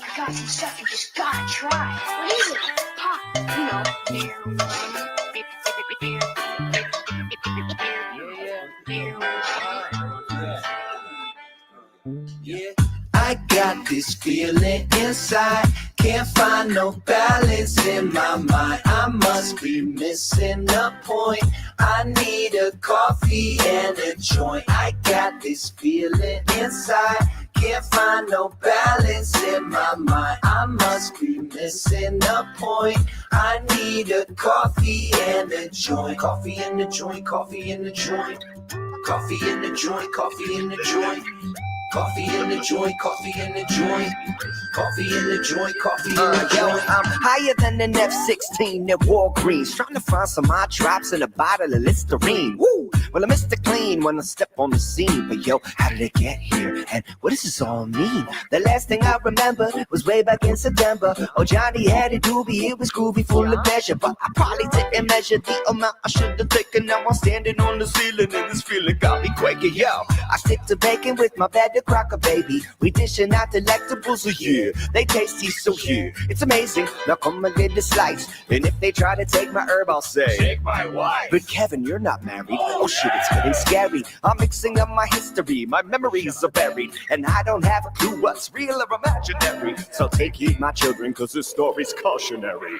I got some stuff you just gotta try. What is it? Pop, you know. Yeah, I got this feeling inside. Can't find no balance in my mind. I must be missing a point. I need a coffee and a joint. I got this feeling inside. Can't find no balance in my mind. I must be missing a point. I need a coffee and a joint. Coffee in the joint, coffee in the joint. Coffee in the joint, coffee in the joint. Coffee in the joint, coffee in the joint. Coffee in the joint, coffee in the joint. I'm higher than an F-16 at Walgreens, trying to find some eye drops and a bottle of Listerine. Woo! Well, I missed the clean when I step on the scene. But yo, how did it get here? And what does this all mean? The last thing I remember was way back in September. Oh, Johnny had a doobie, it was groovy, full of measure. But I probably didn't measure the amount I should have taken. Now I'm standing on the ceiling and this feeling got me quaking. Yo, I stick to bacon with my better cracker, baby. We dishing out delectables a year. They tasty, so here. It's amazing. Now come and get a slice. And if they try to take my herb, I'll say, take my wife. But Kevin, you're not married. Oh shit, it's getting scary. I'm mixing up my history. My memories are buried. And I don't have a clue what's real or imaginary. So take heed, my children, cause this story's cautionary.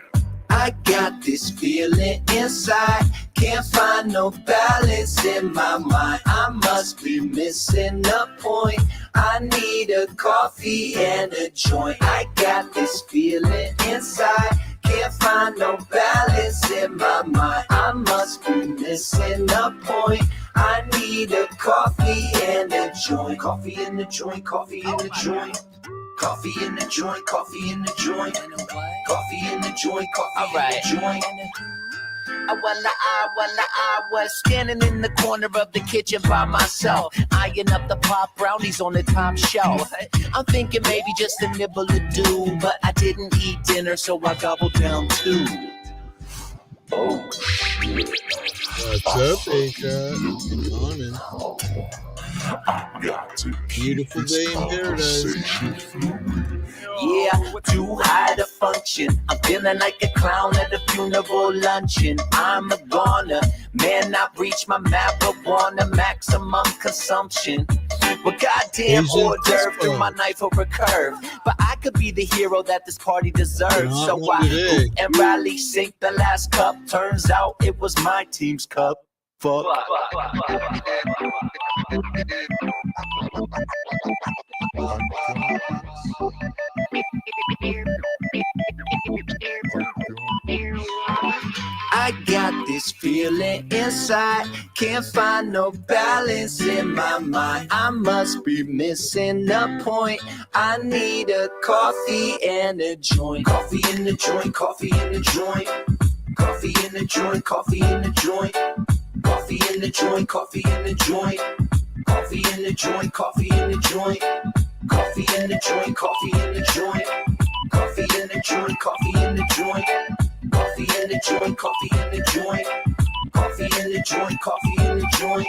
I got this feeling inside. Can't find no balance in my mind. I must be missing a point. I need a coffee and a joint. I got this feeling inside. Can't find no balance in my mind. I must be missing a point. I need a coffee and a joint. Coffee in the joint, coffee in the joint. Coffee in the joint, coffee in the joint. Coffee in the joint, coffee in the joint. I was standing in the corner of the kitchen by myself, eyeing up the pop brownies on the top shelf. I'm thinking maybe just a nibble to do, but I didn't eat dinner, so I gobbled down two. Oh shit. What's up, A-Shot? Good morning. Beautiful day in paradise. Yeah, too high to function. I'm feeling like a clown at a funeral luncheon. I'm a goner, man, I've reached my marijuana maximum consumption. Well, goddamn hors d'oeuvre threw my knife over a curve. But I could be the hero that this party deserves. So I go and rally, sink the last cup. Turns out it was my team's cup. Fuck. I got this feeling inside. Can't find no balance in my mind. I must be missing a point. I need a coffee and a joint. Coffee in the joint, coffee in the joint. Coffee in the joint, coffee in the joint. Coffee in the joint, coffee in the joint. Coffee in the joint, coffee in the joint. Coffee in the joint, coffee in the joint. Coffee in the joint, coffee in the joint. Coffee in the joint, coffee in the joint. Coffee in the joint, coffee in the joint.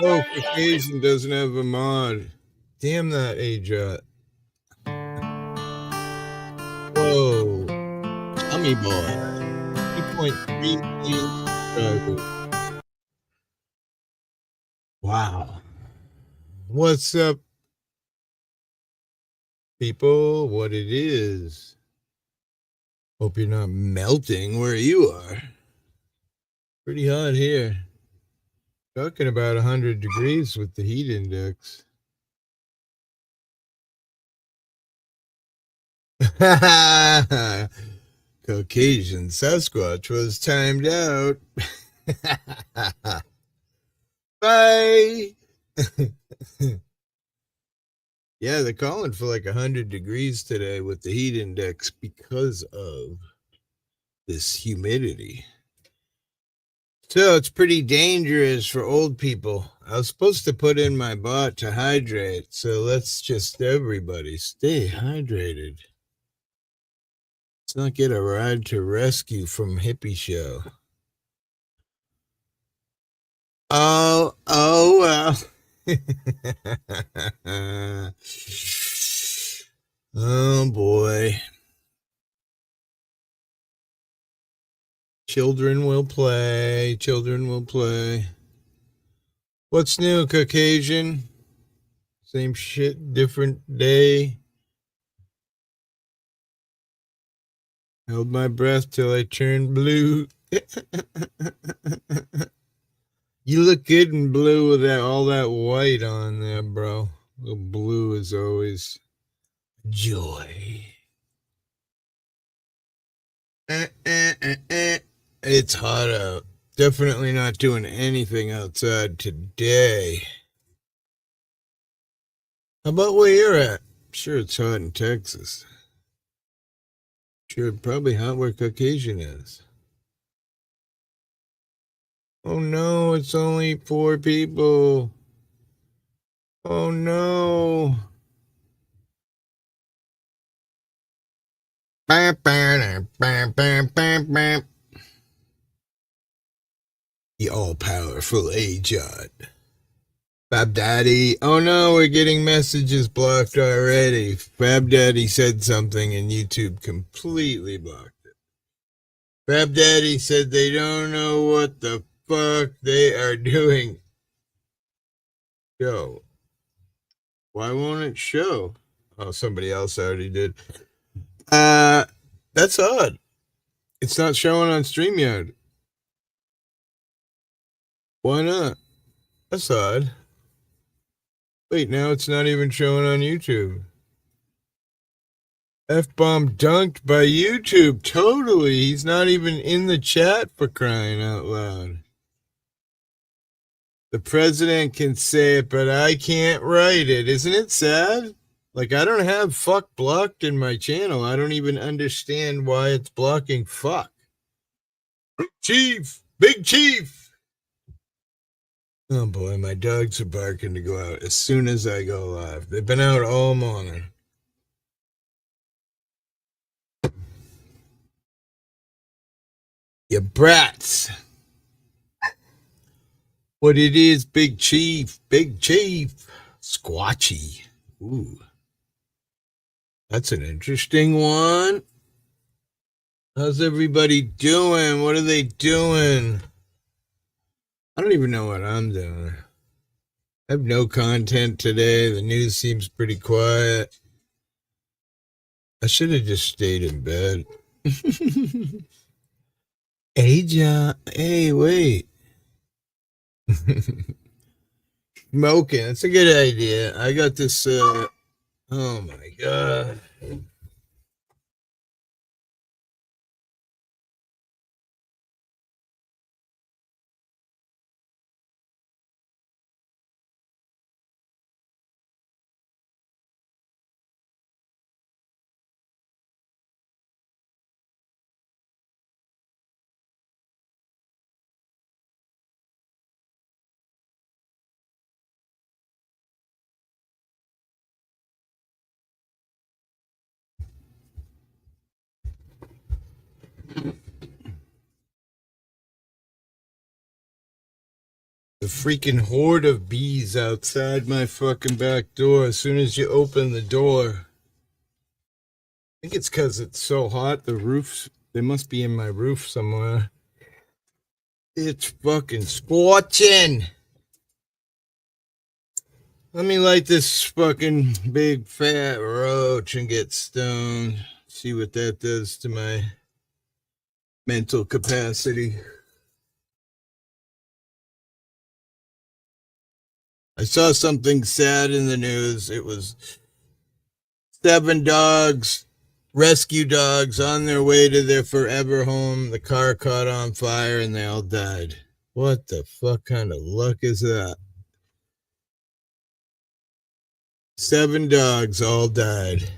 Oh, Caucasian doesn't have a mod. Damn that A-Jot. Whoa. Tummy boy. 2.3 million subscribers. Wow. What's up, people? What it is? Hope you're not melting where you are. Pretty hot here. Talking about 100 degrees with the heat index. Caucasian Sasquatch was timed out. Bye. Yeah, they're calling for like 100 degrees today with the heat index because of this humidity. So it's pretty dangerous for old people I was supposed to put in my bot to hydrate, so let's just everybody stay hydrated. Let's not get a ride to rescue from Hippie Show. Oh well. Oh boy. Children will play. Children will play. What's new, Caucasian? Same shit, different day. Held my breath till I turned blue. You look good in blue with all that white on there, bro. The blue is always joy. It's hot out. Definitely not doing anything outside today. How about where you're at? I'm sure it's hot in Texas. Sure, probably hot where Caucasian is. Oh no, it's only 4 people. Oh no. Bam, bam, bam, bam, bam, bam. The all-powerful A-Jot. Fab Daddy. Oh no, we're getting messages blocked already. Fab Daddy said something and YouTube completely blocked it. Fab Daddy said they don't know what the fuck they are doing. Yo, why won't it show? Oh, somebody else already did. That's odd. It's not showing on StreamYard. Why not? That's odd. Wait, now it's not even showing on YouTube. F-bomb dunked by YouTube. Totally. He's not even in the chat, for crying out loud. The president can say it, but I can't write it. Isn't it sad? Like, I don't have fuck blocked in my channel. I don't even understand why it's blocking fuck. Chief! Big Chief! Oh boy, my dogs are barking to go out as soon as I go live. They've been out all morning. You brats! What it is, Big Chief, Big Chief. Squatchy. Ooh. That's an interesting one. How's everybody doing? What are they doing? I don't even know what I'm doing. I have no content today. The news seems pretty quiet. I should have just stayed in bed. Hey, John. Hey, wait. Smoking. That's a good idea. I got this, oh my God. The freaking horde of bees outside my fucking back door as soon as you open the door. I think it's because it's so hot. The roofs, they must be in my roof somewhere. It's fucking scorching. Let me light this fucking big fat roach and get stoned. See what that does to my mental capacity. I saw something sad in the news. It was 7 dogs, rescue dogs, on their way to their forever home. The car caught on fire and they all died. What the fuck kind of luck is that? 7 dogs all died.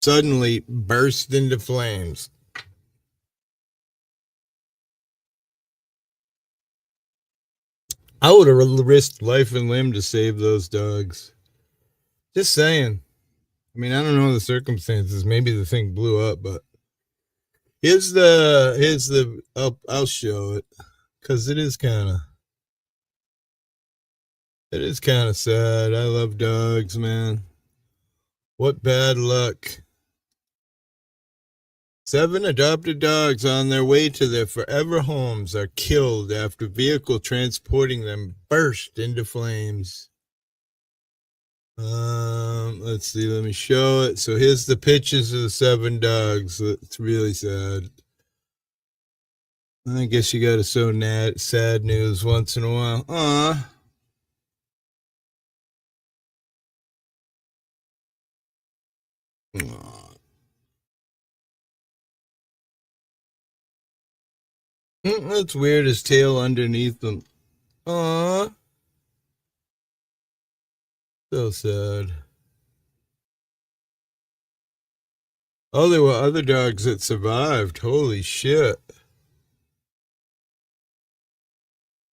suddenly burst into flames. I would have risked life and limb to save those dogs. Just saying. I mean, I don't know the circumstances. Maybe the thing blew up, but here's the I'll show it because it is kind of sad. I love dogs, man. What bad luck. 7 adopted dogs on their way to their forever homes are killed after vehicle transporting them burst into flames. Let's see, let me show it. So here's the pictures of the 7 dogs. It's really sad. I guess you gotta show sad news once in a while. Aww. That's weird, his tail underneath them. Aww. So sad. Oh, there were other dogs that survived. Holy shit.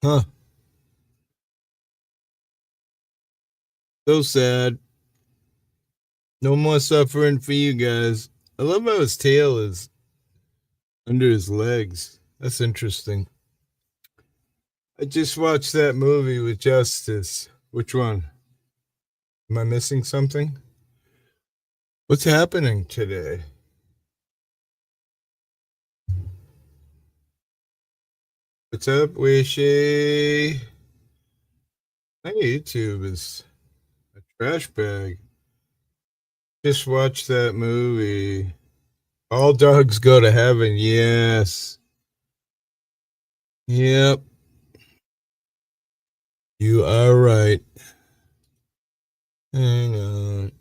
Huh. So sad. No more suffering for you guys. I love how his tail is under his legs. That's interesting. I just watched that movie with Justice. Which one? Am I missing something? What's happening today? What's up, Wishy? My YouTube is a trash bag. Just watched that movie. All dogs go to heaven. Yes. Yep. You are right. Hang on.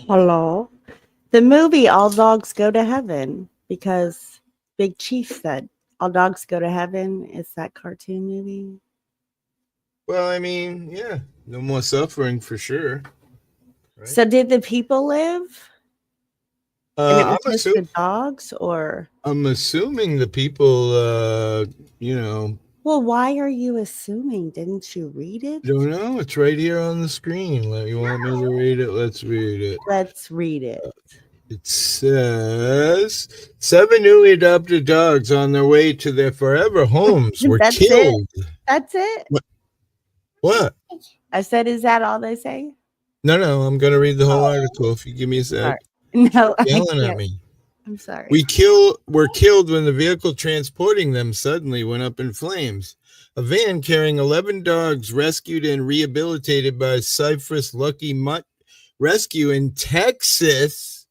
Hello. The movie All Dogs Go to Heaven, because Big Chief said All Dogs Go to Heaven is that cartoon movie. Well, I mean, yeah, no more suffering for sure. Right? So did the people live? And it was just the dogs, or? I'm assuming the people, Well, why are you assuming? Didn't you read it? Don't know. It's right here on the screen. You want me to read it? Let's read it. Let's read it. It says 7 newly adopted dogs on their way to their forever homes were killed. That's it? What? I said, is that all they say? No. I'm going to read the whole article if you give me a sec. Right. No, Yelling at me. I'm sorry. Were killed when the vehicle transporting them suddenly went up in flames. A van carrying 11 dogs rescued and rehabilitated by Cypress Lucky Mutt Rescue in Texas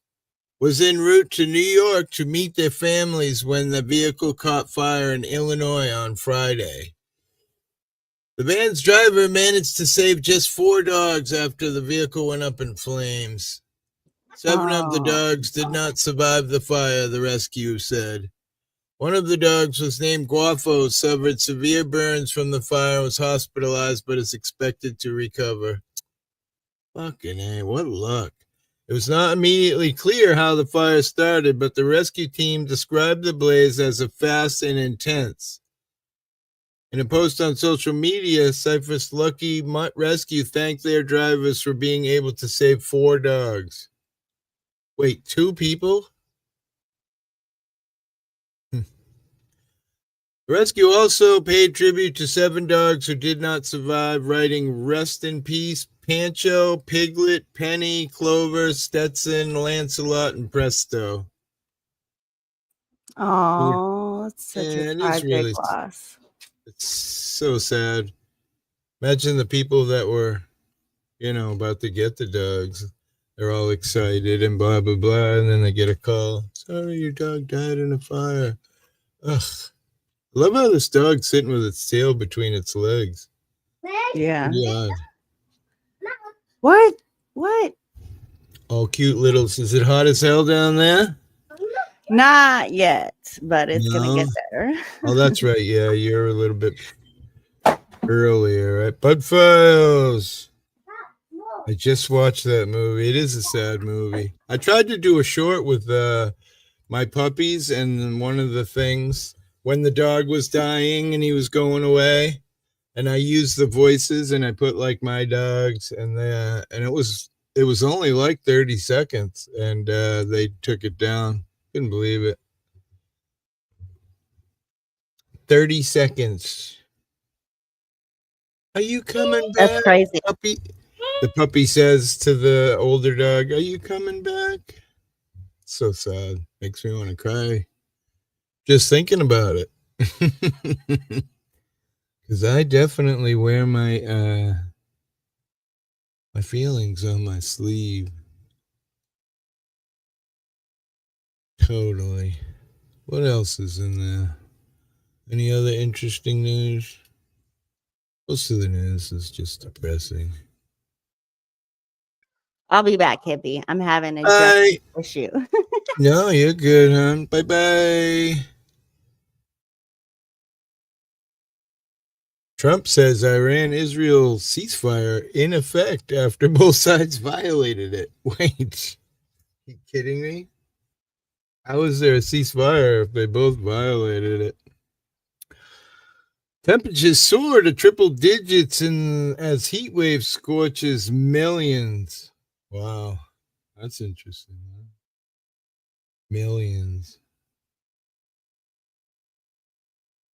was en route to New York to meet their families when the vehicle caught fire in Illinois on Friday. The van's driver managed to save just 4 dogs after the vehicle went up in flames. 7 of the dogs did not survive the fire, the rescue said. One of the dogs was named Guafo, suffered severe burns from the fire, and was hospitalized, but is expected to recover. Fucking A, what luck. It was not immediately clear how the fire started, but the rescue team described the blaze as fast and intense. In a post on social media, Cypress Lucky Mutt Rescue thanked their drivers for being able to save 4 dogs. Wait, 2 people? The rescue also paid tribute to 7 dogs who did not survive, writing, "Rest in peace, Pancho, Piglet, Penny, Clover, Stetson, Lancelot, and Presto." Oh, it's such a tragic loss. It's so sad. Imagine the people that were, about to get the dogs. They're all excited and blah, blah, blah. And then they get a call. Sorry, your dog died in a fire. Ugh. I love how this dog's sitting with its tail between its legs. Yeah. Yeah. What? All cute littles. Is it hot as hell down there? Not yet, but it's going to get better. Oh, that's right. Yeah, you're a little bit earlier, right? Bud Files. I just watched that movie. It is a sad movie. I tried to do a short with my puppies, and one of the things when the dog was dying and he was going away, and I used the voices and I put like my dogs and it was only like 30 seconds and they took it down. Couldn't believe it. 30 seconds. Are you coming back? That's crazy. Puppy? The puppy says to the older dog, "Are you coming back?" So sad. Makes me want to cry. Just thinking about it. Because I definitely wear my my feelings on my sleeve. Totally. What else is in there? Any other interesting news? Most of the news is just depressing. I'll be back, hippie. I'm having a Bye. issue. No, you're good, hon. Bye-bye. Trump says Iran-Israel ceasefire in effect after both sides violated it. Wait, are you kidding me? How is there a ceasefire if they both violated it? Temperatures soar to triple digits as heat wave scorches millions. Wow, that's interesting. Huh? Millions.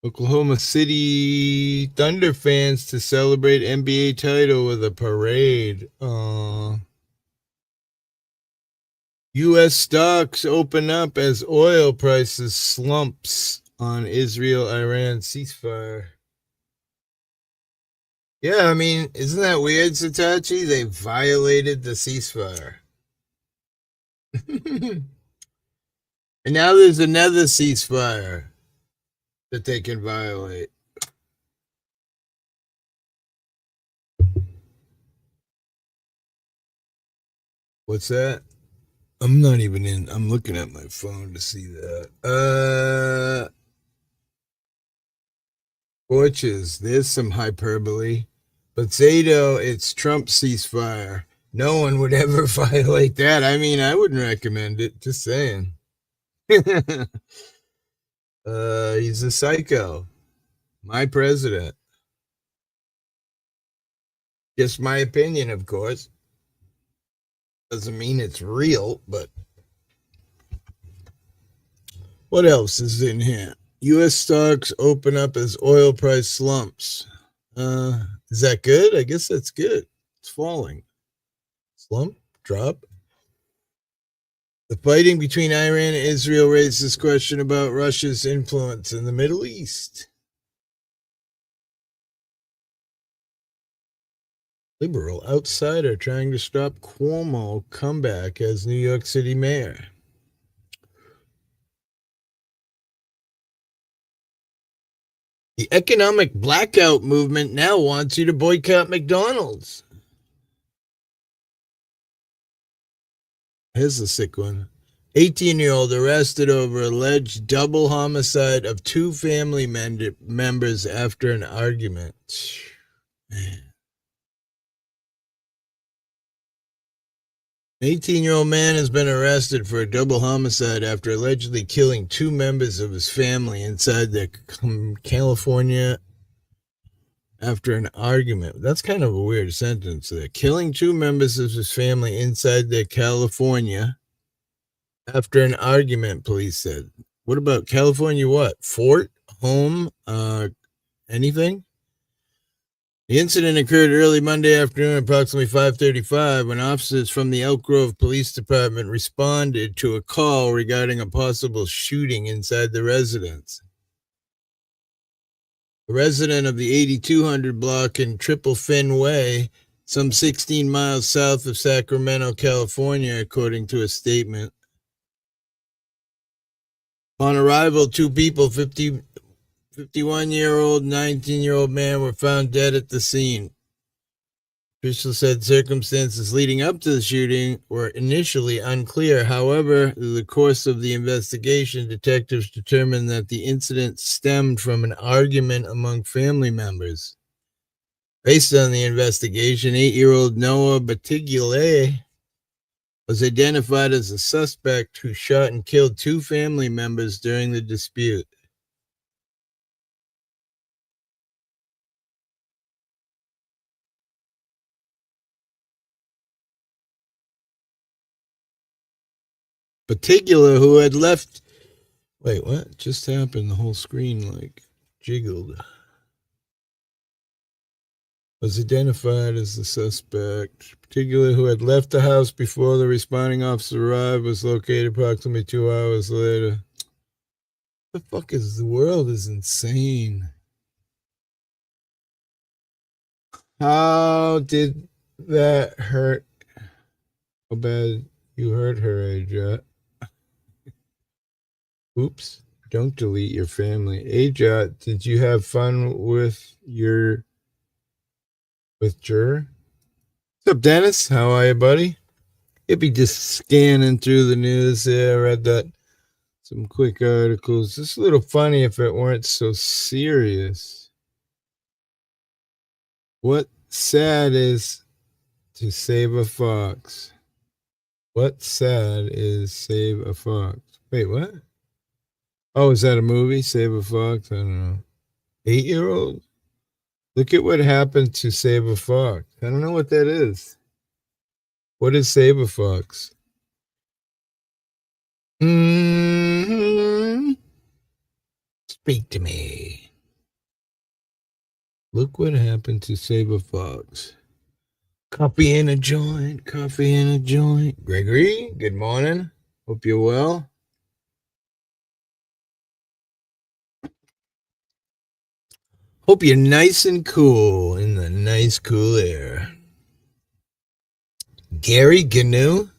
Oklahoma City Thunder fans to celebrate NBA title with a parade. U.S. stocks open up as oil prices slumps on Israel-Iran ceasefire. Yeah, I mean, isn't that weird, Satachi? They violated the ceasefire. And now there's another ceasefire that they can violate. What's that? I'm not even in. I'm looking at my phone to see that. Torches. There's some hyperbole. But Zato, it's Trump ceasefire. No one would ever violate that. I mean, I wouldn't recommend it. Just saying. He's a psycho. My president. Just my opinion, of course. Doesn't mean it's real, but what else is in here? U.S. stocks open up as oil price slumps. Is that good? I guess that's good. It's falling. Slump? Drop? The fighting between Iran and Israel raises question about Russia's influence in the Middle East. Liberal outsider trying to stop Cuomo comeback as New York City mayor. The economic blackout movement now wants you to boycott McDonald's. Here's the sick one. 18-year-old arrested over alleged double homicide of two family members after an argument. Man. An 18-year-old man has been arrested for a double homicide after allegedly killing two members of his family inside their California after an argument. That's kind of a weird sentence there. Killing two members of his family inside their California after an argument, police said. What about California what? Fort? Home? Anything? The incident occurred early Monday afternoon, approximately 5:35, when officers from the Elk Grove Police Department responded to a call regarding a possible shooting inside the residence. A resident of the 8200 block in Triple Finn Way, some 16 miles south of Sacramento, California, according to a statement. On arrival, two people, 51-year-old, 19-year-old man were found dead at the scene. Officials said circumstances leading up to the shooting were initially unclear. However, through the course of the investigation, detectives determined that the incident stemmed from an argument among family members. Based on the investigation, 8-year-old Noah Batigule was identified as a suspect who shot and killed 2 family members during the dispute. Batigula, who had left... Wait, what just happened? The whole screen, like, jiggled. Was identified as the suspect. Batigula, who had left the house before the responding officer arrived, was located approximately 2 hours later. The fuck is... The world is insane. How did that hurt? How bad you hurt her, Ajat? Oops. Don't delete your family. Ajat, did you have fun with Jur? What's up, Dennis? How are you, buddy? Hippie just scanning through the news there. I read that. Some quick articles. Just a little funny if it weren't so serious. What sad is to save a fox? What sad is save a fox? Wait, what? Oh, is that a movie? Save a fox? I don't know. 8-year-old? Look at what happened to Save a Fox. I don't know what that is. What is Save a Fox? Speak to me. Look what happened to Save a Fox. Coffee in a joint. Coffee in a joint. Gregory, good morning. Hope you're well. Hope you're nice and cool in the nice, cool air. Gary Gnu?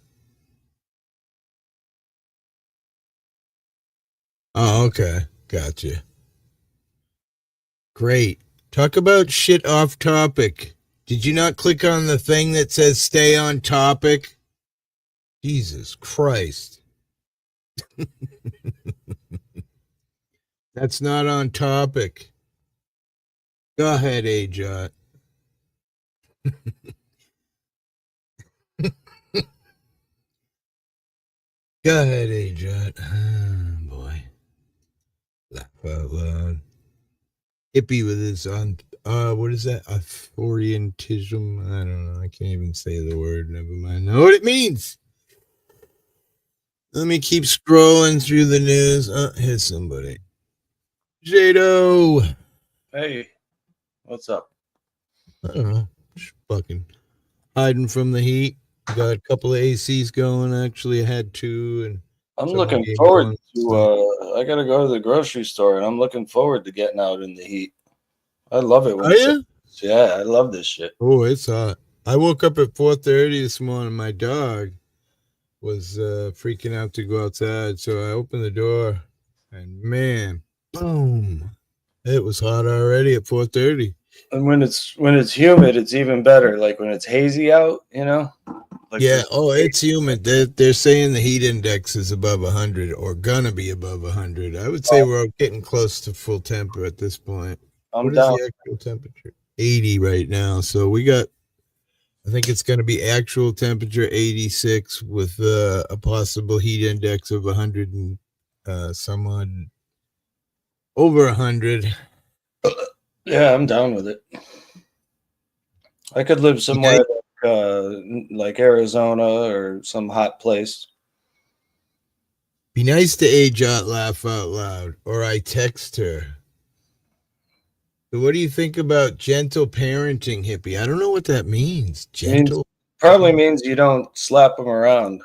Oh, okay. Gotcha. Great. Talk about shit off topic. Did you not click on the thing that says stay on topic? Jesus Christ. That's not on topic. Go ahead, Ajot. Go ahead, Ajot. Oh, boy. Laugh out loud. Hippie with his on. What is that? Orientism? I don't know. I can't even say the word. Never mind. I know what it means. Let me keep scrolling through the news. Here's somebody. Jado. Hey, what's up? I don't know. Just fucking hiding from the heat. Got a couple of ACs going. Actually, I had 2. And I'm looking forward to. I gotta go to the grocery store, and I'm looking forward to getting out in the heat. I love it. Are you? Yeah, I love this shit. Oh, it's hot. I woke up at 4:30 this morning. My dog was freaking out to go outside, so I opened the door, and man, boom! It was hot already at 4:30. And when it's humid, it's even better. Like when it's hazy out, you know. Like yeah. Oh, it's humid. They're saying the heat index is above 100 or gonna be above 100. I would say we're getting close to full temper at this point. I'm what down. is the actual temperature? 80 right now. So we got. I think it's going to be actual temperature 86 with a possible heat index of 100 and some odd over 100. Yeah, I'm down with it. I could live somewhere like Arizona or some hot place. Be nice to Ajot, laugh out loud, or I text her. So what do you think about gentle parenting, Hippie? I don't know what that means. Gentle? Probably means you don't slap them around.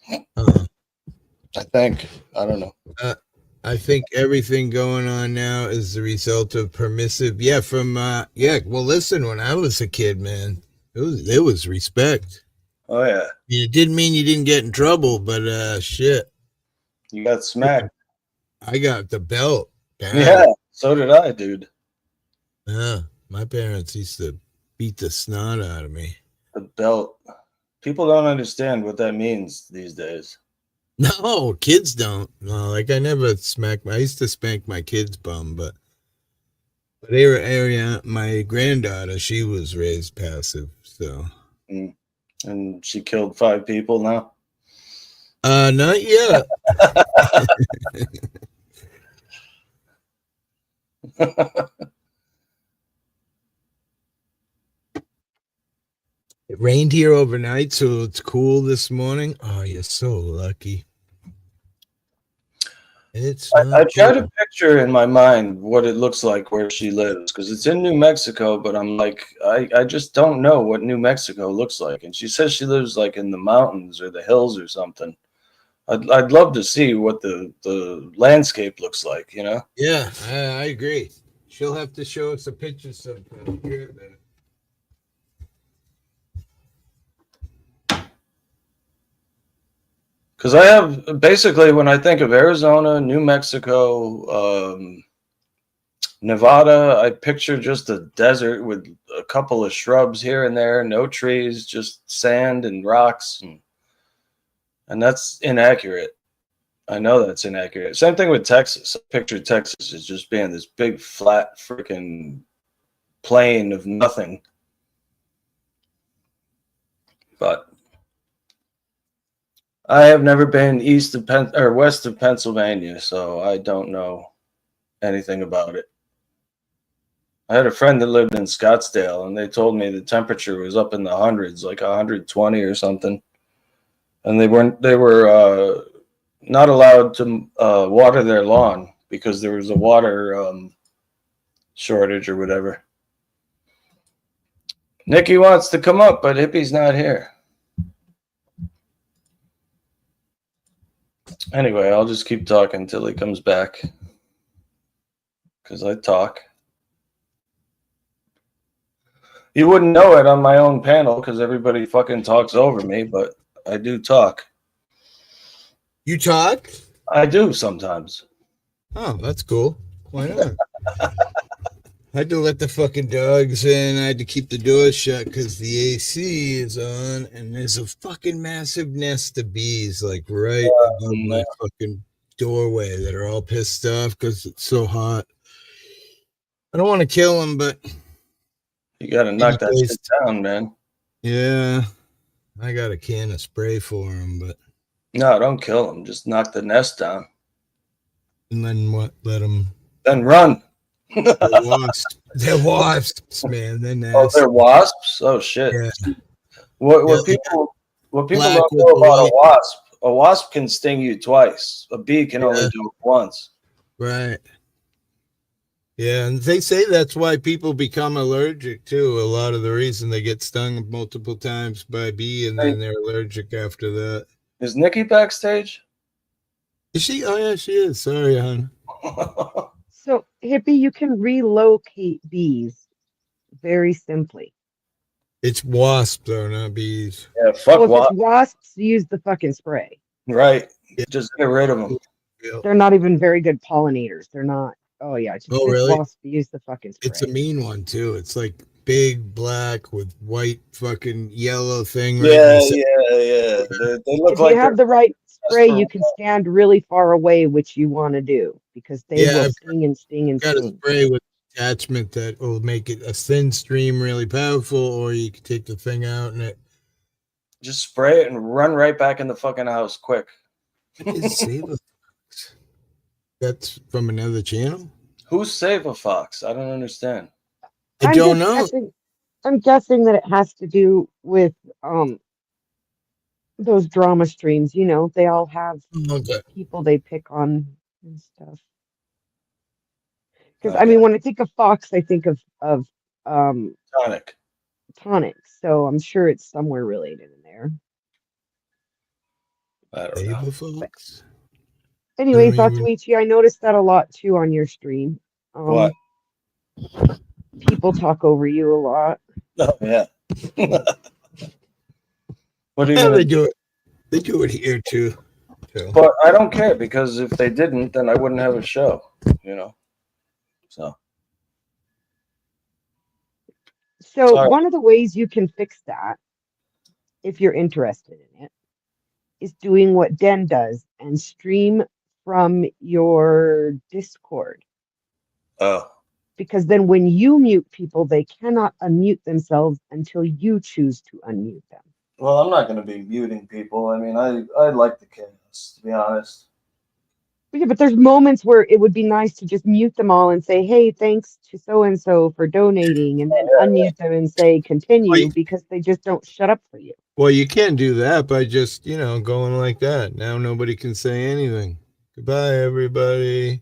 I think. I don't know. I think everything going on now is the result of permissive. Yeah, well, listen, when I was a kid, man, it was respect. Oh, yeah. It didn't mean you didn't get in trouble, but shit. You got smacked. I got the belt. Damn. Yeah, so did I, dude. Yeah, my parents used to beat the snot out of me. The belt. People don't understand what that means these days. No, kids don't. No, like I never I used to spank my kid's bum, but But my granddaughter, she was raised passive, so. And she killed 5 people now. Not yet. It rained here overnight, so it's cool this morning. Oh, you're so lucky. I try to picture in my mind what it looks like where she lives, because it's in New Mexico, but I'm like, I just don't know what New Mexico looks like. And she says she lives like in the mountains or the hills or something. I'd love to see what the landscape looks like, you know? Yeah, I agree. She'll have to show us a picture sometime. Because I have basically, when I think of Arizona, New Mexico, Nevada, I picture just a desert with a couple of shrubs here and there, no trees, just sand and rocks, and that's inaccurate. I know that's inaccurate. Same thing with Texas. I picture Texas as just being this big, flat, freaking plain of nothing. But I have never been east of or west of Pennsylvania, so I don't know anything about it. I had a friend that lived in Scottsdale, and they told me the temperature was up in the hundreds, like 120 or something. And they were not allowed to water their lawn because there was a water shortage or whatever. Nikki wants to come up, but Hippie's not here. Anyway, I'll just keep talking until he comes back, because I talk. You wouldn't know it on my own panel because everybody fucking talks over me, but I do talk. You talk? I do sometimes. Oh, that's cool. Why not? I had to let the fucking dogs in. I had to keep the doors shut because the AC is on, and there's a fucking massive nest of bees, like right above my fucking doorway, that are all pissed off because it's so hot. I don't want to kill them, but you got to knock that shit down, man. Yeah, I got a can of spray for them, but no, don't kill them. Just knock the nest down. And then what? Let them. Then run. They're wasps. They're wasps, man. They're nasty. Oh, they're wasps. Oh shit. Yeah. What people don't know about a wasp can sting you twice. A bee can only do it once. Right. Yeah, and they say that's why people become allergic too. A lot of the reason they get stung multiple times by a bee, and then they're allergic after that. Is Nikki backstage? Is she? Oh yeah, she is. Sorry, hon. So, Hippie, you can relocate bees very simply. It's wasps, though, not bees. Yeah, fuck wasps. If it's wasps, use the fucking spray. Right. Yeah. Just get rid of them. They're not even very good pollinators. They're not. Oh, yeah. Just really? Wasps, use the fucking spray. It's a mean one, too. It's like big black with white fucking yellow thing. Right yeah. They look if like you have the right spray, you can stand really far away, which you want to do, because they will sting and sting and sting. Got a spray with attachment that will make it a thin stream really powerful, or you can take the thing out and it just spray it and run right back in the fucking house quick. Save a Fox? That's from another channel? Who's Save a Fox? I don't understand. I don't know. I'm guessing that it has to do with those drama streams. You know, they all have people they pick on and stuff. Because I mean, when I think of Fox, I think of Tonic. So I'm sure it's somewhere related in there. I don't know. Fox. Anyway, Satuichi, I noticed that a lot too on your stream. What? People talk over you a lot. Oh yeah. What are you they do it? They do it here too. But I don't care, because if they didn't, then I wouldn't have a show. You know. So Sorry. One of the ways you can fix that, if you're interested in it, is doing what Den does and stream from your Discord. Oh. because then when you mute people, they cannot unmute themselves until you choose to unmute them. Well, I'm not going to be muting people. I mean, I like the chaos, to be honest. Yeah, but there's moments where it would be nice to just mute them all and say, hey, thanks to so and so for donating, and then unmute them and say continue, because they just don't shut up for you. Well, you can't do that by just, going like that. Now nobody can say anything. Goodbye, everybody.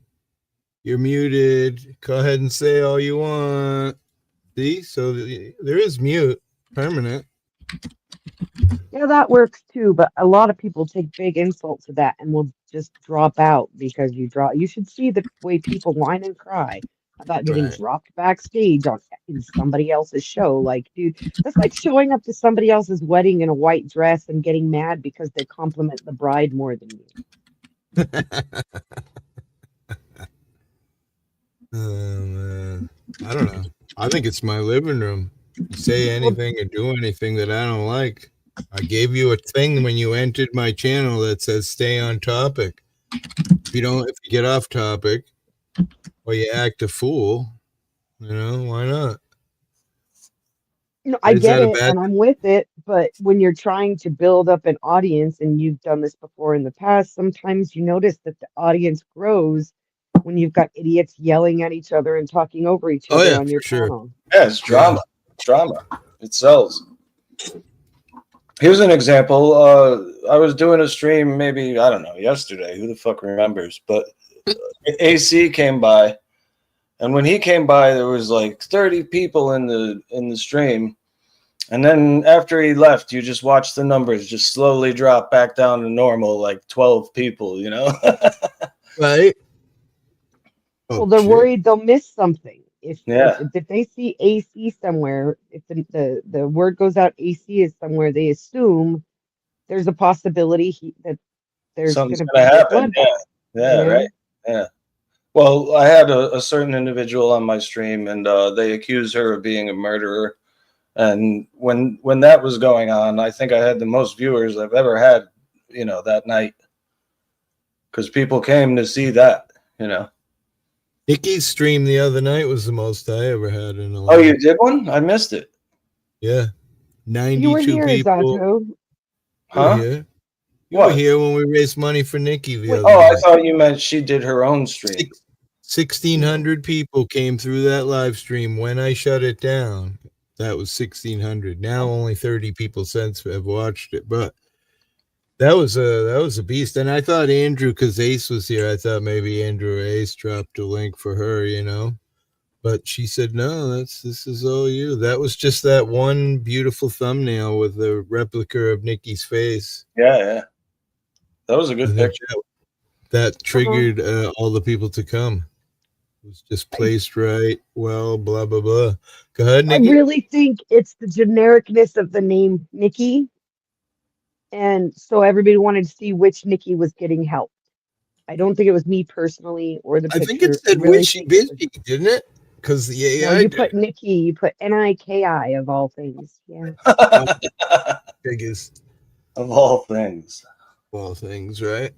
You're muted. Go ahead and say all you want. See? So there is mute, permanent. Yeah, that works too, but a lot of people take big insult to that and will just drop out because you drop. You should see the way people whine and cry about getting Right. dropped backstage in somebody else's show. Like, dude, that's like showing up to somebody else's wedding in a white dress and getting mad because they compliment the bride more than you. Man. I don't know. I think it's my living room. You say anything or do anything that I don't like. I gave you a thing when you entered my channel that says stay on topic. If you get off topic or you act a fool, why not? No, I Is get that a it bad and I'm with it, but when you're trying to build up an audience, and you've done this before in the past, sometimes you notice that the audience grows when you've got idiots yelling at each other and talking over each Oh other yeah, on your for sure. channel. Yeah, it's drama. It's drama. It sells. Here's an example. I was doing a stream maybe, I don't know, yesterday. Who the fuck remembers? But AC came by, and when he came by, there was like 30 people in the stream. And then after he left, you just watch the numbers just slowly drop back down to normal, like 12 people, Right. Well, they're worried they'll miss something. If Yeah. if they see AC somewhere, if the word goes out AC is somewhere, they assume there's a possibility that there's Something's going to going to be a happen. bloodbath. Yeah, right. Yeah. Well, I had a certain individual on my stream, and they accused her of being a murderer. And when that was going on, I think I had the most viewers I've ever had, that night, because people came to see that, Nikki's stream the other night was the most I ever had in a Oh, you did one? I missed it. Yeah. 92 You were here, people. Zato. Huh? You were here when we raised money for Nikki the other Oh, night. I thought you meant she did her own stream. 1,600 people came through that live stream when I shut it down. That was 1,600. Now only 30 people since have watched it, but that was a beast. And I thought Andrew, because Ace was here, I thought maybe Andrew or Ace dropped a link for her, But she said, no, this is all you. That was just that one beautiful thumbnail with the replica of Nikki's face. Yeah. That was a good picture. That triggered all the people to come. It was just placed right. Well, blah, blah, blah. Go ahead, Nikki. I really think it's the genericness of the name Nikki. And so everybody wanted to see which Nikki was getting help. I don't think it was me personally or the I picture. think it said Wishy Bishy, didn't it? Because the AI. No, you put Nikki, you put N-I-K-I of all things. Yeah. Biggest. Of all things. All things, right?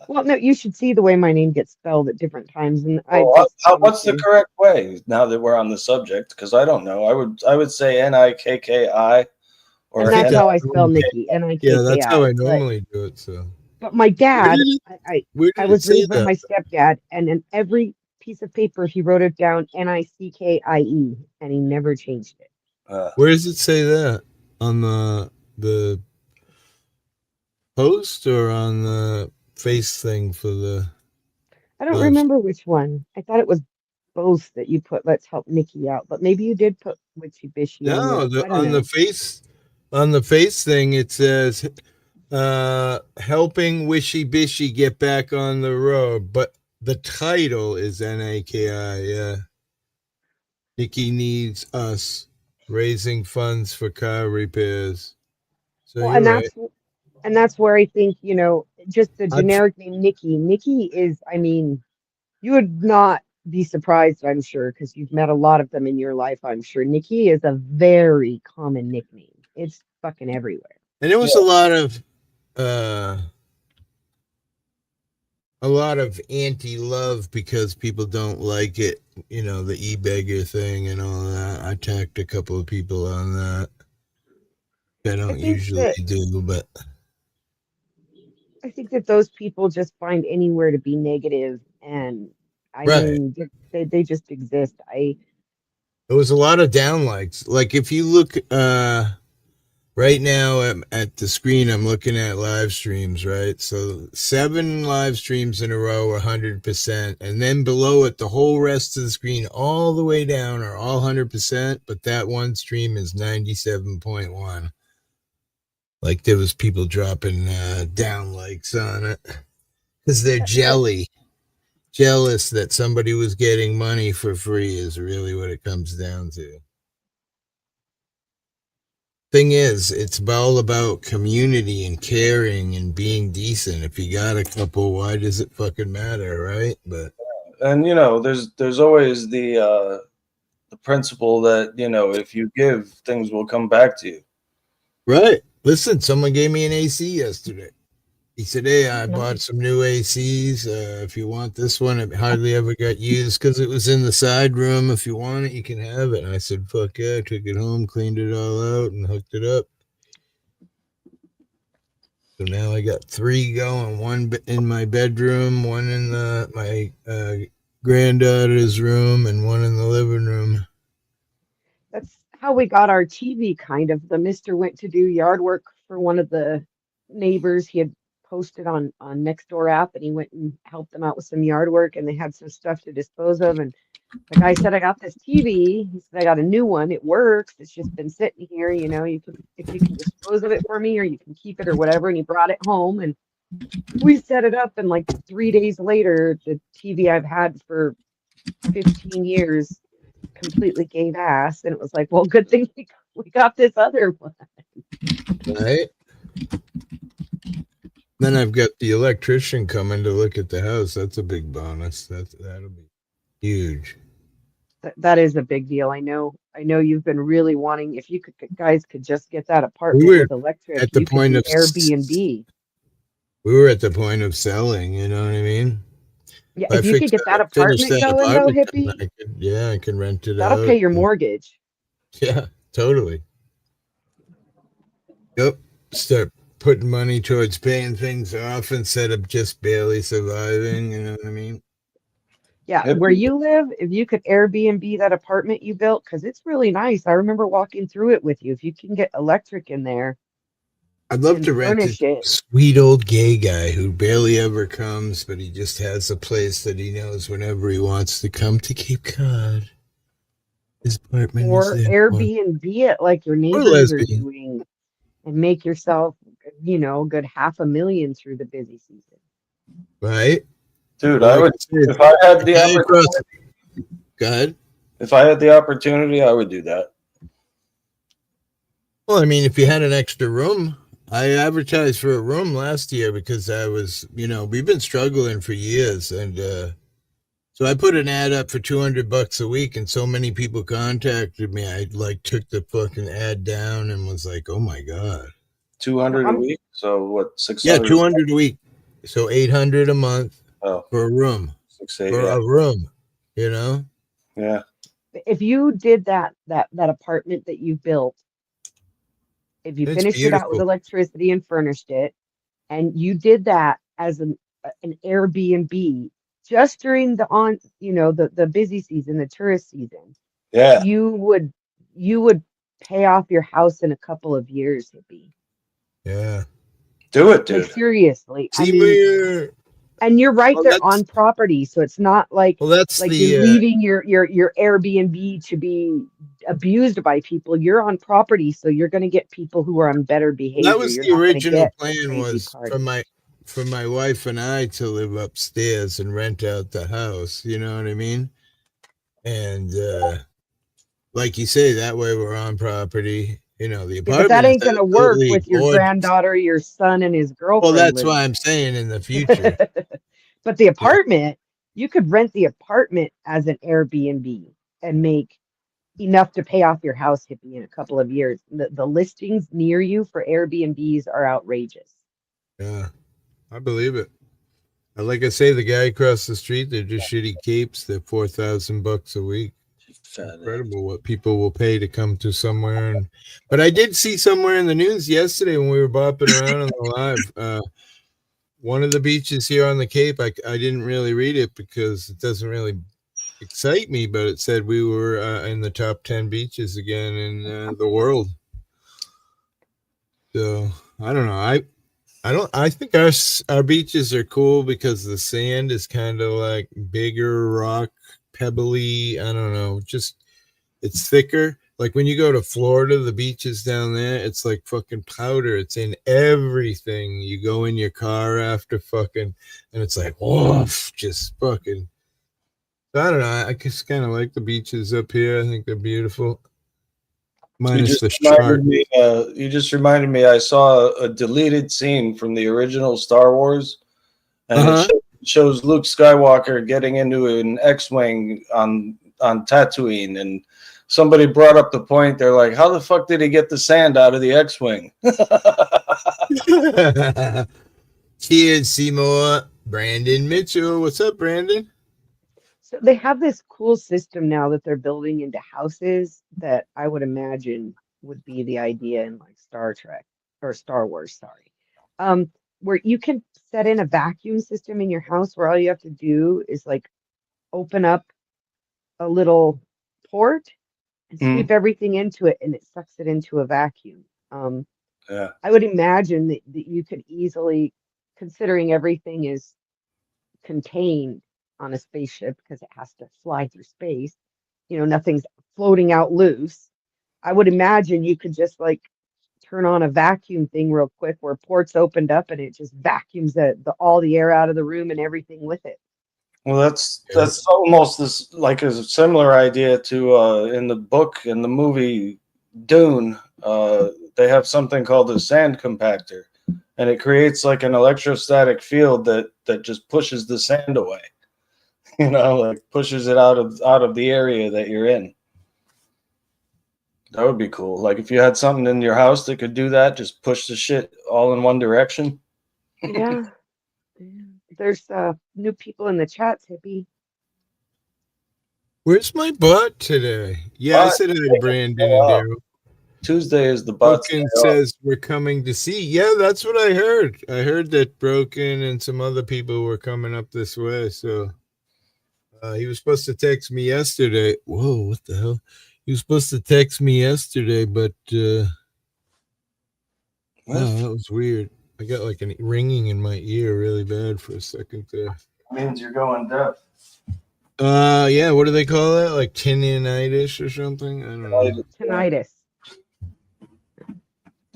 Well, no, you should see the way my name gets spelled at different times. And what's the correct way now that we're on the subject? Because I don't know. I would say Nikki. Or and that's how I spell Nikki, N-I-K-K-I. Yeah, that's how I normally do it. So, but my dad, I was raised by my that? stepdad, and in every piece of paper he wrote it down N-I-C-K-I-E, and he never changed it. Where does it say that? On the post or on the face thing for the? I don't remember which one. I thought it was both that you put. Let's help Nikki out, but maybe you did put Witchy Bishy. No, on there. on the face. On the face thing, it says, helping Wishy Bishy get back on the road. But the title is N-A-K-I, yeah. Nikki needs us, raising funds for car repairs. So well, and that's where I think, just the generic name Nikki. Nikki is, I mean, you would not be surprised, I'm sure, because you've met a lot of them in your life, I'm sure. Nikki is a very common nickname. It's fucking everywhere. And there was a lot of a lot of anti-love because people don't like it, you know, the e-beggar thing and all that. I tagged a couple of people on that. I I don't think usually that do, but I think that those people just find anywhere to be negative, and I right. mean, they just exist. There was a lot of downlikes. Like if you look right now at the screen, I'm looking at live streams, right? So 7 live streams in a row are 100%. And then below it, the whole rest of the screen, all the way down, are all 100%. But that one stream is 97.1. Like there was people dropping down likes on it because they're That jealous that somebody was getting money for free is really what it comes down to. Thing is, it's all about community and caring and being decent. If you got a couple, why does it fucking matter, right? But And you know, there's always the principle that, you know, if you give, things will come back to you. right. Listen, someone gave me an AC yesterday. He said, "Hey, I bought nice. some new ACs. If you want this one, it hardly ever got used because it was in the side room. If you want it, you can have it." And I said, "Fuck yeah!" I took it home, cleaned it all out, and hooked it up. So now I got 3 going, one in my bedroom, one in my granddaughter's room, and one in the living room. That's how we got our TV, kind of. The mister went to do yard work for one of the neighbors. He had posted on Nextdoor app, and he went and helped them out with some yard work, and they had some stuff to dispose of. And the guy said, "I got this TV." He said, "I got a new one. It works. It's just been sitting here. You know, you can, if you can dispose of it for me, or you can keep it or whatever." And he brought it home, and we set it up. And like 3 days later, the TV I've had for 15 years completely gave ass. And it was like, well, good thing we got this other one. Right? Then I've got the electrician coming to look at the house. That's a big bonus. That'll be huge. That is a big deal. I know you've been really wanting, if you could, guys could just get that We apartment were with electric, at the you could point do of Airbnb. we were at the point of selling. You know what I mean? Yeah, If I if you could fix get that that, finish apartment that going though, apartment, then hippie, I can rent it that'll out. pay your mortgage. Yeah, totally. Yep. Start putting money towards paying things off instead of just barely surviving. You know what I mean? Yeah, where Hippie, you live, if you could Airbnb that apartment you built, because it's really nice. I remember walking through it with you. If you can get electric in there I'd love and to rent it furnish to a it, sweet old gay guy who barely ever comes, but he just has a place that he knows whenever he wants to come to Cape Cod. His apartment is or there for him. Airbnb it like your Or neighbors are lesbian. doing, and make yourself, a good 500,000 through the busy season. Right? dude, Well, I like would, I said, if I had the the guy across. opportunity, Go ahead. if I had the opportunity, I would do that. Well, I mean, if you had an extra room, I advertised for a room last year because I was, we've been struggling for years, and so I put an ad up for $200 a week, and so many people contacted me. I like took the fucking ad down and was like, "Oh my god!" 200 a I'm week. So what? Yeah, 600. 200 a week, so 800 a month Oh, for a room. 6, 8. For Yeah, a room, you know. yeah. if you did that apartment that you built, if you It's finished it out with beautiful. electricity and furnished it, and you did that as an Airbnb just during the busy season, the tourist season, Yeah. you would pay off your house in a couple of years, hippie. Yeah. Do it, Like dude. seriously. I See mean, where? and you're right Well, there on property, so it's not like that's you're the. leaving your Airbnb to be abused by people. You're on property, so you're going to get people who are on better That behavior. was You're the not going to original get the plan crazy was party. for my wife and I to live upstairs and rent out the house. You know what I mean? And like you say, that way we're on property. The Yeah, but that apartment is ain't going to work absolutely with your gorgeous. granddaughter, your son, and his Well, girlfriend that's living why I'm saying in the future. there. But the Yeah, apartment, you could rent the apartment as an Airbnb and make enough to pay off your house, hippie, in a couple of years. The listings near you for Airbnbs are outrageous. yeah, I believe it. Like I say, the guy across the street, they're just shitty capes. They're $4,000 a week. Incredible what people will pay to come to somewhere. But I did see somewhere in the news yesterday when we were bopping around on the live. One of the beaches here on the Cape, I didn't really read it because it doesn't really excite me, but it said we were in the top 10 beaches again in the world. So I don't know. I think our beaches are cool because the sand is kind of like bigger rock, pebbly. I don't know, just it's thicker. Like when you go to Florida, the beaches down there, it's like fucking powder. It's in everything. You go in your car after fucking, and it's like, woof, just fucking. I don't know. I just kind of like the beaches up here. I think they're beautiful. Minus the shark. You just reminded me. I saw a deleted scene from the original Star Wars, and it shows Luke Skywalker getting into an X-wing on Tatooine, and somebody brought up the point. They're like, "How the fuck did he get the sand out of the X-wing?" Cheers, Seymour. Brandon Mitchell. What's up, Brandon? So they have this cool system now that they're building into houses that I would imagine would be the idea in like Star Trek or Star Wars, sorry. Where you can set in a vacuum system in your house where all you have to do is like open up a little port and sweep everything into it and it sucks it into a vacuum. Yeah. I would imagine that you could easily, considering everything is contained on a spaceship because it has to fly through space, nothing's floating out loose. I would imagine you could just like turn on a vacuum thing real quick where ports opened up and it just vacuums all the air out of the room and everything with it. Well, that's almost this like a similar idea to in the book and the movie Dune. They have something called a sand compactor, and it creates like an electrostatic field that just pushes the sand away. Like pushes it out of the area that you're in. That would be cool. Like if you had something in your house that could do that, just push the shit all in one direction. Yeah. There's new people in the chat, Hippie. Where's my butt today? Yeah, I said hi to Brandon and Daryl. Tuesday is the butt. Broken says we're coming to see. Yeah, that's what I heard. I heard that Broken and some other people were coming up this way. So he was supposed to text me yesterday. Whoa, what the hell? He was supposed to text me yesterday, but oh, that was weird. I got like a ringing in my ear really bad for a second there. Means you're going deaf. Yeah, what do they call that? Like tinnitus or something? I don't know. Tinnitus.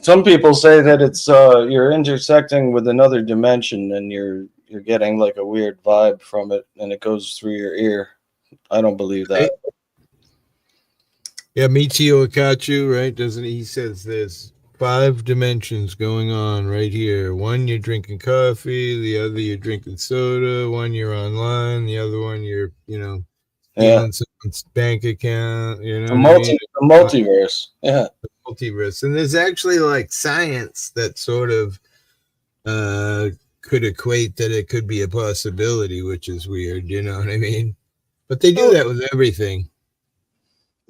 Some people say that it's you're intersecting with another dimension and you're getting like a weird vibe from it and it goes through your ear. I don't believe that. Yeah, Michio Akachu, right? Doesn't he says there's 5 dimensions going on right here. One you're drinking coffee, the other you're drinking soda, one you're online, the other one you're, stealing someone's bank account, The multiverse. Yeah. The multiverse. And there's actually like science that sort of could equate that it could be a possibility, which is weird, you know what I mean? But they do that with everything.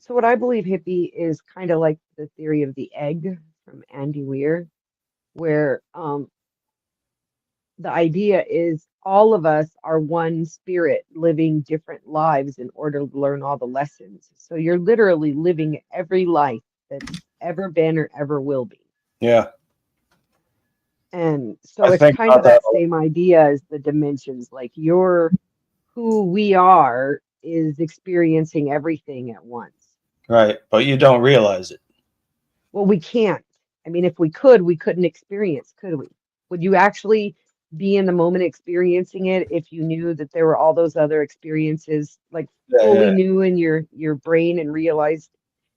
So what I believe, Hippie, is kind of like the theory of the egg from Andy Weir, where the idea is all of us are one spirit living different lives in order to learn all the lessons. So you're literally living every life that's ever been or ever will be. Yeah. And so it's kind of that same idea as the dimensions, like who we are is experiencing everything at once. Right, but you don't realize it. Well, we can't. I mean, if we could, we couldn't experience, could we? Would you actually be in the moment experiencing it if you knew that there were all those other experiences, like fully knew in your brain and realized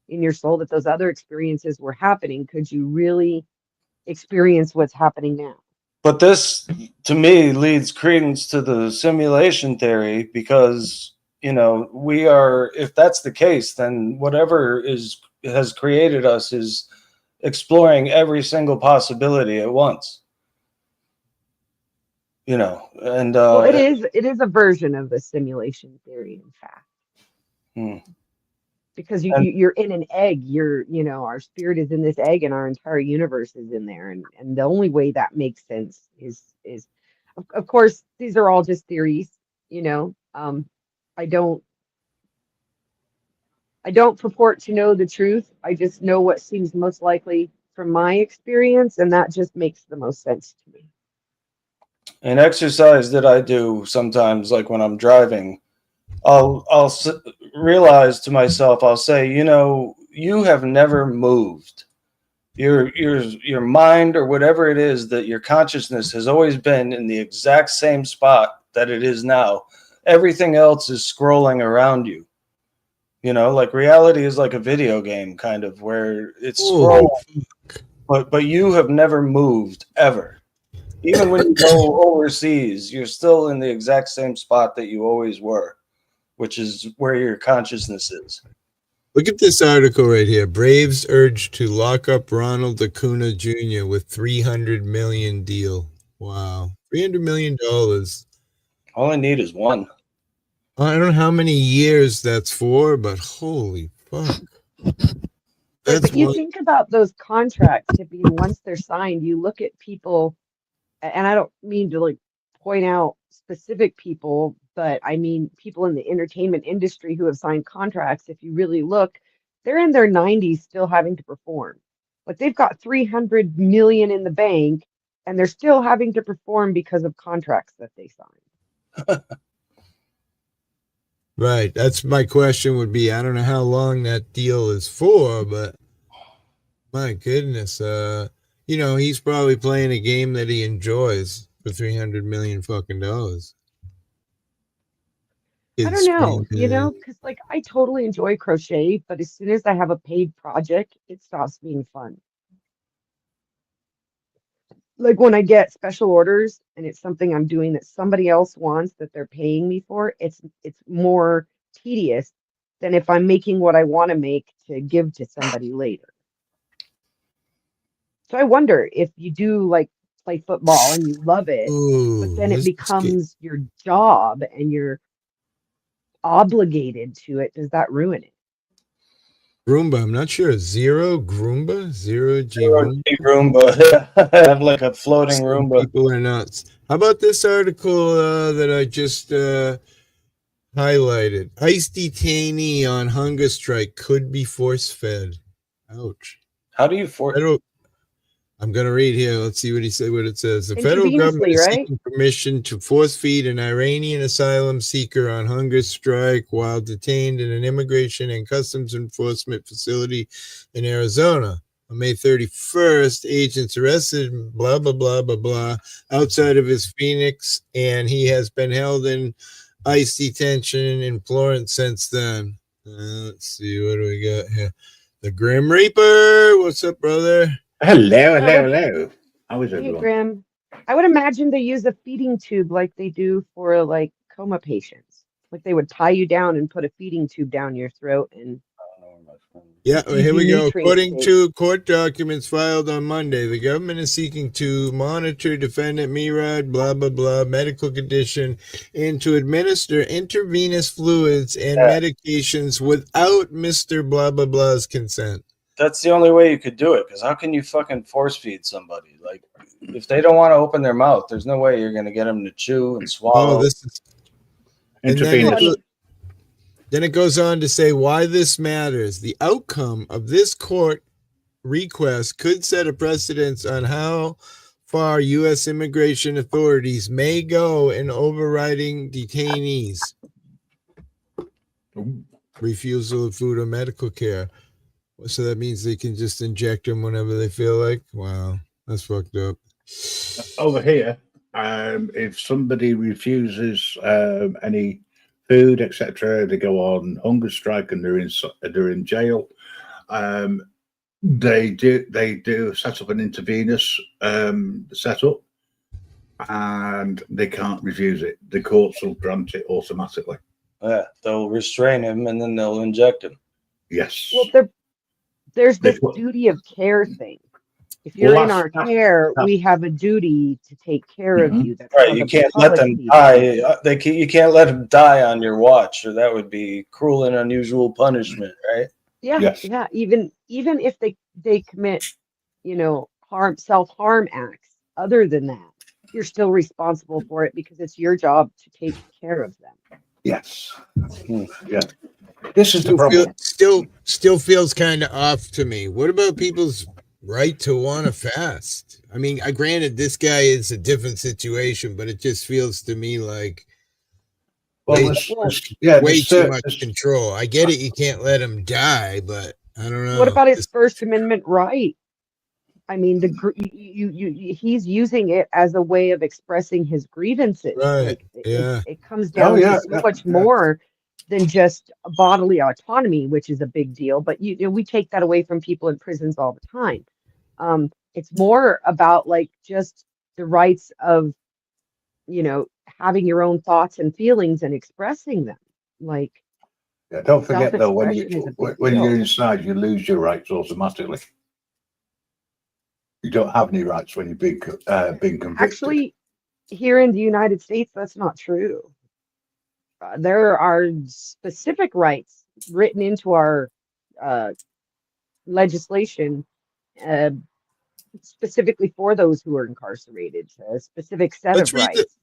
in your soul that those other experiences were happening? Could you really experience what's happening now? But this, to me, leads credence to the simulation theory because, we are, if that's the case, then whatever has created us is exploring every single possibility at once. you know, and Well, it is a version of the simulation theory, in fact, hmm. because And you're in an egg. Our spirit is in this egg, and our entire universe is in there. And the only way that makes sense is, of course, these are all just theories. You know, I don't I don't purport to know the truth. I just know what seems most likely from my experience, and that just makes the most sense to me. an exercise that I do sometimes, like when I'm driving, I'll realize to myself, I'll say, you know, you have never moved. Your mind or whatever it is, that your consciousness has always been in the exact same spot that it is now. Everything else is scrolling around you. You know, like reality is like a video game, kind of, where it's Holy scrolling, but you have never moved ever. Even when you go overseas, you're still in the exact same spot that you always were, which is where your consciousness is. Look at this article right here. Braves urge to lock up Ronald Acuna Jr. with $300 million deal. Wow. $300 million. All I need is one. I don't know how many years that's for, but holy fuck. Right, That's but you one. think about those contracts, Tippy, and once they're signed, you look at people, and I don't mean to like point out specific people, but I mean people in the entertainment industry who have signed contracts. If you really look, they're in their 90s still having to perform. Like they've got 300 million in the bank, and they're still having to perform because of contracts that they signed. Right. That's my question would be, I don't know how long that deal is for, but my goodness, he's probably playing a game that he enjoys for 300 million fucking dollars. I don't know, because like I totally enjoy crochet, but as soon as I have a paid project, it stops being fun. Like when I get special orders and it's something I'm doing that somebody else wants that they're paying me for, it's more tedious than if I'm making what I want to make to give to somebody later. So I wonder if you do like play football and you love it, but Ooh, then it becomes your job and you're obligated to it, does that ruin it? Roomba, I'm not sure. Zero Groomba? Zero G Roomba. I have like a floating Some Roomba. people are nuts. How about this article that I just highlighted? ICE detainee on hunger strike could be force fed. Ouch. How do you force? I'm going to read here. Let's see what it says. The federal government Intravenously, is right? seeking permission to force feed an Iranian asylum seeker on hunger strike while detained in an immigration and customs enforcement facility in Arizona. On May 31st, agents arrested blah, blah, blah, blah, blah, outside of his Phoenix, and he has been held in ICE detention in Florence since then. Let's see, what do we got here? The Grim Reaper. What's up, brother? Hello. How is Hey, everyone? Graham. I would imagine they use a feeding tube like they do for like coma patients. Like they would tie you down and put a feeding tube down your throat and Yeah, feed here you we go. nutrient According shakes. to court documents filed on Monday, the government is seeking to monitor defendant Mirad, blah, blah, blah, medical condition, and to administer intravenous fluids and medications without Mr. blah, blah, blah's consent. That's the only way you could do it, because how can you fucking force feed somebody? Like, if they don't want to open their mouth, there's no way you're going to get them to chew and swallow. Oh, this is... And then it goes on to say why this matters. The outcome of this court request could set a precedence on how far U.S. immigration authorities may go in overriding detainees. Refusal of food or medical care. So that means they can just inject them whenever they feel like? Wow, that's fucked up. Over here, if somebody refuses any food, etc., they go on hunger strike and they're in jail. They do set up an intravenous setup, and they can't refuse it. The courts will grant it automatically. Yeah, they'll restrain him and then they'll inject him. Yes. Well, there's this duty of care thing. If you're in Well, our care, we have a duty to take care of Mhm. you. That's Right, called you a can't let them policy. die. You can't let them die on your watch, or that would be cruel and unusual punishment, right? Yeah, Yes. yeah. Even if they commit, self-harm acts, other than that, you're still responsible for it because it's your job to take care of them. Yes. Hmm. Yeah. This is the problem. Still feels kind of off to me. What about people's right to want to fast? I mean, I granted this guy is a different situation, but it just feels to me like Well, way, way too much control. I get it, you can't let him die, but I don't What know. about his First Amendment right? I mean, he's using it as a way of expressing his grievances. Right. Like Yeah. it comes Oh down to yeah, so much more than just bodily autonomy, which is a big deal. But we take that away from people in prisons all the time. It's more about like just the rights of, having your own thoughts and feelings and expressing them. Like yeah. Don't forget though, self-expression is a big when you're deal. inside, you lose your rights automatically. You don't have any rights when you're being convicted. Actually, here in the United States, that's not true. There are specific rights written into our uh, legislation, uh, specifically for those who are incarcerated, a specific set Let's of read the rights.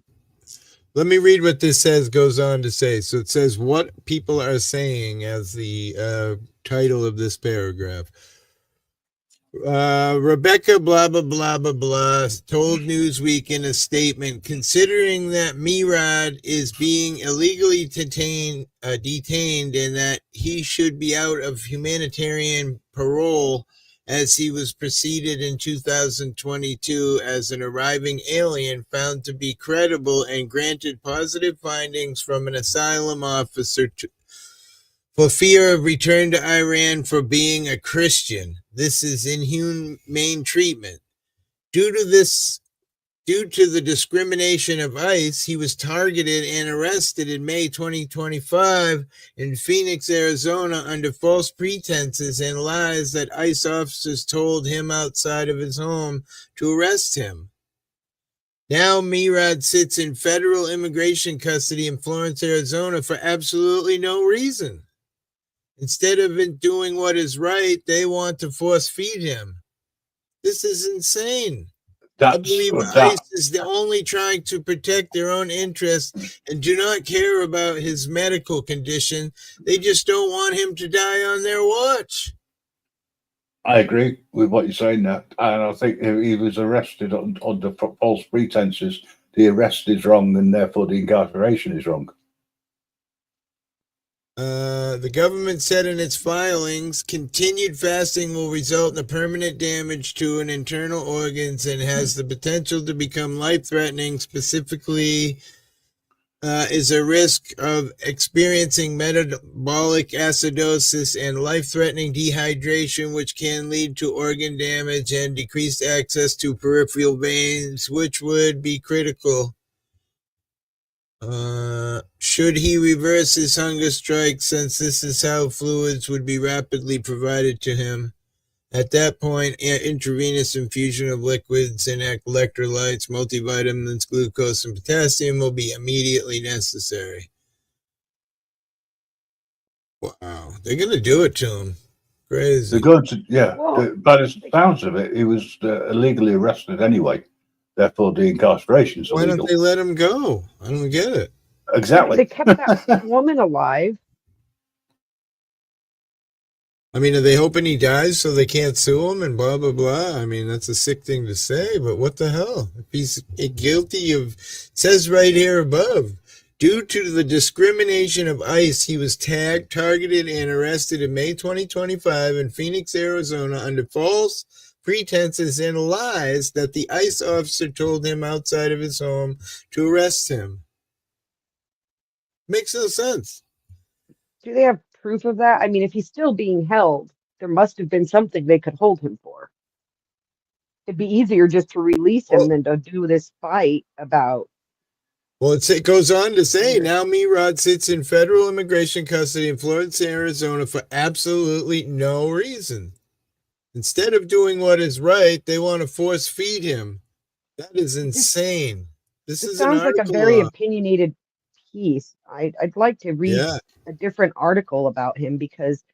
Let me read what this goes on to say. So it says what people are saying as the title of this paragraph. Rebecca blah blah blah blah blah told Newsweek in a statement, considering that Mirad is being illegally detained and that he should be out of humanitarian parole as he was preceded in 2022 as an arriving alien found to be credible and granted positive findings from an asylum officer for fear of return to Iran for being a Christian. This is inhumane treatment. Due to the discrimination of ICE, he was targeted and arrested in May 2025 in Phoenix, Arizona, under false pretenses and lies that ICE officers told him outside of his home to arrest him. Now Mirad sits in federal immigration custody in Florence, Arizona for absolutely no reason. Instead of doing what is right, they want to force feed him. This is insane. I believe ICE is only trying to protect their own interests and do not care about his medical condition. They just don't want him to die on their watch. I agree with what you're saying there. And I think if he was arrested under false pretenses, the arrest is wrong and therefore the incarceration is wrong. The government said in its filings, continued fasting will result in a permanent damage to an internal organs and has the potential to become life-threatening. Specifically, is a risk of experiencing metabolic acidosis and life-threatening dehydration, which can lead to organ damage and decreased access to peripheral veins, which would be critical. Should he reverse his hunger strike, since this is how fluids would be rapidly provided to him? At that point, intravenous infusion of liquids and electrolytes, multivitamins, glucose, and potassium will be immediately necessary. Wow, they're going to do it to him. Crazy. They're going to, yeah. Well, By the sounds of it, he was illegally arrested anyway. Therefore, the incarceration's Why illegal. don't they let him go? I don't get it. Exactly. they kept that woman alive. I mean, are they hoping he dies so they can't sue him and blah, blah, blah? I mean, that's a sick thing to say, but what the hell? If he's guilty of, it says right here above, due to the discrimination of ICE, he was targeted, and arrested in May 2025 in Phoenix, Arizona, under false pretenses and lies that the ICE officer told him outside of his home to arrest him. Makes no sense. Do they have proof of that? I mean, if he's still being held, there must have been something they could hold him for. It'd be easier just to release him than to do this fight about. Well, it goes on to say, now Mirad sits in federal immigration custody in Florence, Arizona for absolutely no reason. Instead of doing what is right, they want to force feed him. That is insane. This This is an sounds like a article. very opinionated piece. I'd like to read Yeah, a different article about him because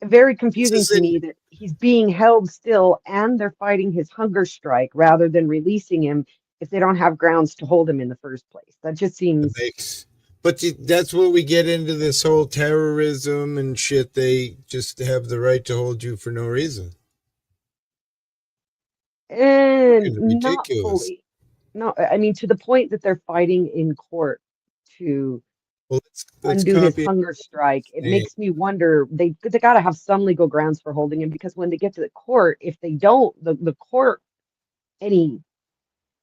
very this confusing is to in. me that he's being held still and they're fighting his hunger strike rather than releasing him if they don't have grounds to hold him in the first place. That just It seems makes. But that's where we get into this whole terrorism and shit. They just have the right to hold you for no reason. and Fucking not ridiculous. fully. No, I mean to the point that they're fighting in court to Well, let's undo his copy. hunger strike. It makes me wonder they got to have some legal grounds for holding him because when they get to the court, if they don't, the court, any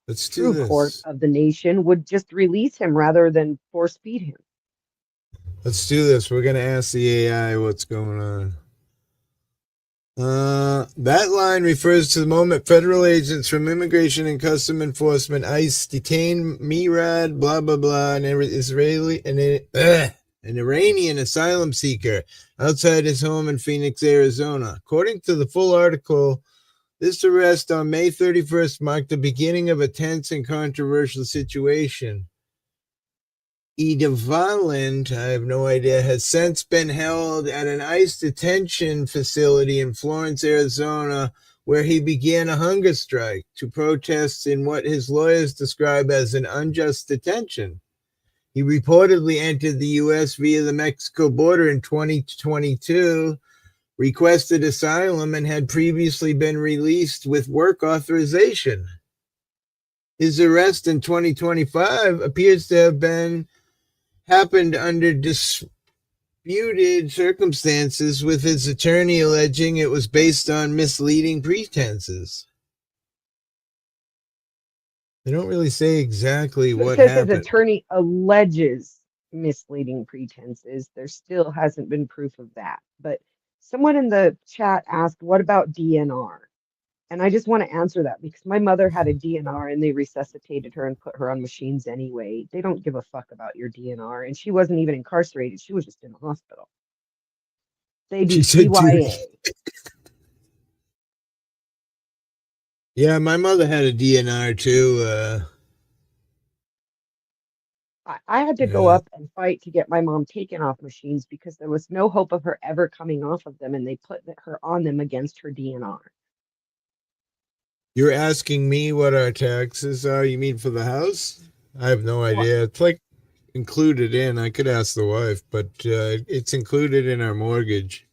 Let's do true court this. of the nation would just release him rather than force feed him. Let's do this. We're gonna ask the AI what's going on. That line refers to the moment federal agents from Immigration and Custom Enforcement (ICE) detained Mirad, blah blah blah, an Iranian asylum seeker outside his home in Phoenix, Arizona. According to the full article, this arrest on May 31st marked the beginning of a tense and controversial situation. Ida Valand, I have no idea, has since been held at an ICE detention facility in Florence, Arizona, where he began a hunger strike to protest in what his lawyers describe as an unjust detention. He reportedly entered the U.S. via the Mexico border in 2022, requested asylum, and had previously been released with work authorization. His arrest in 2025 appears to have happened under disputed circumstances, with his attorney alleging it was based on misleading pretenses. They don't really say exactly So it what says his happened. attorney alleges misleading pretenses. There still hasn't been proof of that. But someone in the chat asked, what about DNR? And I just want to answer that because my mother had a DNR and they resuscitated her and put her on machines anyway. They don't give a fuck about your DNR. And she wasn't even incarcerated. She was just in a hospital. They do She said, dude. CYA. Yeah, my mother had a DNR too. I had to go up and fight to get my mom taken off machines because there was no hope of her ever coming off of them. And they put her on them against her DNR. You're asking me what our taxes are? You mean for the house? I have no idea. It's like included in. I could ask the wife, but it's included in our mortgage.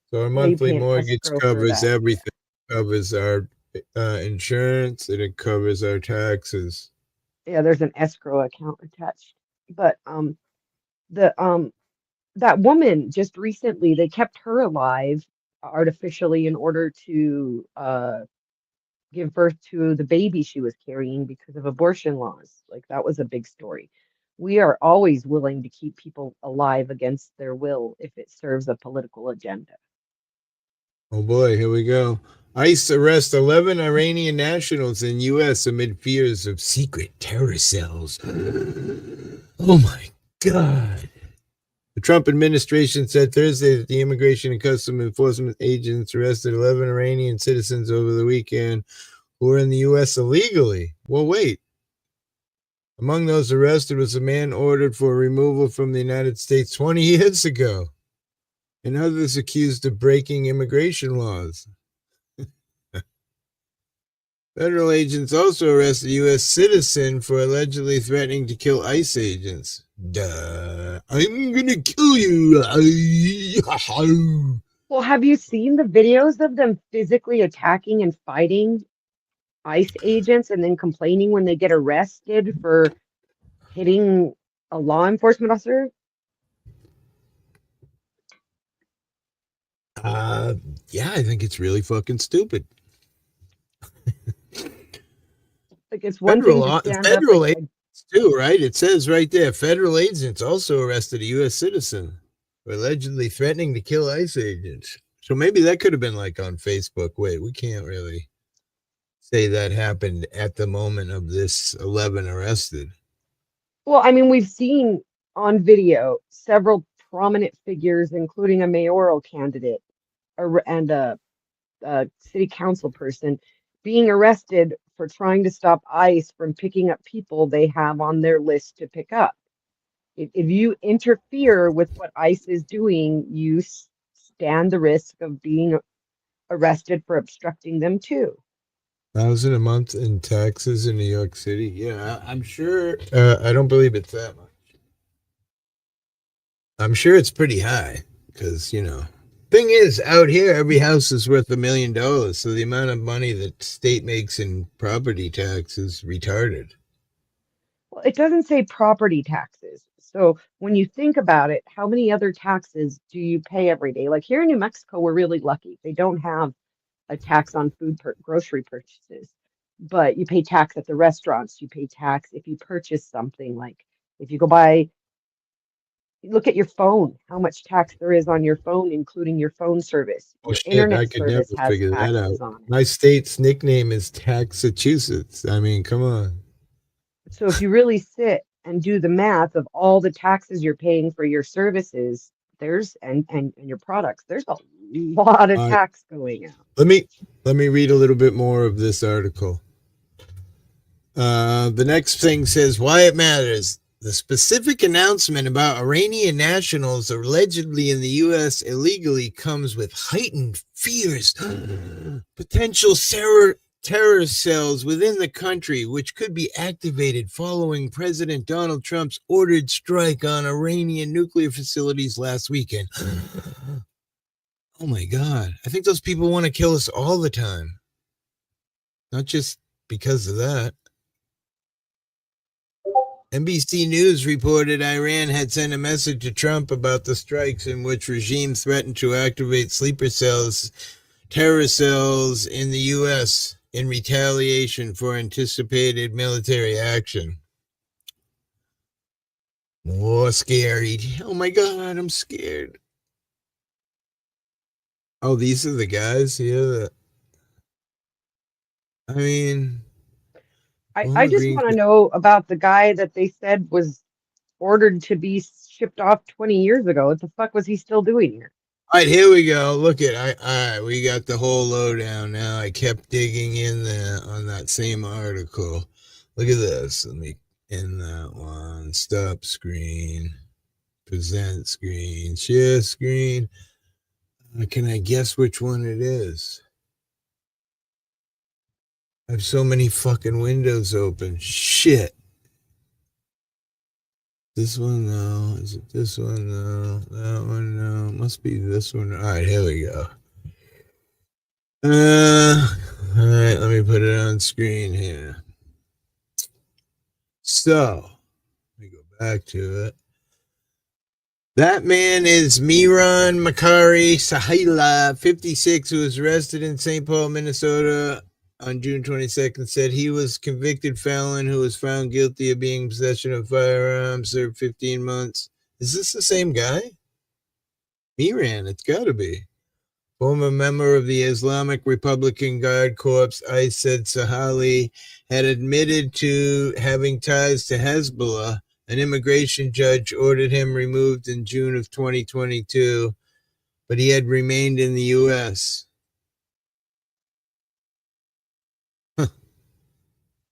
So our Well, you monthly pay an mortgage escrow for covers that. everything. It covers our insurance, and it covers our taxes. Yeah, there's an escrow account attached. But the that woman just recently they kept her alive artificially in order to give birth to the baby she was carrying because of abortion laws. Like that was a big story. We are always willing to keep people alive against their will if it serves a political agenda. Oh boy, here we go. ICE arrests 11 Iranian nationals in U.S. amid fears of secret terror cells. Oh my God. The Trump administration said Thursday that the Immigration and Customs Enforcement agents arrested 11 Iranian citizens over the weekend who were in the U.S. illegally. Well, wait. Among those arrested was a man ordered for removal from the United States 20 years ago, and others accused of breaking immigration laws. Federal agents also arrested a U.S. citizen for allegedly threatening to kill ICE agents. Duh. I'm gonna kill you. Well, have you seen the videos of them physically attacking and fighting ICE agents and then complaining when they get arrested for hitting a law enforcement officer? Yeah, I think it's really fucking stupid. Like it's one thing to stand up. Federal agents too, right? It says right there, federal agents also arrested a U.S. citizen for allegedly threatening to kill ICE agents. So maybe that could have been like on Facebook. Wait, we can't really say that happened at the moment of this 11 arrested. Well, I mean, we've seen on video several prominent figures, including a mayoral candidate and city council person being arrested for trying to stop ICE from picking up people they have on their list to pick up. If you interfere with what ICE is doing, you stand the risk of being arrested for obstructing them too. 1,000 a month in taxes in New York City. Yeah, I'm sure. I don't believe it's that much. I'm sure it's pretty high because, thing is, out here, every house is worth $1 million. So the amount of money that state makes in property tax is retarded. Well, it doesn't say property taxes. So when you think about it, how many other taxes do you pay every day? Like here in New Mexico, we're really lucky. They don't have a tax on grocery purchases, but you pay tax at the restaurants. You pay tax if you purchase something, like if you go buy, look at your phone, how much tax there is on your phone, including your phone service. Oh Your shit, I internet could never service has figure that out. taxes on it. My state's nickname is Taxachusetts. I mean, come on. So if you really sit and do the math of all the taxes you're paying for your services, there's and your products, there's a lot of tax going out. Let me read a little bit more of this article. The next thing says why it matters. The specific announcement about Iranian nationals allegedly in the U.S. illegally comes with heightened fears. Potential terror cells within the country, which could be activated following President Donald Trump's ordered strike on Iranian nuclear facilities last weekend. Oh my God. I think those people want to kill us all the time. Not just because of that. NBC News reported Iran had sent a message to Trump about the strikes in which regime threatened to activate sleeper cells, terror cells in the U.S. in retaliation for anticipated military action. More scary. Oh my God, I'm scared. Oh, these are the guys? Yeah. I mean... I just want to know about the guy that they said was ordered to be shipped off 20 years ago. What the fuck was he still doing here? All right, here we go. Look at all right, we got the whole lowdown now. I kept digging in there on that same article. Look at this. Let me end that one. Stop screen. Present screen. Share screen. Can I guess which one it is? I have so many fucking windows open. Shit. This one, no. Is it this one, no? That one, no. It must be this one. All right, here we go. All right, let me put it on screen here. So, let me go back to it. That man is Miran Makari Sahila, 56, who was arrested in St. Paul, Minnesota on June 22nd, said he was convicted felon who was found guilty of being in possession of firearms, served 15 months. Is this the same guy? Miran, it's got to be. Former member of the Islamic Republican Guard Corps, ICE said Sahali had admitted to having ties to Hezbollah. An immigration judge ordered him removed in June of 2022, but he had remained in the U.S.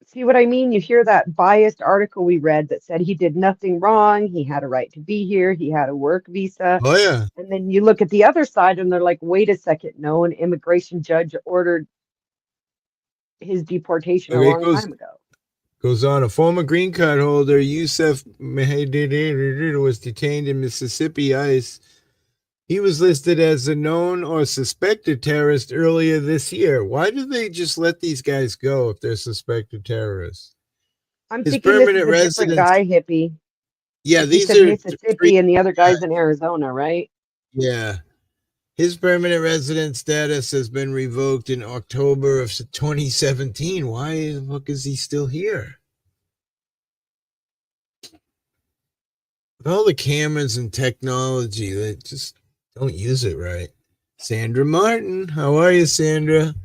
See what I mean? You hear that biased article we read that said he did nothing wrong. He had a right to be here. He had a work visa. Oh, yeah. And then you look at the other side and they're like, wait a second. No, an immigration judge ordered his deportation a long time ago. Goes on, a former green card holder, Yusuf Mehdi, was detained in Mississippi ICE. He was listed as a known or suspected terrorist earlier this year. Why do they just let these guys go if they're suspected terrorists? I'm thinking this is a different guy, hippie. Yeah, these are Mississippi and the other guy's in Arizona, right? Yeah. His permanent resident status has been revoked in October of 2017. Why the fuck is he still here? With all the cameras and technology, they just don't use it right. Sandra Martin, how are you, Sandra?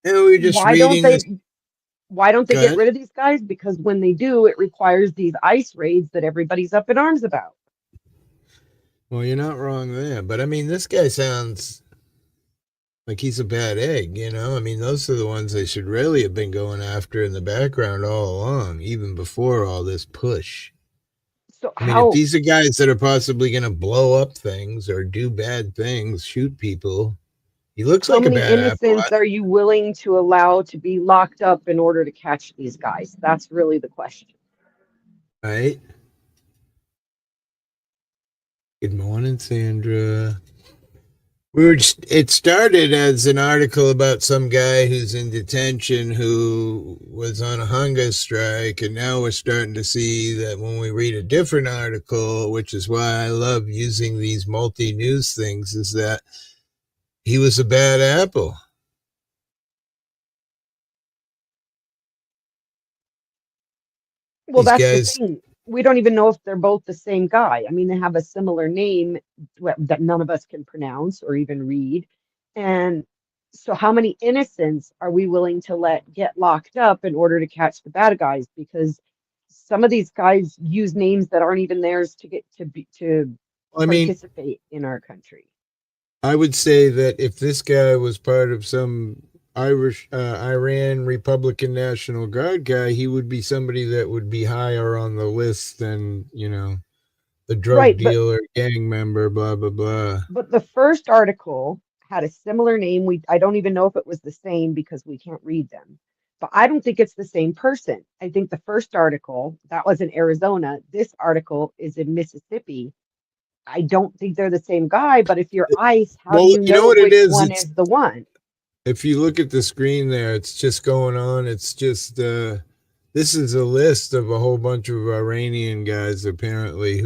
And we're just why don't they get rid of these guys? Because when they do, it requires these ICE raids that everybody's up in arms about. Well, you're not wrong there, but I mean, this guy sounds Like he's a bad egg, you know? I mean, those are the ones they should really have been going after in the background all along, even before all this push. So I mean, if how these are guys that are possibly going to blow up things or do bad things, shoot people, he looks how like a many bad apple, innocents are you willing to allow to be locked up in order to catch these guys? That's really the question. right? Good morning, Sandra. It started as an article about some guy who's in detention who was on a hunger strike, and now we're starting to see that when we read a different article, which is why I love using these multi-news things, is that he was a bad apple. Well, These that's the guys, thing. We don't even know if they're both the same guy. I mean, they have a similar name that none of us can pronounce or even read. And so, how many innocents are we willing to let get locked up in order to catch the bad guys? Because some of these guys use names that aren't even theirs to get to I mean, participate in our country. I would say that if this guy was part of some Iran Republican National Guard guy, he would be somebody that would be higher on the list than, the drug Right, dealer, gang member, blah, blah, blah. but the first article had a similar name. I don't even know if it was the same because we can't read them. But I don't think it's the same person. I think the first article that was in Arizona. This article is in Mississippi. I don't think they're the same guy, but if you're ICE, how do Well, you you know know what it which is? one is the one? If you look at the screen there, it's just going on. It's just, this is a list of a whole bunch of Iranian guys, apparently,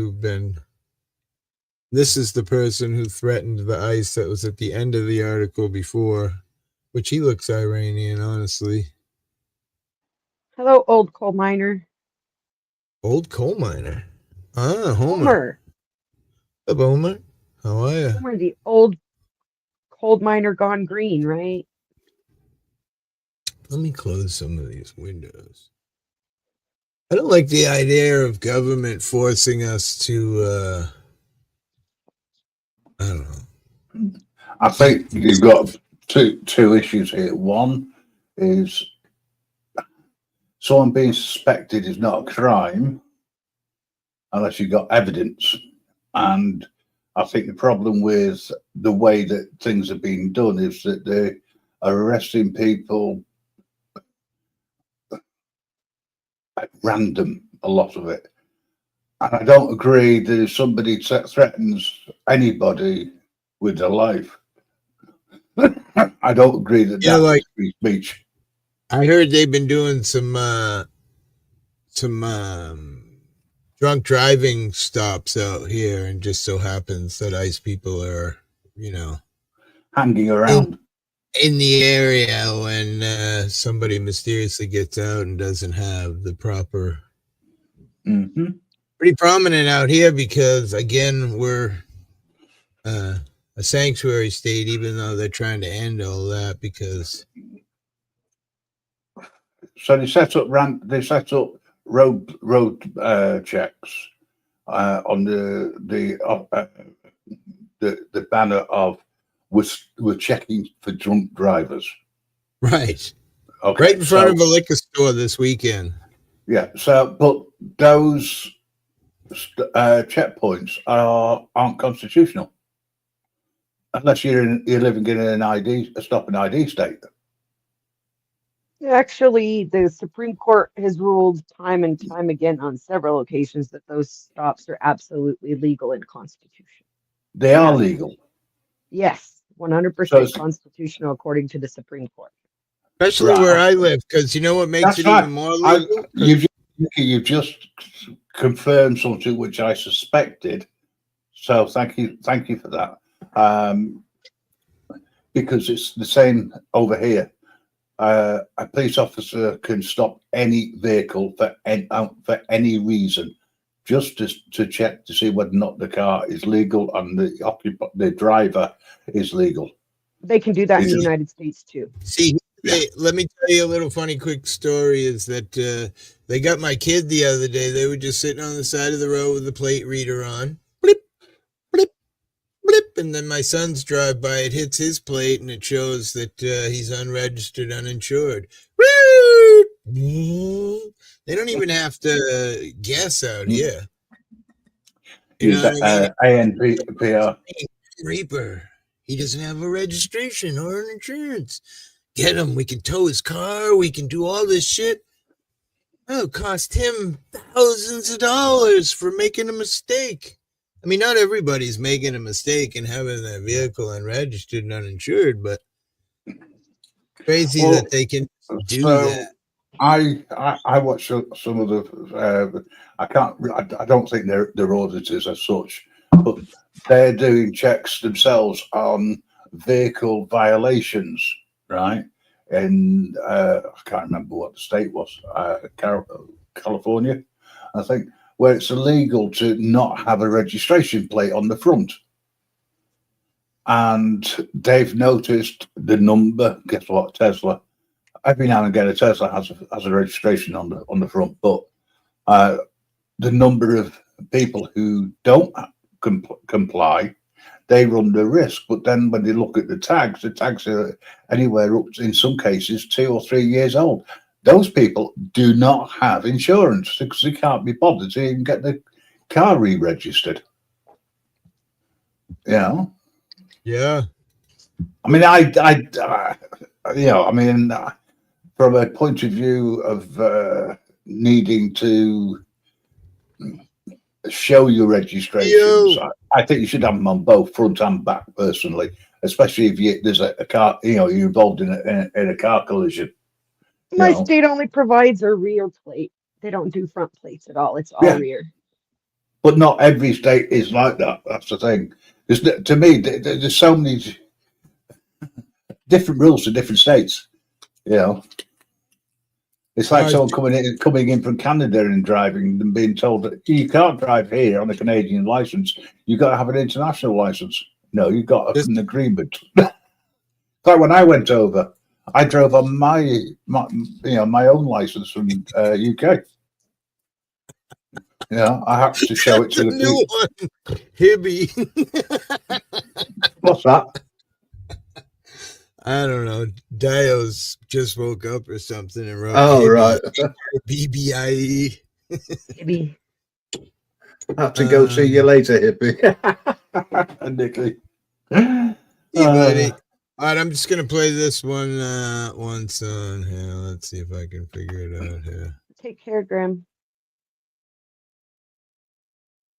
this is the person who threatened the ICE that was at the end of the article before, which he looks Iranian, honestly. Hello, old coal miner. Old coal miner. Ah, Homer. Homer. What's up, Homer? How are you? Homer, the old coal miner gone green, right? Let me close some of these windows. I don't like the idea of government forcing us to, I don't know. I think you've got two issues here. One is someone being suspected is not a crime unless you've got evidence. And I think the problem with the way that things are being done is that they are arresting people at random, a lot of it. And I don't agree that if somebody threatens anybody with their life, I don't agree that Yeah, that's like free speech. I heard they've been doing some drunk driving stops out here, and just so happens that ICE people are, Hanging around. in the area when somebody mysteriously gets out and doesn't have the proper. Mm-hmm. Pretty prominent out here because, again, we're a sanctuary state, even though they're trying to end all that because. So they set up road checks on the banner of we're checking for drunk drivers. Right. Okay. Right in front of a liquor store this weekend. Yeah. So, but those checkpoints aren't constitutional unless you're living in a stop and ID state. Actually, the Supreme Court has ruled time and time again on several occasions that those stops are absolutely legal and constitutional. They are legal. Yes, 100% constitutional according to the Supreme Court. Especially where I live, because you know what makes it even more legal? You've just confirmed something which I suspected. So thank you for that. Because it's the same over here. A police officer can stop any vehicle for any reason, just to check to see whether or not the car is legal and the driver is legal. They can do that in the United States too. See, let me tell you a little funny quick story is that they got my kid the other day. They were just sitting on the side of the road with the plate reader on. Blip, blip, blip. beep, and then my son's drive by, it hits his plate, and it shows that he's unregistered, uninsured. They don't even have to guess out here. You Use know what I mean? ANPR. Reaper. He doesn't have a registration or an insurance. Get him. We can tow his car. We can do all this shit. Oh, it cost him thousands of dollars for making a mistake. I mean, not everybody's making a mistake and having their vehicle unregistered and uninsured, but crazy that they can do that. I watch some of the. I don't think they're auditors as such, but they're doing checks themselves on vehicle violations, right? And I can't remember what the state was, California, I think, where it's illegal to not have a registration plate on the front. And they've noticed the number. Guess what? Tesla. Every now and again, a Tesla has a registration on the front, but the number of people who don't comply, they run the risk. But then when they look at the tags are anywhere up to, in some cases, 2 or 3 years old. Those people do not have insurance because they can't be bothered to even get the car re-registered. You know? Yeah. I mean, from a point of view of needing to show your registrations, I think you should have them on both front and back, personally, especially if there's a car, you're involved in a car collision. My state only provides a rear plate. They don't do front plates at all. It's all rear. But not every state is like that. That's the thing. To me, there's so many different rules for different states. It's like someone coming in from Canada and driving and being told that you can't drive here on a Canadian license. You've got to have an international license. No, you've got an agreement. Like when I went over, I drove on my own license from UK. I have to show it to the people. Hippie. What's that? I don't know. Dio's just woke up or something and wrote. Oh, right. BBIE. Hippie. Have to go see you later, hippie. Nicky. Hey, buddy. All right, I'm just gonna play this one song here. Let's see if I can figure it out here. Take care, Graham.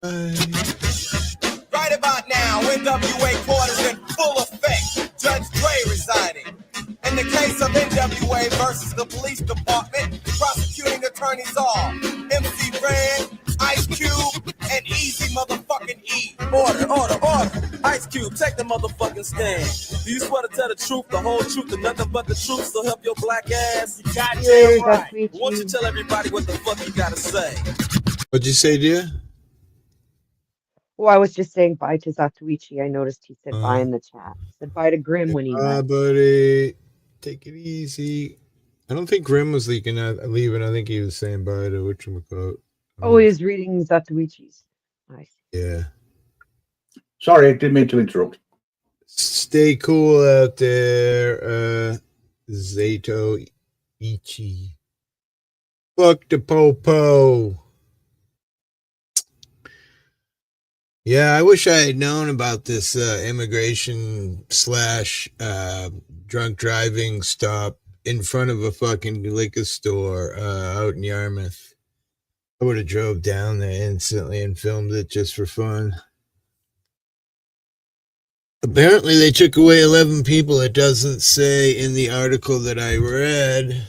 Right about now, NWA quarters in full effect. Judge Dre resigning. In the case of NWA versus the police department, prosecuting attorneys are MC Ren, Ice Cube, and Easy motherfucking E. Order. Ice Cube, take the motherfucking stand. Do you swear to tell the truth, the whole truth, and nothing but the truth, so help your black ass? You goddamn right. Why don't you tell everybody what the fuck you gotta say? What'd you say, dear? Well, I was just saying bye to Zatuichi. I noticed he said bye in the chat. He said bye to Grim when he left. Buddy. Take it easy. I don't think Grim was leaving. I think he was saying bye to whatchamacallit. Oh, he was reading Zatuichi's. Nice. Yeah. Sorry, I didn't mean to interrupt. Stay cool out there, Zato Ichi. Fuck the po-po. Yeah, I wish I had known about this immigration / drunk driving stop in front of a fucking liquor store out in Yarmouth. I would have drove down there instantly and filmed it just for fun. Apparently they took away 11 people. It doesn't say in the article that I read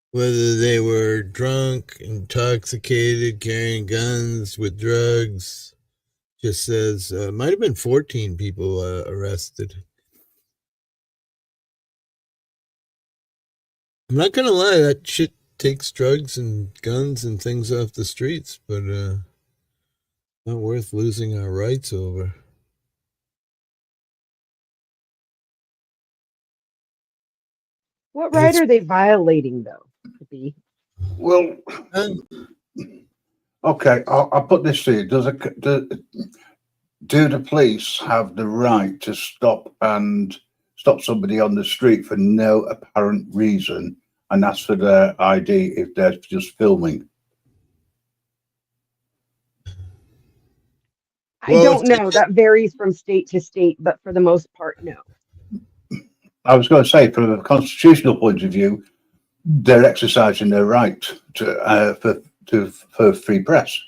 whether they were drunk, intoxicated, carrying guns with drugs. Just says might have been 14 people arrested. I'm not gonna lie, that shit takes drugs and guns and things off the streets, but not worth losing our rights over. What right are they violating, though? To be well, okay, I'll put this to you. do the police have the right to stop somebody on the street for no apparent reason and ask for their ID if they're just filming? I don't know. That varies from state to state, but for the most part, no. I was going to say, from a constitutional point of view, they're exercising their right for free press.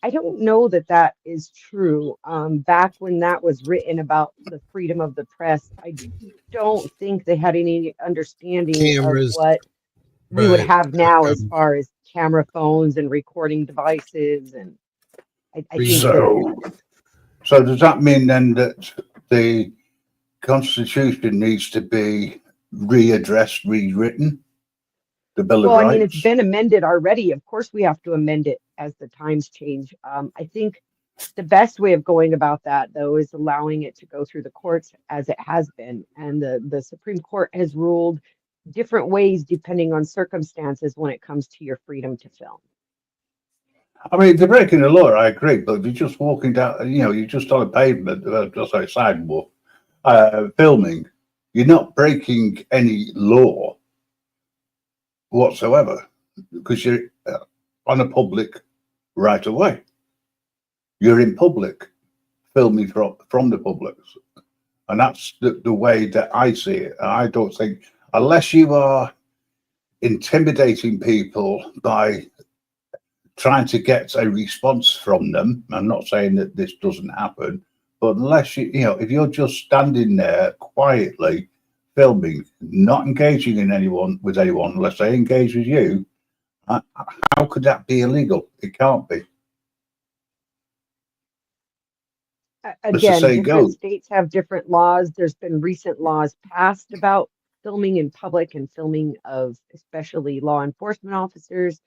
I don't know that that is true. Back when that was written about the freedom of the press, I don't think they had any understanding Cameras, of what we would right. have now as far as camera phones and recording devices. And I think so does that mean then that the Constitution needs to be readdressed, rewritten? The Bill of well, I Rights? mean, it's been amended already. Of course, we have to amend it as the times change. I think the best way of going about that, though, is allowing it to go through the courts as it has been. And the Supreme Court has ruled different ways depending on circumstances when it comes to your freedom to film. I mean, they're breaking the law, I agree, but if you're just walking down, you're just on a pavement, just like sidewalk, filming, you're not breaking any law whatsoever because you're on a public right of way. You're in public, filming from the public. And that's the way that I see it. I don't think, unless you are intimidating people by trying to get a response from them, I'm not saying that this doesn't happen, but unless if you're just standing there quietly filming, not engaging with anyone unless they engage with you, how could that be illegal? It can't be. Again, different states have different laws. There's been recent laws passed about filming in public and filming of especially law enforcement officers.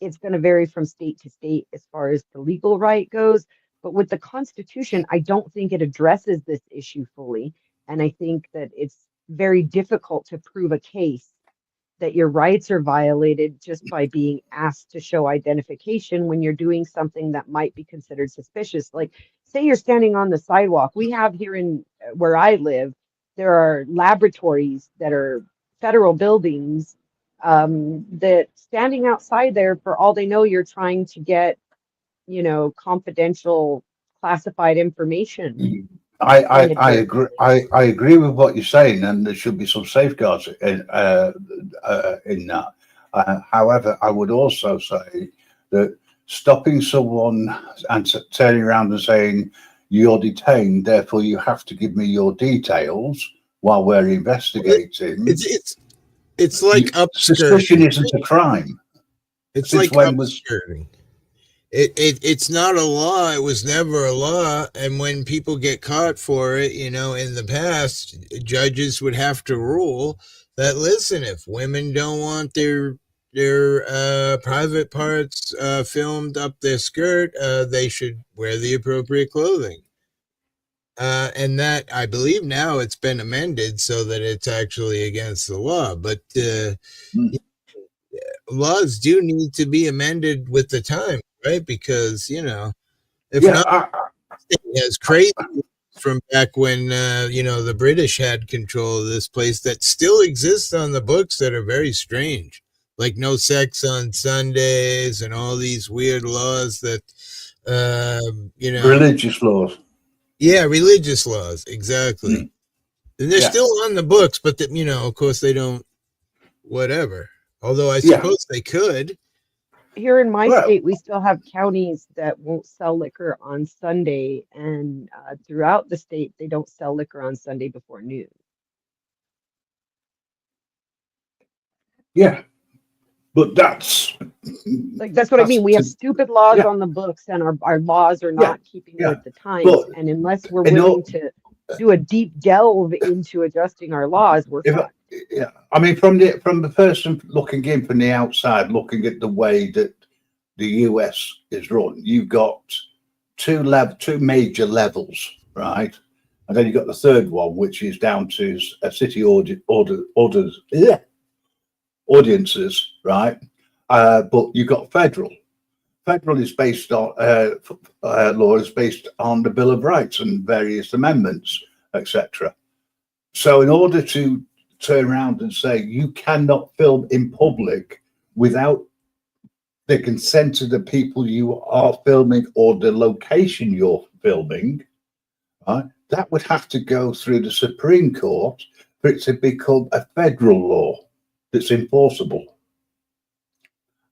It's going to vary from state to state as far as the legal right goes. But with the Constitution, I don't think it addresses this issue fully. And I think that it's very difficult to prove a case that your rights are violated just by being asked to show identification when you're doing something that might be considered suspicious. Like, say you're standing on the sidewalk. We have here in where I live, there are laboratories that are federal buildings that standing outside there, for all they know, you're trying to get, confidential classified information. I agree. I agree with what you're saying, and there should be some safeguards in that. However, I would also say that stopping someone and turning around and saying you're detained, therefore you have to give me your details while we're investigating. It's like upskirting. Suspicion isn't a crime. It's like upskirting. It's not a law. It was never a law. And when people get caught for it, in the past, judges would have to rule that, listen, if women don't want their private parts filmed up their skirt, they should wear the appropriate clothing. And that, I believe now it's been amended so that it's actually against the law. But laws do need to be amended with the time. Right, because as crazy from back when the British had control of this place that still exists on the books that are very strange, like no sex on Sundays and all these weird laws that religious laws. Yeah, religious laws, exactly. And they're still on the books, but of course they don't. Whatever. Although I suppose they could. Here in my state, we still have counties that won't sell liquor on Sunday, and throughout the state, they don't sell liquor on Sunday before noon. Yeah, but that's what I mean. We have stupid laws on the books, and our laws are not keeping with the times. And unless we're willing to do a deep delve into adjusting our laws, we're fucked. Yeah, I mean, from the person looking in from the outside, looking at the way that the US is run, you've got two major levels, right? And then you've got the third one, which is down to a city audiences, right? But you've got federal. federal is based on law is based on the Bill of Rights and various amendments, etc. So in order to turn around and say you cannot film in public without the consent of the people you are filming or the location you're filming, right, that would have to go through the Supreme Court for it to become a federal law that's enforceable.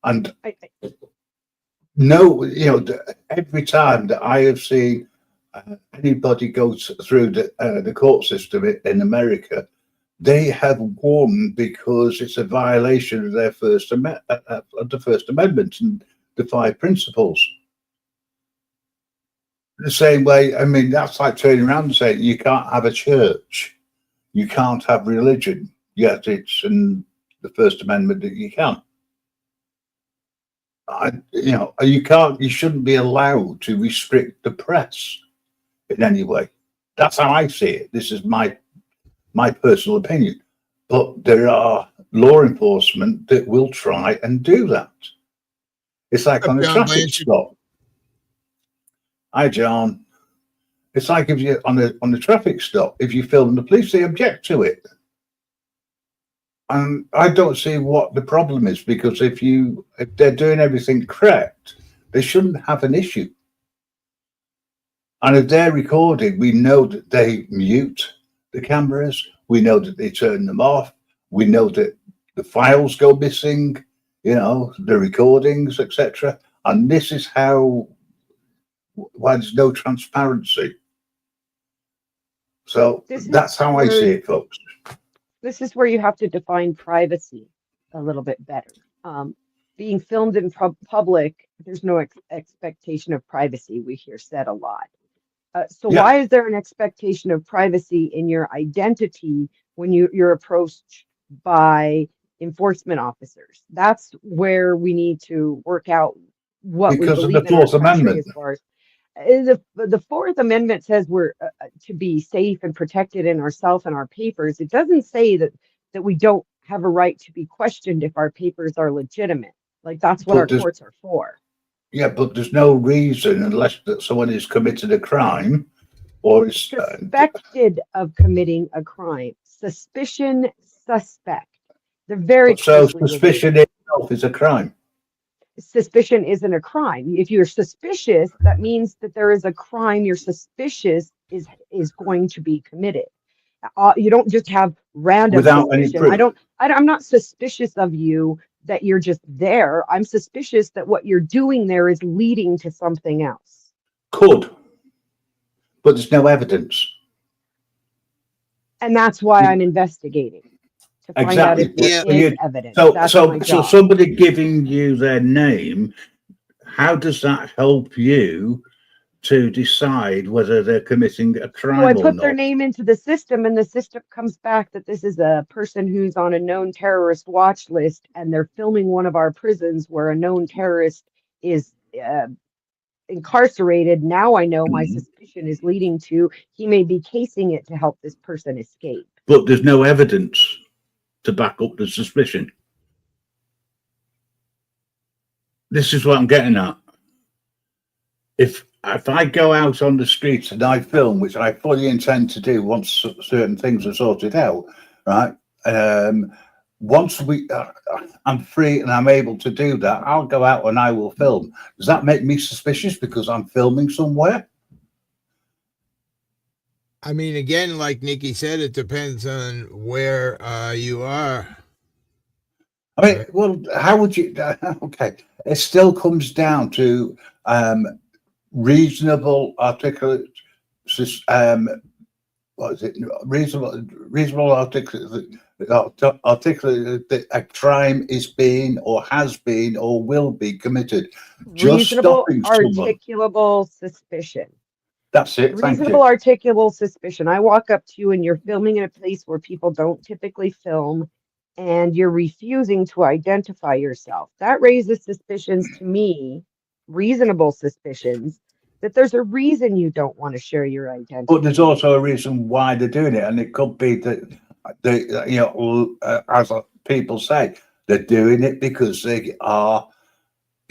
And no, every time that I have seen anybody go through the court system in America, they have won because it's a violation of their the First Amendment and the 5 principles. The same way, I mean, that's like turning around and saying you can't have a church, you can't have religion, yet it's in the First Amendment that you can. You shouldn't be allowed to restrict the press in any way. That's how I see it. This is my personal opinion. But there are law enforcement that will try and do that. It's like on a traffic stop. Hi, John. It's like if you on the traffic stop, if you film the police, they object to it. And I don't see what the problem is, because if they're doing everything correct, they shouldn't have an issue. And if they're recording, we know that they mute the cameras, we know that they turn them off, we know that the files go missing, the recordings, etc. And this is why there's no transparency. So that's how I see it, folks. This is where you have to define privacy a little bit better. Being filmed in public, there's no expectation of privacy. We hear said a lot. Why is there an expectation of privacy in your identity when you're approached by enforcement officers? That's where we need to work out what we believe in our country as far as the Fourth Amendment says we're to be safe and protected in ourselves and our papers. It doesn't say that we don't have a right to be questioned if our papers are legitimate. Like, that's what our courts are for. Yeah, but there's no reason, unless that someone has committed a crime or is suspected of committing a crime. Suspicion, suspect. They're very so suspicion itself is a crime. Suspicion isn't a crime. If you're suspicious, that means that there is a crime you're suspicious is going to be committed. You don't just have random without suspicion. any proof. I'm not suspicious of you that you're just there. I'm suspicious that what you're doing there is leading to something else. Could, but there's no evidence. And that's why I'm investigating, to find out if there is evidence. So somebody giving you their name, how does that help you to decide whether they're committing a crime or not? I put their name into the system, and the system comes back that this is a person who's on a known terrorist watch list, and they're filming one of our prisons where a known terrorist is incarcerated. Now I know my suspicion is leading to he may be casing it to help this person escape. But there's no evidence to back up the suspicion. This is what I'm getting at. If I go out on the streets and I film, which I fully intend to do once certain things are sorted out, right? Once I'm free and I'm able to do that, I'll go out and I will film. Does that make me suspicious because I'm filming somewhere? I mean, again, like Nikki said, it depends on where you are. I mean, well, how would you? Okay, it still comes down to reasonable, articulate. What is it? Reasonable, articulate that a crime is being, or has been, or will be committed. Reasonable, articulable suspicion. That's it. Reasonable, articulable suspicion. I walk up to you and you're filming in a place where people don't typically film, and you're refusing to identify yourself. That raises suspicions to me, reasonable suspicions, that there's a reason you don't want to share your identity. But there's also a reason why they're doing it, and it could be that they, as people say, they're doing it because they are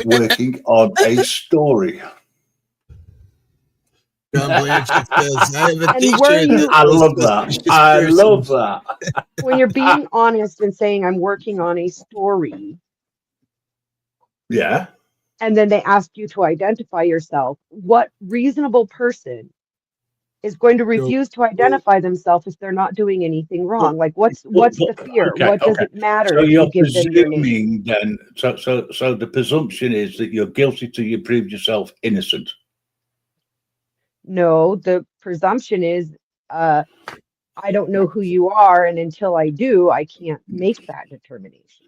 working on a story. John Blanchard says, I have a And were t-shirt you, that I says love that. suspicious I person. love that. when you're being honest and saying I'm working on a story, Yeah. and then they ask you to identify yourself, what reasonable person is going to So, refuse to identify themselves if they're not doing anything wrong? Like, what's the fear? Okay, What does okay. it matter So if you you're give them your name? presuming then, so the presumption is that you're guilty till you prove yourself innocent. No, the presumption is, I don't know who you are, and until I do, I can't make that determination.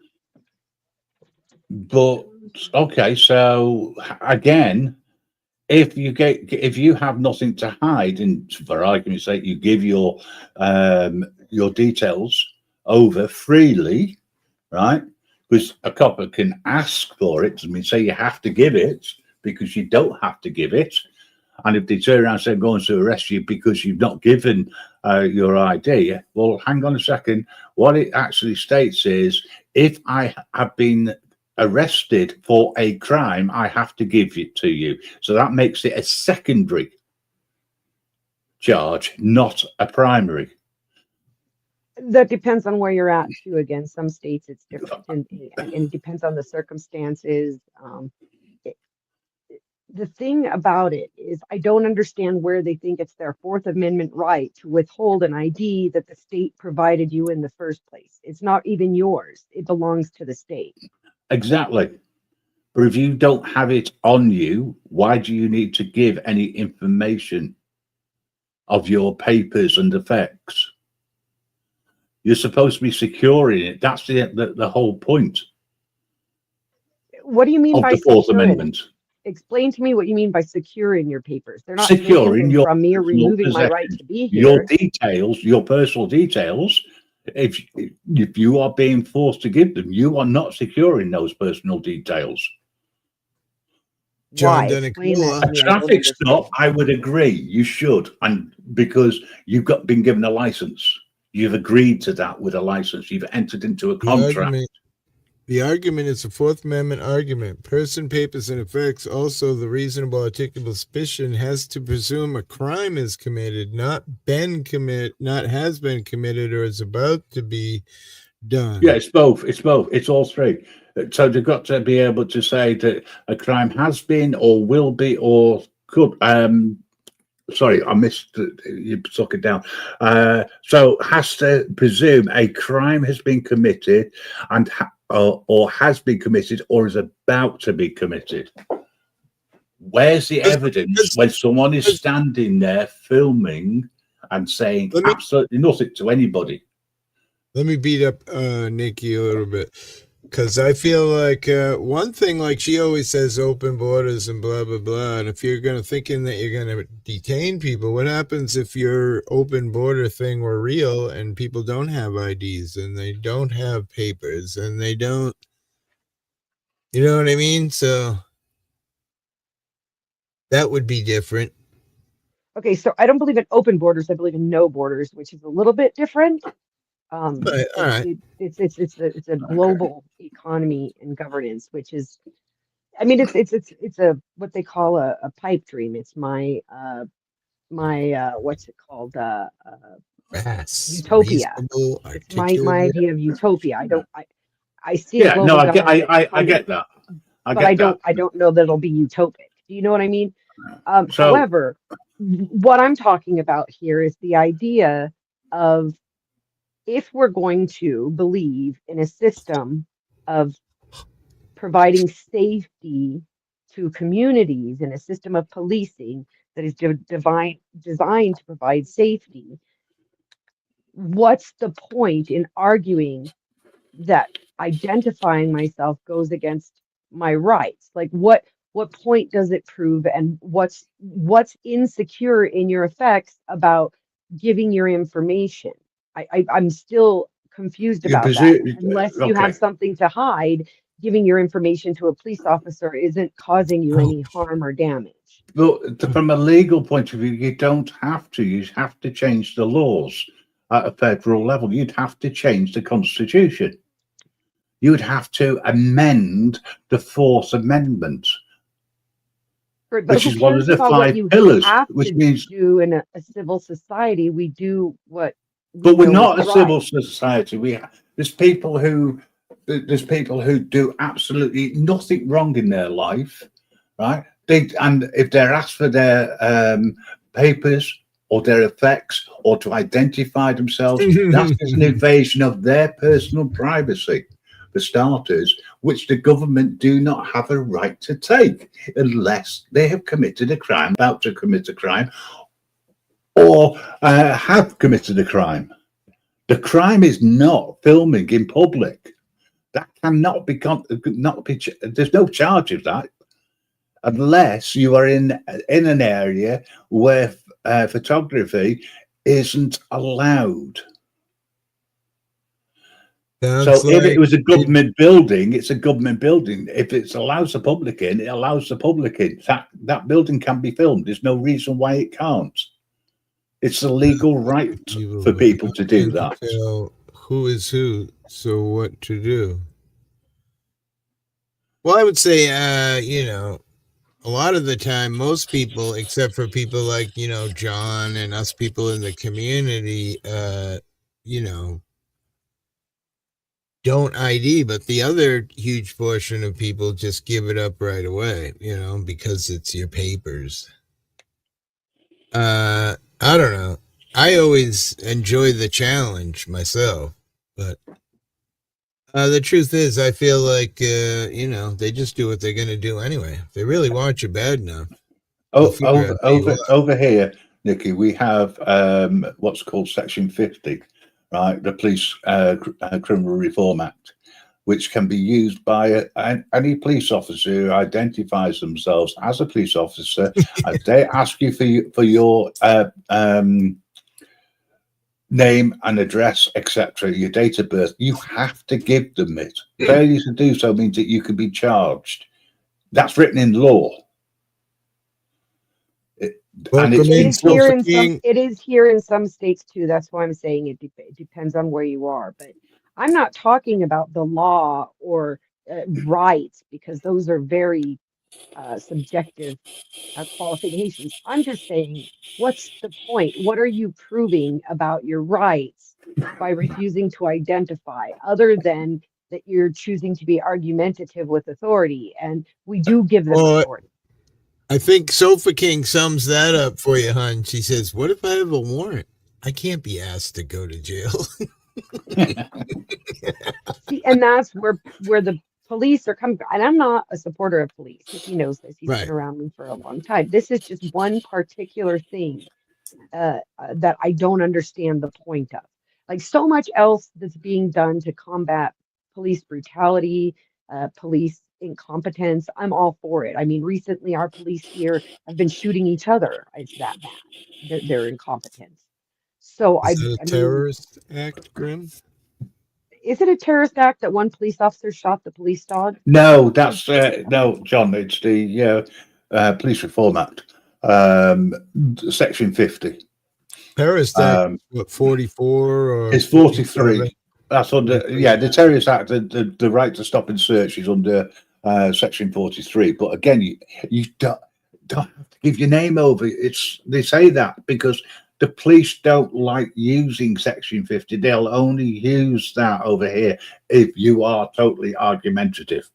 But okay, so again, if you have nothing to hide, and for argument's sake, you give your details over freely, right? Because a copper can ask for it. I mean, say you have to give it because you don't have to give it. And if they turn around and say, I'm going to arrest you because you've not given your ID, well, hang on a second. What it actually states is, if I have been arrested for a crime, I have to give it to you. So that makes it a secondary charge, not a primary. That depends on where you're at too. Again, some states it's different, and it depends on the circumstances. The thing about it is, I don't understand where they think it's their Fourth Amendment right to withhold an ID that the state provided you in the first place. It's not even yours. It belongs to the state. Exactly. But if you don't have it on you, why do you need to give any information of your papers and effects? You're supposed to be securing it. That's the whole point What do you mean of by the Fourth securing it? Amendment. Explain to me what you mean by securing your papers. They're not taking Securing them your from me or personal removing my right possessions, to be your here. details, your personal details. If you are being forced to give them, you are not securing those personal details. John Why? Explain that to A me. I don't traffic understand. stop, I would agree, you should, and because you've been given a license, you've agreed to that with a license, you've entered into a contract. The argument is a Fourth Amendment argument. Person, papers, and effects. Also, the reasonable articulable suspicion has to presume a crime is committed, not has been committed, or is about to be done. Yeah, it's both. It's both. It's all three. So they've got to be able to say that a crime has been, or will be, or could. Sorry, I missed. You took it down. So has to presume a crime has been committed, and or has been committed, or is about to be committed. Where's the evidence when someone is standing there filming and saying absolutely nothing to anybody? Let me beat up Nikki a little bit, because I feel like one thing, like she always says, open borders and blah, blah, blah. And if you're thinking that you're going to detain people, what happens if your open border thing were real and people don't have IDs and they don't have papers and they don't, you know what I mean? So that would be different. Okay, so I don't believe in open borders. I believe in no borders, which is a little bit different. Right, all right. It's a global economy and governance, which is, I mean, it's a what they call a pipe dream. It's my what's it called, utopia. It's my idea of utopia. I see a global government. I get that. But I don't know that it'll be utopic. Do you know what I mean? However, what I'm talking about here is the idea of, if we're going to believe in a system of providing safety to communities, in a system of policing that is designed to provide safety, what's the point in arguing that identifying myself goes against my rights? Like, what point does it prove, and what's insecure in your effects about giving your information? I'm still confused about that. Unless you have something to hide, giving your information to a police officer isn't causing you any harm or damage. But from a legal point of view, you don't have to. You have to change the laws at a federal level. You'd have to change the Constitution. You would have to amend the Fourth Amendment, But which who is one of cares the about what 5 you pillars, have which to means, do in a civil society? We do what we but we're know is not a right. civil society. There's people who do absolutely nothing wrong in their life, right? And if they're asked for their papers or their effects or to identify themselves, that's an invasion of their personal privacy, for starters, which the government do not have a right to take unless they have committed a crime, about to commit a crime, or have committed a crime. The crime is not filming in public. That cannot be, there's no charge of that unless you are in an area where photography isn't allowed. Sounds So if it like was a government building, it's a government building. If it allows the public in, it allows the public in. That building can be filmed. There's no reason why it can't. It's a legal right for people to do that. Tell who is who, so what to do. Well, I would say, a lot of the time, most people, except for people like, John and us people in the community, don't ID, but the other huge portion of people just give it up right away, because it's your papers. I don't know. I always enjoy the challenge myself, but the truth is, I feel like, they just do what they're going to do anyway. If they really want you bad enough. Over here, Nikki, we have what's called Section 50, right? The Police Criminal Reform Act, which can be used by any police officer who identifies themselves as a police officer. They ask you for your name and address, etc., your date of birth. You have to give them it. Failure to do so means that you can be charged. That's written in law. And it is here in some states too. That's why I'm saying it depends on where you are. But I'm not talking about the law or rights, because those are very subjective qualifications. I'm just saying, what's the point? What are you proving about your rights by refusing to identify, other than that you're choosing to be argumentative with authority? And we do give them authority. I think Sofa King sums that up for you, hon. She says, what if I have a warrant? I can't be asked to go to jail. See, and that's where the police are coming from. And I'm not a supporter of police. He knows this. He's been around me for a long time. This is just one particular thing that I don't understand the point of. Like so much else that's being done to combat police brutality, police incompetence. I'm all for it. I mean, recently our police here have been shooting each other. It's that bad. Their incompetence. So Is that a terrorist act, Grim? Is it a terrorist act that one police officer shot the police dog? No, that's no, John. It's the Police Reform Act, Section 50. Terrorist act, what, 44 or it's 43. That's under the Terrorist Act. The right to stop and search is under Section 43. But again, you don't have to give your name over. They say that because the police don't like using Section 50. They'll only use that over here if you are totally argumentative,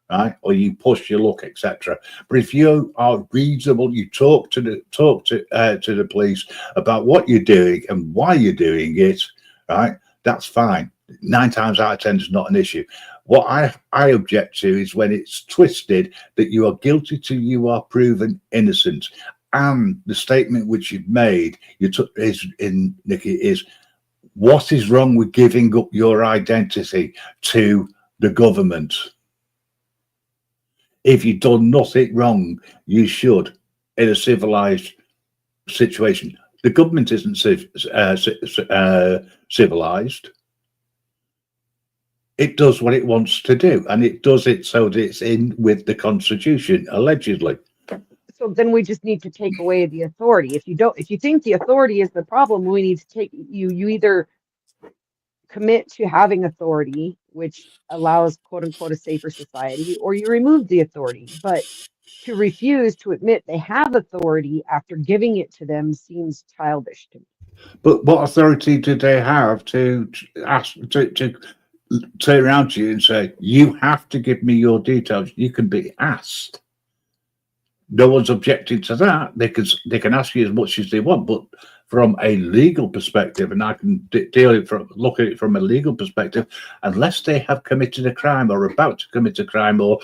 right? Or you push your luck, etc. But if you are reasonable, you talk to the police about what you're doing and why you're doing it, right? That's fine. 9 times out of 10 is not an issue. What I object to is when it's twisted that you are guilty till you are proven innocent. And the statement which you've made, Nikki, is what is wrong with giving up your identity to the government? If you've done nothing wrong, you should, in a civilized situation. The government isn't civilized. It does what it wants to do, and it does it so that it's in with the Constitution, allegedly. So then we just need to take away the authority. If you think the authority is the problem, we need to take you either commit to having authority, which allows quote unquote a safer society, or you remove the authority. But to refuse to admit they have authority after giving it to them seems childish to me. But what authority do they have to ask to turn around to you and say, you have to give me your details? You can be asked. No one's objecting to that. They can ask you as much as they want, but from a legal perspective, and I can look at it from a legal perspective, unless they have committed a crime or about to commit a crime, or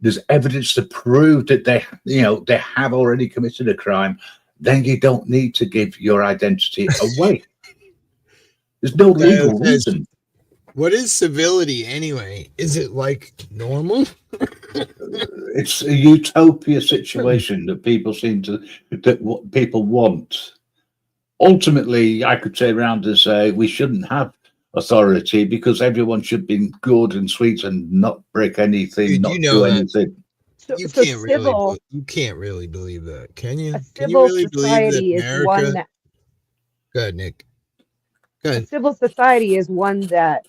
there's evidence to prove that they have already committed a crime, then you don't need to give your identity away. There's no legal reason. What is civility anyway? Is it like normal? It's a utopia situation that people what people want. Ultimately, I could say around to say we shouldn't have authority because everyone should be good and sweet and not break anything, Dude, not do anything. You can't really believe that, can you? A Can you civil really believe that society is one America? that Go ahead, Nick. Go a ahead. civil society is one that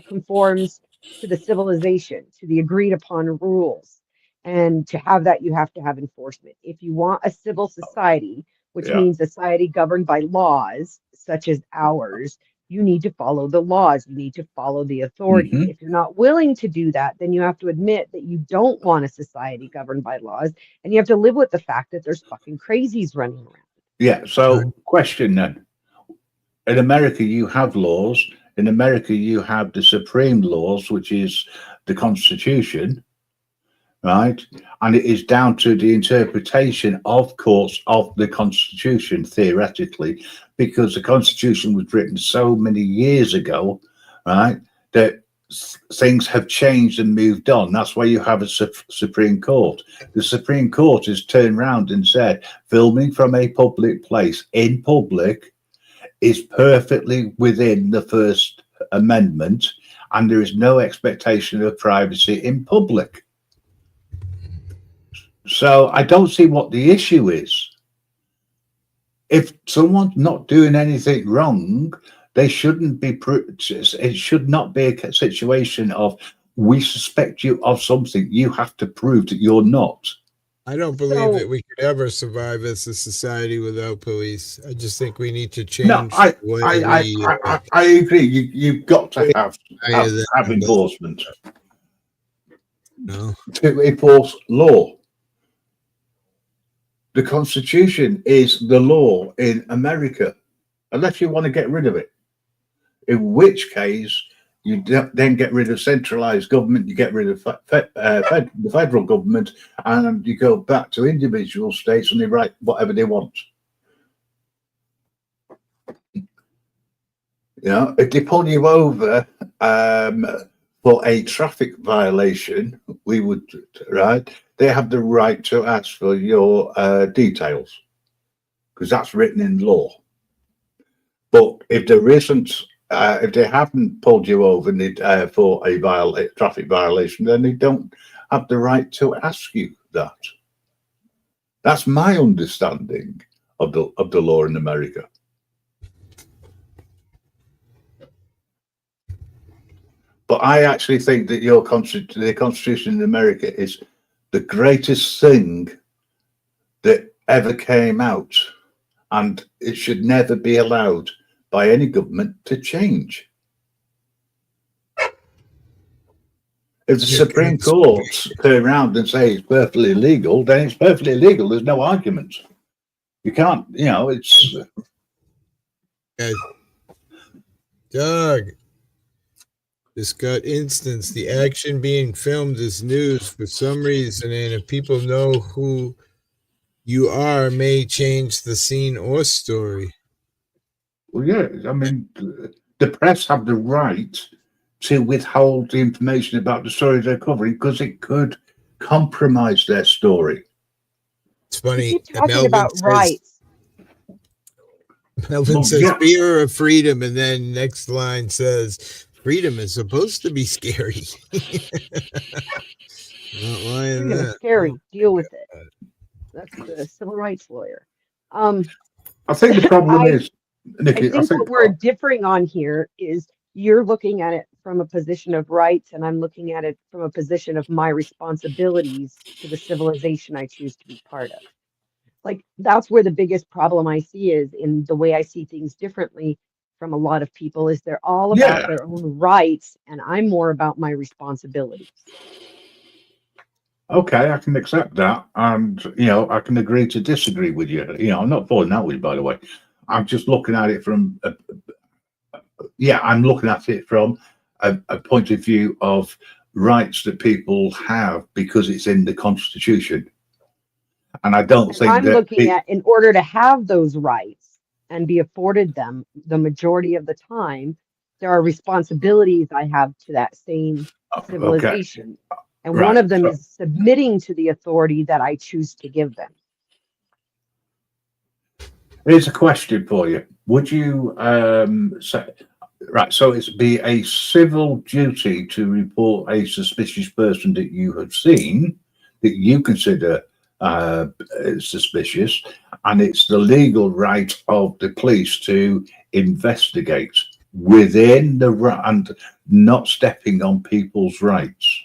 conforms to the civilization, to the agreed upon rules. And to have that, you have to have enforcement. If you want a civil society, which means a society governed by laws, such as ours, you need to follow the laws. You need to follow the authority. Mhm. If you're not willing to do that, then you have to admit that you don't want a society governed by laws. And you have to live with the fact that there's fucking crazies running around. Yeah. So, question then. In America, you have laws. In America, you have the supreme laws, which is the Constitution, right? And it is down to the interpretation of courts of the Constitution, theoretically, because the Constitution was written so many years ago, right, that things have changed and moved on. That's why you have a Supreme Court. The Supreme Court has turned around and said, filming from a public place in public is perfectly within the First Amendment, and there is no expectation of privacy in public. So I don't see what the issue is. If someone's not doing anything wrong, they shouldn't be. It should not be a situation of we suspect you of something. You have to prove that you're not. I don't believe that we could ever survive as a society without police. I just think we need to change. No, I agree. You've got to have enforcement. No. To enforce law. The Constitution is the law in America, unless you want to get rid of it. In which case, you then get rid of centralized government, you get rid of the federal government, and you go back to individual states and they write whatever they want. You know, if they pull you over for a traffic violation, we would, right? They have the right to ask for your details because that's written in law. But if there isn't, if they haven't pulled you over for a traffic violation, then they don't have the right to ask you that. That's my understanding of the law in America. But I actually think that the Constitution in America is the greatest thing that ever came out, and it should never be allowed by any government to change. If the Supreme Court turn around and say it's perfectly legal, then it's perfectly legal. There's no argument. You can't, it's... Doug, this got instance. The action being filmed is news for some reason, and if people know who you are, may change the scene or story. Well, yeah, I mean, the press have the right to withhold the information about the story they're covering because it could compromise their story. It's funny. You keep talking about rights. Melvin says fear of freedom, and then next line says freedom is supposed to be scary. Not lying. Freedom is scary. Deal with it. That's the civil rights lawyer. I think the problem is, Nikki, I think what we're differing on here is you're looking at it from a position of rights and I'm looking at it from a position of my responsibilities to the civilization I choose to be part of. Like that's where the biggest problem I see is in the way I see things differently from a lot of people is they're all about Yeah. their own rights and I'm more about my responsibilities. Okay, I can accept that, and I can agree to disagree with you. I'm not falling out with you, by the way. I'm just looking at it from, I'm looking at it from a point of view of rights that people have because it's in the Constitution, and I don't And think I'm that. looking at in order to have those rights and be afforded them the majority of the time, there are responsibilities I have to that same Okay, civilization. And one right. of them So is submitting to the authority that I choose to give them. here's a question for you: would you say? Right, so it's be a civil duty to report a suspicious person that you have seen that you consider suspicious, and it's the legal right of the police to investigate within the and not stepping on people's rights.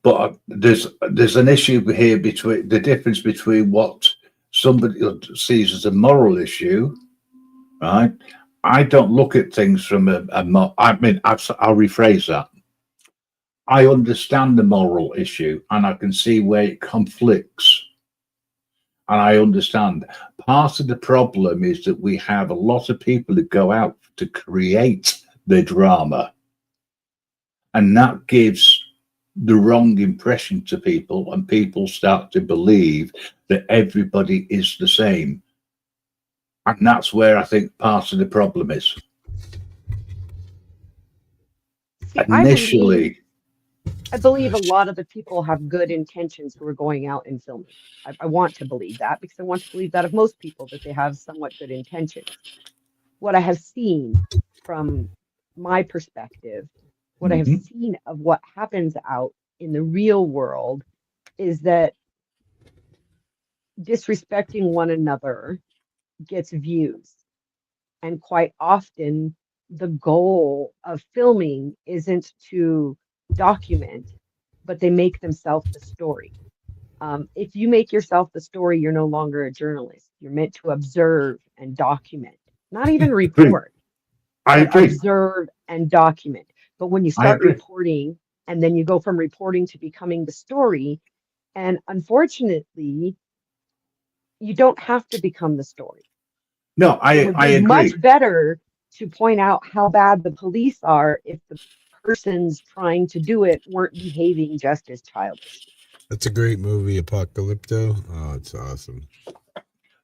But there's an issue here between the difference between what somebody sees as a moral issue. Right. I don't look at things from I'll rephrase that. I understand the moral issue and I can see where it conflicts. And I understand part of the problem is that we have a lot of people that go out to create the drama. And that gives the wrong impression to people, and people start to believe that everybody is the same. And that's where I think part of the problem is. See, Initially, I believe a lot of the people have good intentions who are going out and filming. I want to believe that because I want to believe that of most people that they have somewhat good intentions. What I have seen from my perspective, what I have seen of what happens out in the real world is that disrespecting one another gets views. And quite often, the goal of filming isn't to document, but they make themselves the story. If you make yourself the story, you're no longer a journalist. You're meant to observe and document, not even report, I but agree. observe and document. But when you I start agree. reporting and then you go from reporting to becoming the story, and unfortunately, you don't have to become the story. No, I It would be agree. much better to point out how bad the police are if the persons trying to do it weren't behaving just as childish. That's a great movie, Apocalypto. Oh, it's awesome.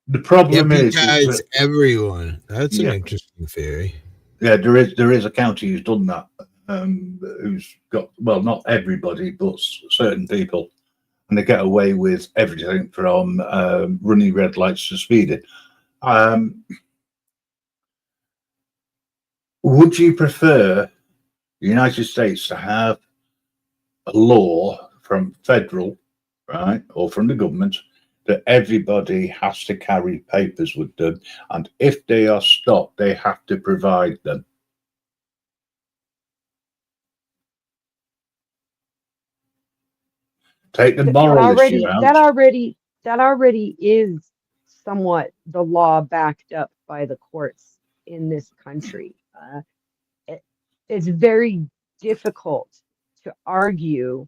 The problem is Guys, that, everyone. That's an yeah, interesting theory. yeah, there is a county who's done that. Who's got, well, not everybody, but certain people, and they get away with everything from running red lights to speeding. Would you prefer the United States to have a law from federal, right, or from the government that everybody has to carry papers with them, and if they are stopped, they have to provide them? Take the moral issue out. That already is somewhat the law backed up by the courts in this country. It's very difficult to argue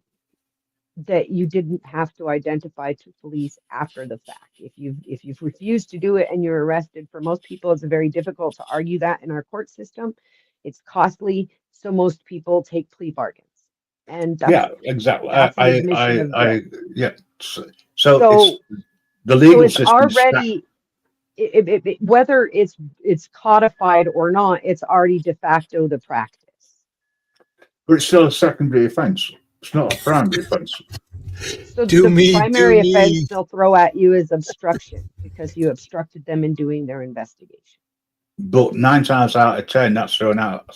that you didn't have to identify to police after the fact. If you've refused to do it and you're arrested, for most people, it's very difficult to argue that in our court system. It's costly, so most people take plea bargains, and Yeah, exactly. that's an admission of guilt. Yeah. So So, it's the legal it's system already whether it's codified or not, it's already de facto the practice. but it's still a secondary offence. It's not a primary offence. So the primary offense they'll throw at you is obstruction because you obstructed them in doing their investigation. But 9 times out of 10, that's thrown out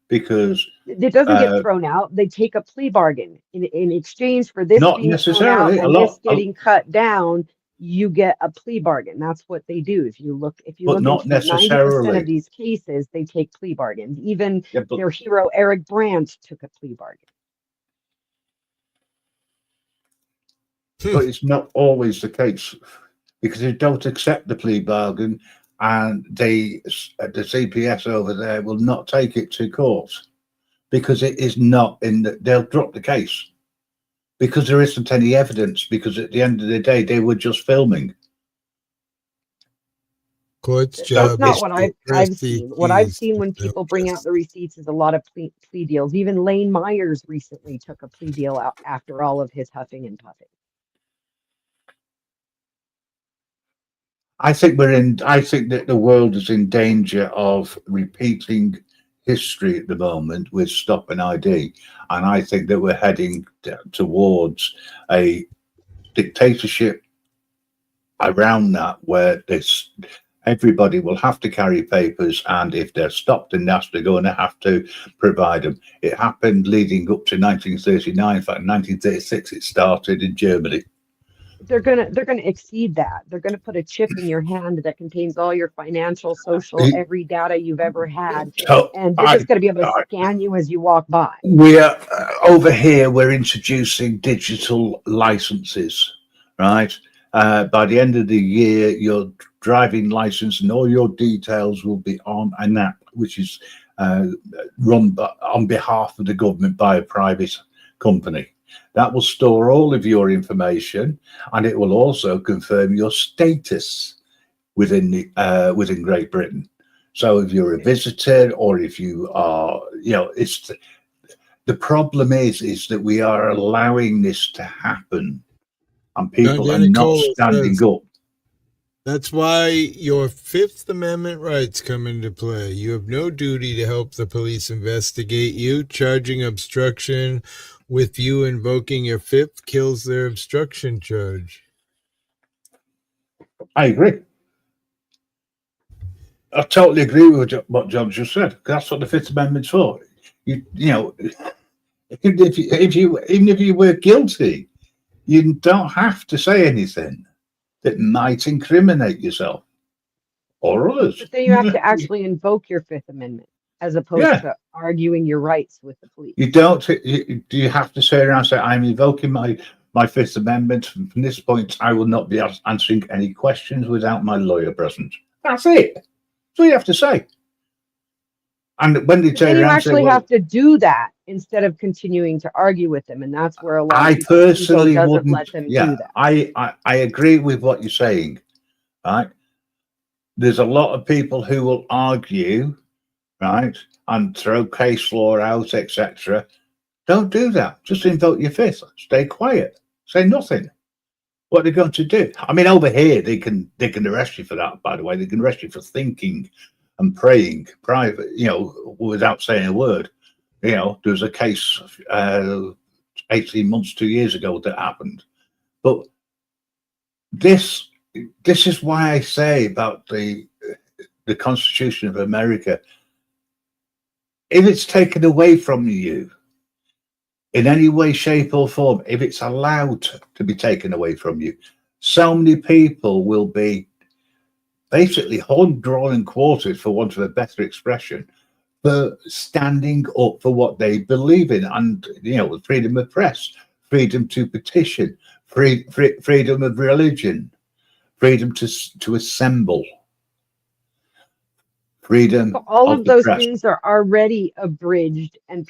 because it doesn't get thrown out. They take a plea bargain in exchange for this not being thrown out necessarily. and this getting cut down. you get a plea bargain. That's what they do. If you look But not into it, 90% of necessarily. these cases, they take plea bargains. Even Yeah, but, their hero, Eric Brandt, took a plea bargain. but it's not always the case, because they don't accept the plea bargain, and the CPS over there will not take it to court because it is not in the, they'll drop the case because there isn't any evidence, because at the end of the day they were just filming. Court's So That's job not is what to I've arrest the seen. What I've accused. seen when people bring out the receipts is a lot of plea deals. Even Lane Myers recently took a plea deal out after all of his huffing and puffing. I think that the world is in danger of repeating history at the moment with Stop and ID, and I think that we're heading towards a dictatorship around that, where this everybody will have to carry papers, and if they're stopped and asked, they're going to have to provide them. It happened leading up to 1939. In fact, 1936 it started in Germany. They're gonna exceed that. They're gonna put a chip in your hand that contains all your financial, social, every data you've ever had, So and they're just gonna be able to scan you as you walk by. We're over here, we're introducing digital licenses, right? By the end of the year, your driving license and all your details will be on an app, which is run on behalf of the government by a private company. That will store all of your information, and it will also confirm your status within within Great Britain. So if you're a visitor, or if you are, it's the problem is that we are allowing this to happen, and people are not standing up. That's why your Fifth Amendment rights come into play. You have no duty to help the police investigate you. Charging obstruction with you invoking your fifth kills their obstruction charge. I agree. I totally agree with what John just said. That's what the Fifth Amendment's for. You know, even if you were guilty, you don't have to say anything that might incriminate yourself or others. But then you have to actually invoke your Fifth Amendment, as opposed to arguing your rights with the police. You don't. Do you have to say around and say, I'm invoking my Fifth Amendment. From this point, I will not be answering any questions without my lawyer present. That's it. That's all you have to say. And when they turn then you around, actually say, well, have to do that instead of continuing to argue with them, and that's where a lot I of people's personally ego doesn't wouldn't. let them do that. I agree with what you're saying. Right? There's a lot of people who will argue, right, and throw case law out, etc. Don't do that. Just invoke your fifth. Stay quiet. Say nothing. What are they going to do? I mean, over here they can arrest you for that. By the way, they can arrest you for thinking and praying private, without saying a word. There was a case 18 months, 2 years ago that happened. But this is why I say about the Constitution of America. If it's taken away from you in any way, shape, or form, if it's allowed to be taken away from you, so many people will be basically horn, drawn, and quartered, for want of a better expression, for standing up for what they believe in. And with freedom of press, freedom to petition, freedom of religion, freedom to assemble, freedom. So all of those press. things are already abridged, and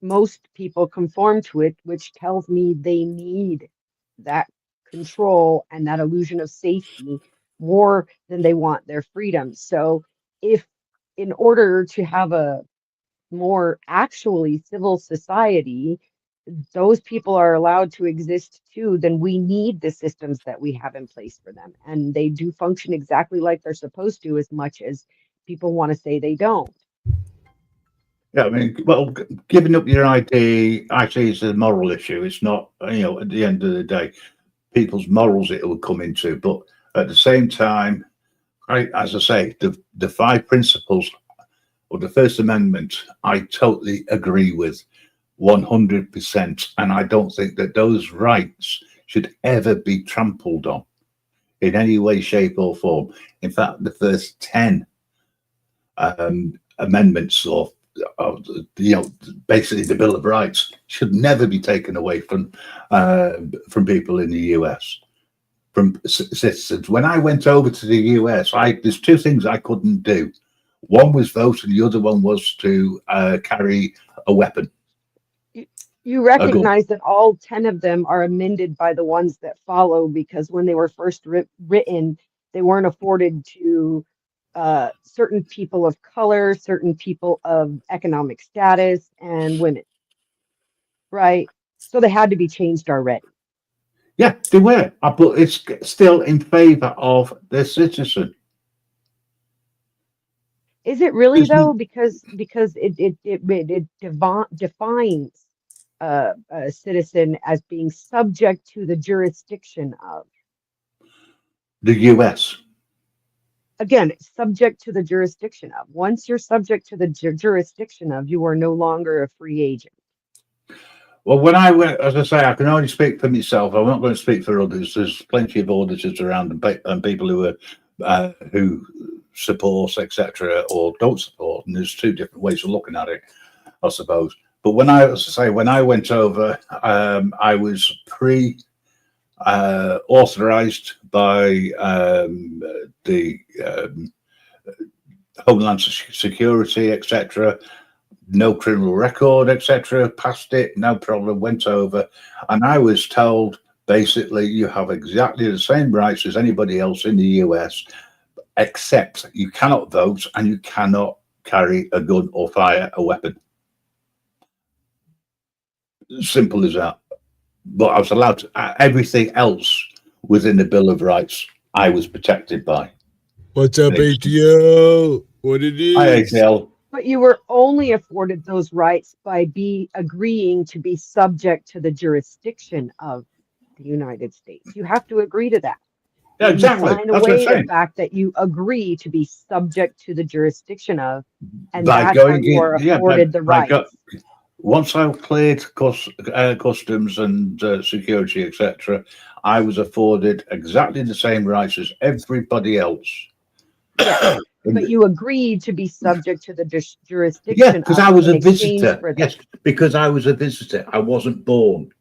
most people conform to it, which tells me they need that control and that illusion of safety more than they want their freedom. So if, in order to have a more actually civil society, those people are allowed to exist too, then we need the systems that we have in place for them. And they do function exactly like they're supposed to, as much as people want to say they don't. Yeah, I mean, well, giving up your ID actually is a moral issue. It's not, at the end of the day, people's morals it will come into. But at the same time, as I say, the 5 principles of the First Amendment, I totally agree with 100%. And I don't think that those rights should ever be trampled on. in any way, shape, or form. In fact, the first 10 amendments basically the Bill of Rights should never be taken away from people in the US, from citizens. When I went over to the US, there's two things I couldn't do. One was vote, and the other one was to carry a weapon. You recognize that all 10 of them are amended by the ones that follow, because when they were first written, they weren't afforded to certain people of color, certain people of economic status, and women, right? So they had to be changed already. Yeah, they were, but it's still in favor of the citizen. Is it really though? Because it defines a citizen as being subject to the jurisdiction of the US. Again, subject to the jurisdiction of. Once you're subject to the jurisdiction of, you are no longer a free agent. Well, when I went, as I say, I can only speak for myself. I'm not going to speak for others. There's plenty of auditors around and people who support, etc., or don't support. And there's two different ways of looking at it, I suppose. But when I went over, I was authorized by the Homeland Security, etc. No criminal record, etc. Passed it, no problem. Went over, and I was told basically you have exactly the same rights as anybody else in the US, except you cannot vote and you cannot carry a gun or fire a weapon. Simple as that. But I was allowed to, everything else within the Bill of Rights I was protected by. What's up, ATL? What it is? Hi, ATL. But you were only afforded those rights by agreeing to be subject to the jurisdiction of the United States. You have to agree to that. Yeah, exactly. You sign away the fact that you agree to be subject to the jurisdiction of, and that's how you are afforded the rights. Once I cleared customs and security, etc., I was afforded exactly the same rights as everybody else. Yeah, but you agreed to be subject to the jurisdiction. Yeah, because I was a visitor. Yes, because I was a visitor. I wasn't born.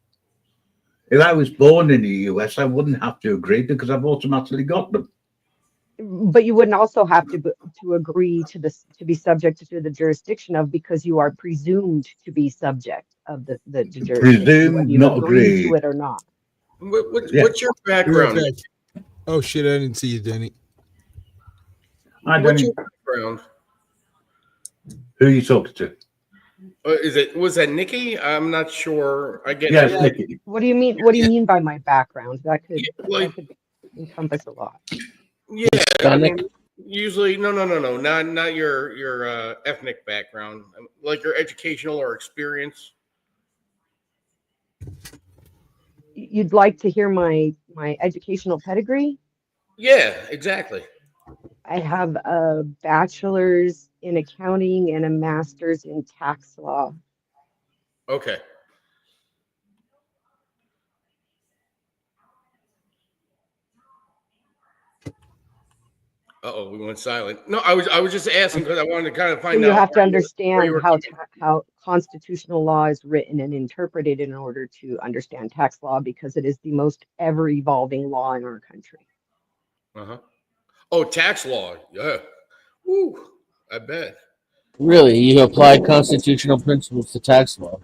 If I was born in the US, I wouldn't have to agree because I've automatically got them. But you wouldn't also have to agree to this, to be subject to the jurisdiction of, because you are presumed to be subject of the jurisdiction. Presumed, you not agree agreed to it or not. What's your background? Oh shit! I didn't see you, Denny. What's your background? Who are you talking to? Was that Nikki? I'm not sure. I get yes, Nikki. What do you mean? What do you mean by my background? That could encompass a lot. Yeah, I mean, usually no, not your ethnic background, like your educational or experience. You'd like to hear my educational pedigree? Yeah, exactly. I have a bachelor's in accounting and a master's in tax law. Okay. Uh-oh, we went silent. No, I was just asking because I wanted to kind of find out. So you have to understand how constitutional law is written and interpreted in order to understand tax law, because it is the most ever evolving law in our country. Uh-huh. Oh, tax law. Yeah. Woo, I bet. Really, you apply constitutional principles to tax law.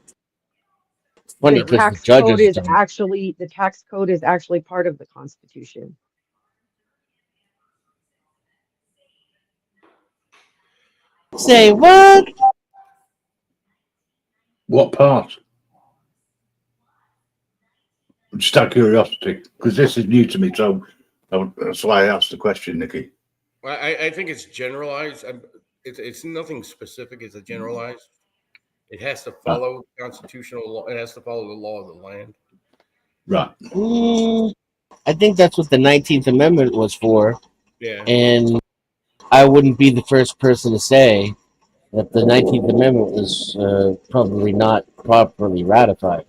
Funny because the judges the tax code is actually part of the Constitution. Say what? What part? Just out of curiosity, because this is new to me, so that's why I asked the question, Nikki. I think it's generalized. It's nothing specific. It's a generalized. It has to follow constitutional law. It has to follow the law of the land. Right. I think that's what the 19th Amendment was for. Yeah. And I wouldn't be the first person to say that the 19th Amendment was probably not properly ratified.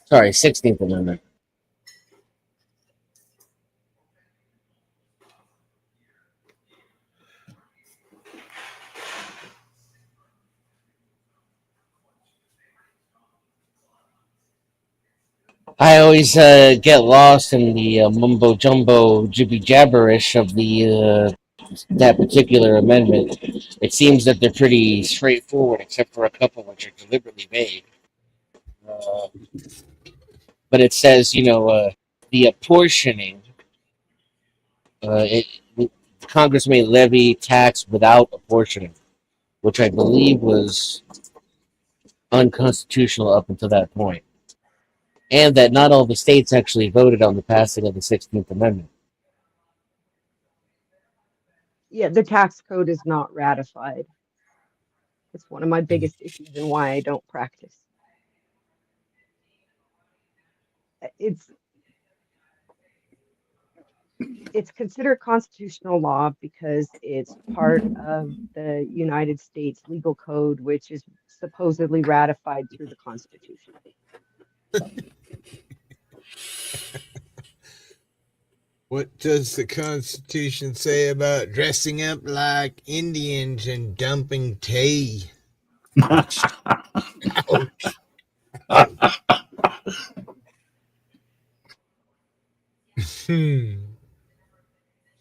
Sorry, 16th Amendment. I always get lost in the mumbo jumbo jibby jabberish of the that particular amendment. It seems that they're pretty straightforward, except for a couple which are deliberately vague. Uh, but it says, the apportioning. Congress may levy tax without apportioning, which I believe was unconstitutional up until that point, and that not all the states actually voted on the passing of the 16th Amendment. Yeah, the tax code is not ratified. It's one of my biggest issues and why I don't practice. It's it's considered constitutional law because it's part of the United States legal code, which is supposedly ratified through the Constitution. What does the Constitution say about dressing up like Indians and dumping tea? Ouch.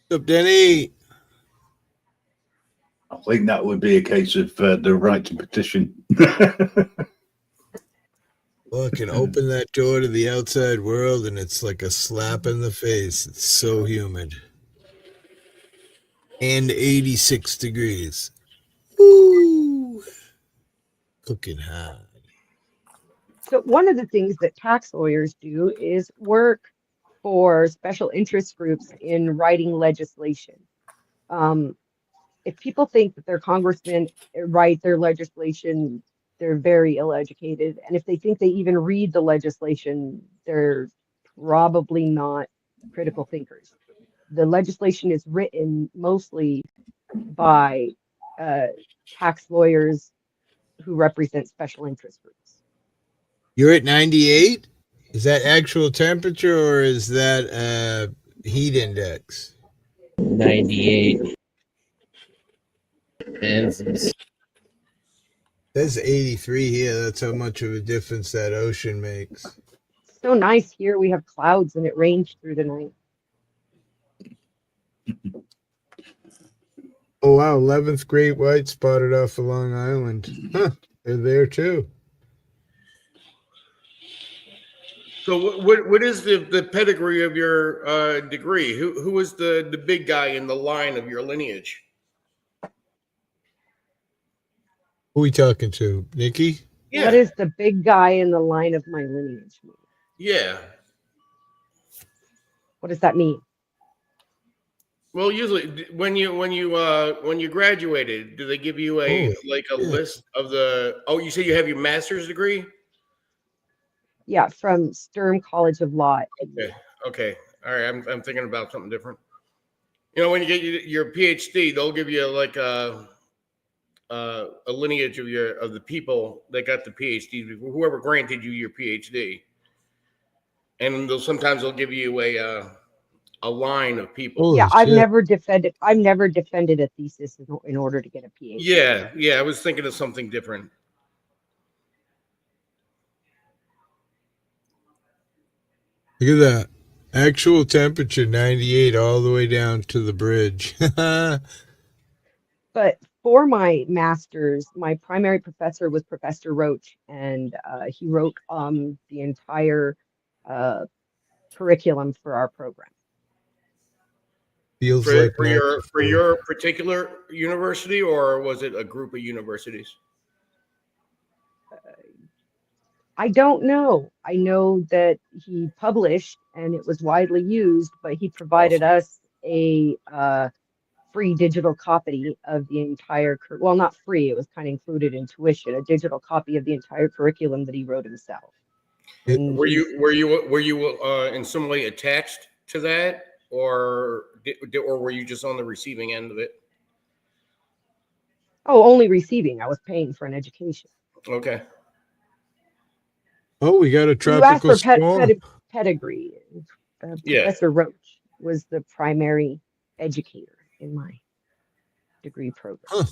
What's up, Denny? I think that would be a case of the right to petition. Well, I can open that door to the outside world and it's like a slap in the face. It's so humid. And 86 degrees. Woo! Cooking hot. So one of the things that tax lawyers do is work for special interest groups in writing legislation. If people think that their congressmen write their legislation, they're very ill-educated. And if they think they even read the legislation, they're probably not critical thinkers. The legislation is written mostly by tax lawyers who represent special interest groups. You're at 98? Is that actual temperature or is that heat index? 98. That's 83 here. That's how much of a difference that ocean makes. It's so nice here. We have clouds and it rains through the night. Oh, wow. 11th Great White spotted off of Long Island. Huh. They're there too. So what is the pedigree of your degree? Who was the big guy in the line of your lineage? Who are we talking to? Nikki? Yeah. What is the big guy in the line of my lineage? Yeah. What does that mean? Well, usually when you graduated, do they give you a list of the? Oh, you say you have your master's degree? Yeah, from Sturm College of Law. Okay. All right. I'm thinking about something different. You know, when you get your PhD, they'll give you like a lineage of the people that got the PhD, whoever granted you your PhD, and sometimes they'll give you a line of people. Yeah, I've never defended a thesis in order to get a PhD. Yeah, I was thinking of something different. Look at that. Actual temperature 98 all the way down to the bridge. But for my master's, my primary professor was Professor Roach, and he wrote the entire curriculum for our program. Feels for, like for your particular university, or was it a group of universities? I don't know. I know that he published and it was widely used, but he provided us a free digital copy of the entire, well, not free, it was kind of included in tuition, a digital copy of the entire curriculum that he wrote himself. Were you in some way attached to that, or were you just on the receiving end of it? Oh, only receiving. I was paying for an education. Okay. Oh, we got a tropical storm. Pedigree. Yeah. Professor Roach was the primary educator in my degree program. Huh.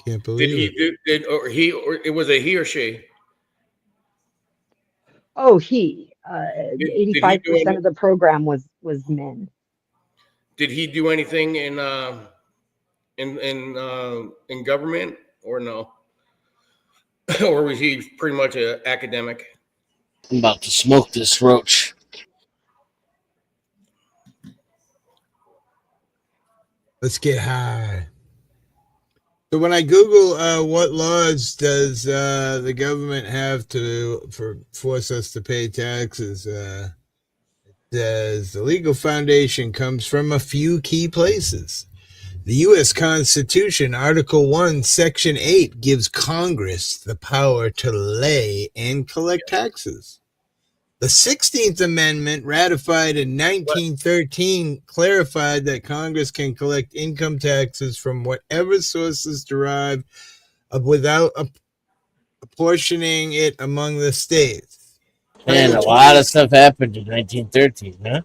Can't believe it. Or it was a he or she? Oh, he. Did he do 85% of the program was men. Did he do anything in government or no? Or was he pretty much an academic? I'm about to smoke this roach. Let's get high. So when I Google what laws does the government have to force us to pay taxes, it says the legal foundation comes from a few key places. The U.S. Constitution, Article 1, Section 8, gives Congress the power to lay and collect taxes. The 16th Amendment, ratified in 1913, clarified that Congress can collect income taxes from whatever sources derived without apportioning it among the states. Man, a Title lot 20 of stuff happened in 1913, huh?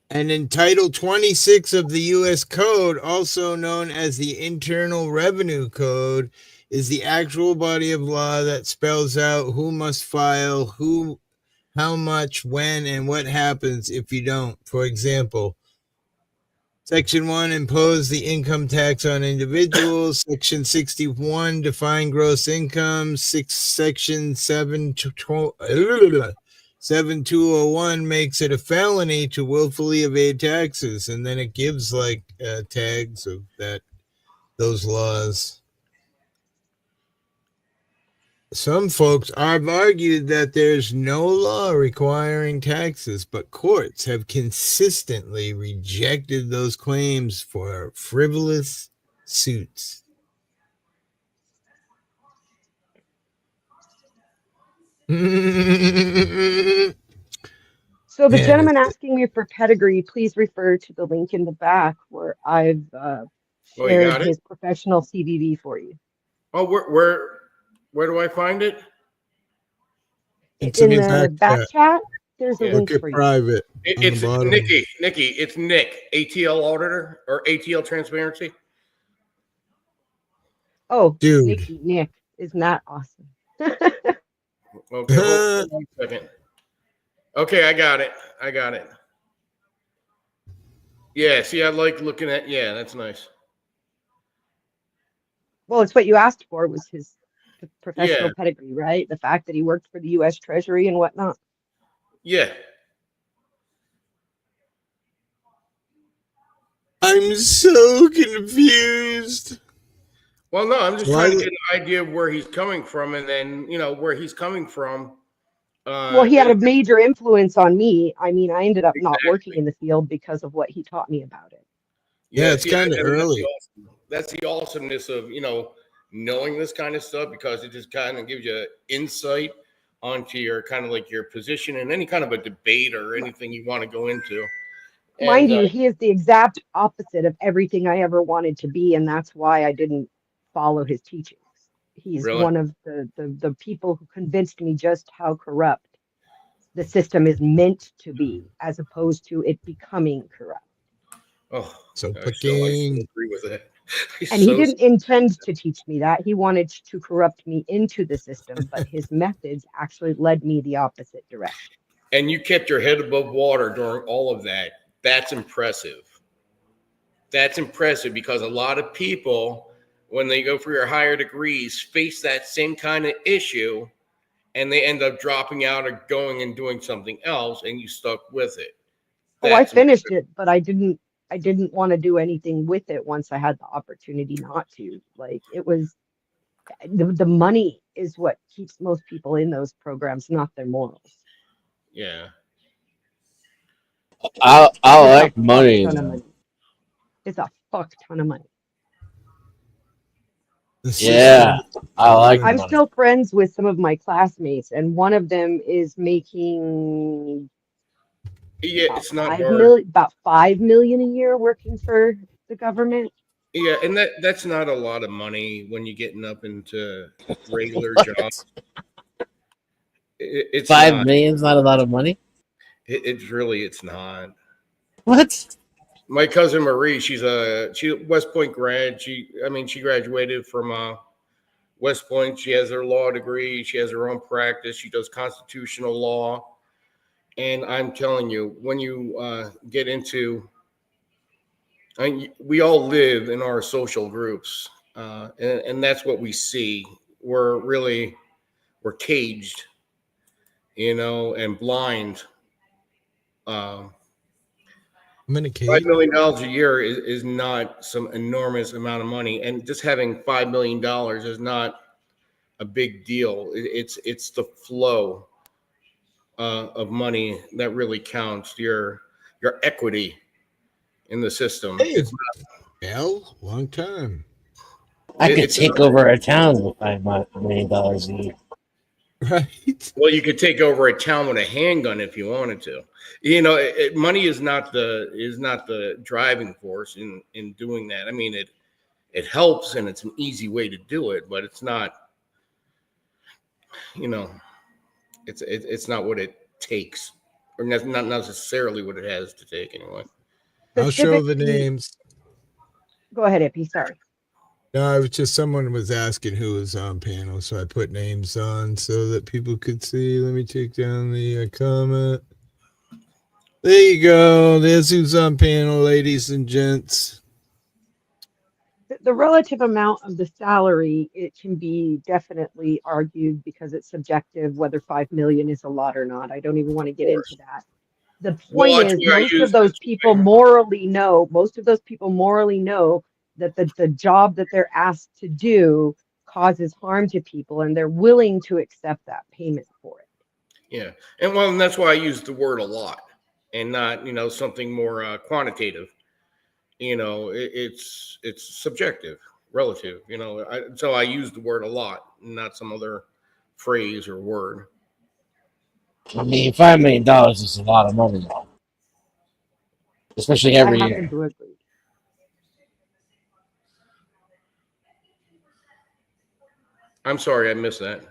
And in Title 26 of the U.S. Code, also known as the Internal Revenue Code, is the actual body of law that spells out who must file, who, how much, when, and what happens if you don't. For example, Section 1 impose the income tax on individuals. Section 61 define gross income. Section 7201 makes it a felony to willfully evade taxes, and then it gives like tags of those laws. Some folks have argued that there's no law requiring taxes, but courts have consistently rejected those claims for frivolous suits. So the Man, gentleman asking me for pedigree, please refer to the link in the back where I've Oh, you shared got it? his professional CVV for you. Oh, where do I find it? it's In in the the back chat. chat, there's a Yeah. link Look at for you. private on the It's bottom. Nikki. It's Nick, ATL auditor or ATL transparency. Oh, Dude. Nick, isn't that awesome? Okay, hold 1 second. Okay, I got it. Yeah, see, I like looking at. Yeah, that's nice. Well, it's what you asked for was his professional Yeah, pedigree, right? The fact that he worked for the U.S. Treasury and whatnot. yeah. I'm so confused. Well, no, I'm just So trying to get an idea of where he's coming from, and then where he's coming from. Well, he had a And major influence on me. I mean, I ended up not working exactly. in the field because of what he taught me about it. yeah, Yeah, it's see, kind of and early. that's the awesomeness of knowing this kind of stuff, because it just kind of gives you insight onto your kind of like your position in any kind of a debate or anything you want to go into. Mind And you, he is the exact opposite of everything I ever wanted to be, and that's why I didn't follow his teachings. He's really, one of the people who convinced me just how corrupt the system is meant to be, as opposed to it becoming corrupt. So I still fucking agree with that. And he didn't intend to teach me that. He wanted to corrupt me into the system, but his methods actually led me the opposite direction. And you kept your head above water during all of that. That's impressive. That's impressive, because a lot of people, when they go for your higher degrees, face that same kind of issue, and they end up dropping out or going and doing something else, and you stuck with it. Oh, I That's finished impressive. it, but I didn't want to do anything with it once I had the opportunity not to. Like, it was the money is what keeps most people in those programs, not their morals. Yeah. I And it's a like fuck money, ton of though. money. It's a fuck ton of money. the Yeah, system. I like I'm money. still friends with some of my classmates, and one of them is making Yeah, about it's not hard. 5 million a year working for the government. Yeah, and that's not a lot of money when you're getting up into regular jobs. What? It's 5 not. million's not a lot of money. It's not. What? My cousin Marie, she's West Point grad. She graduated from West Point. She has her law degree. She has her own practice. She does constitutional law. And I'm telling you, when you get into, we all live in our social groups, and that's what we see. We're caged, and blind. Uh, I'm in a $5 cage. million a year is not some enormous amount of money, and just having $5 million is not a big deal. It's the flow of money that really counts. Your equity in the system. Hey, Al, long time. I could It's take over a town with $5 million a year. Right. well, you could take over a town with a handgun if you wanted to. Money is not the driving force in doing that. I mean, it helps and it's an easy way to do it, but it's not. It's not what it takes, or not necessarily what it has to take anyway. I'll show the Specifically, names. go ahead, Ippy. Sorry. No, it was just someone was asking who was on panel, so I put names on so that people could see. Let me take down the comment. There you go. There's who's on panel, ladies and gents. The relative amount of the salary, it can be definitely argued because it's subjective whether 5 million is a lot or not. I don't even want to Of get into course. that. The Well, point that's is, why I use most of those people morally know that the job that they're asked to do causes harm to people, and they're willing to accept that payment for it. Yeah, and that's why I use the word a lot and not something more quantitative. It's subjective, relative. So I use the word a lot, not some other phrase or word. I mean, $5 million is a lot of money, especially I every happen year. to agree. I'm sorry, I missed that.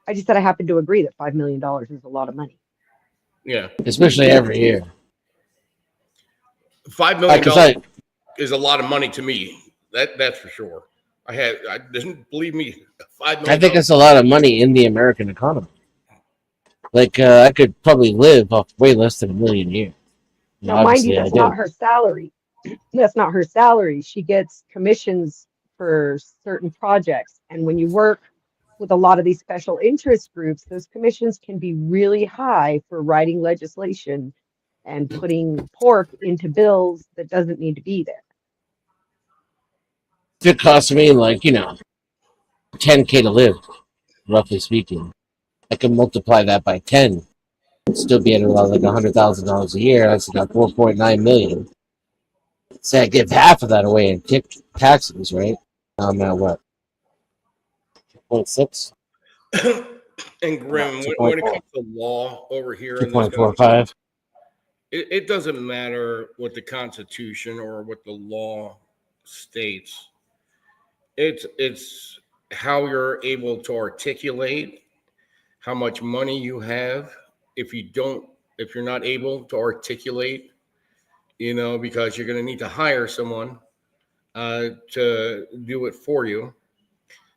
I just said I happen to agree that $5 million is a lot of money. Yeah, Especially every year. $5 million Because I is a lot of money to me. That's for sure. I didn't believe me. $5 million. think it's a lot of money in the American economy. Like I could probably live off way less than $1 million a year. Now, mind you, Obviously, I that's not don't. her salary. That's not her salary. She gets commissions for certain projects. And when you work with a lot of these special interest groups, those commissions can be really high for writing legislation and putting pork into bills that doesn't need to be there. If it costs me like $10K to live, roughly speaking, I can multiply that by 10. Still be at around like $100,000 a year. That's about 4.9 million. Say I give half of that away in taxes, right? I'm at what? 2.6? And No, Grim, when it 2.4. comes to law over here in this country, 2.45. it doesn't matter what the Constitution or what the law states. It's how you're able to articulate how much money you have. If you're not able to articulate, because you're going to need to hire someone to do it for you.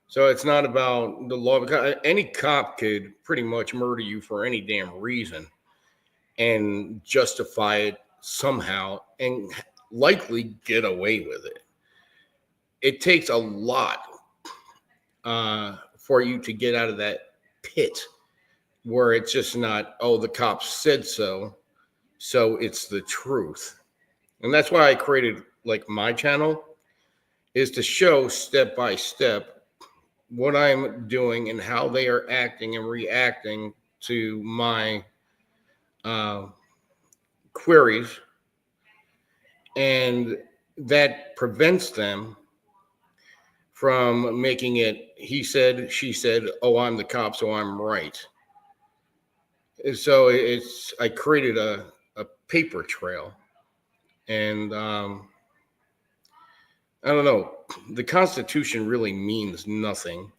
So it's not about the law. Because any cop could pretty much murder you for any damn reason and justify it somehow and likely get away with it. It takes a lot for you to get out of that pit where it's just not, oh, the cops said so, so it's the truth. And that's why I created like my channel, is to show step by step what I'm doing and how they are acting and reacting to my queries. And that prevents them from making it he said, she said, oh, I'm the cop, so I'm right. And so I created a paper trail. And I don't know, the Constitution really means nothing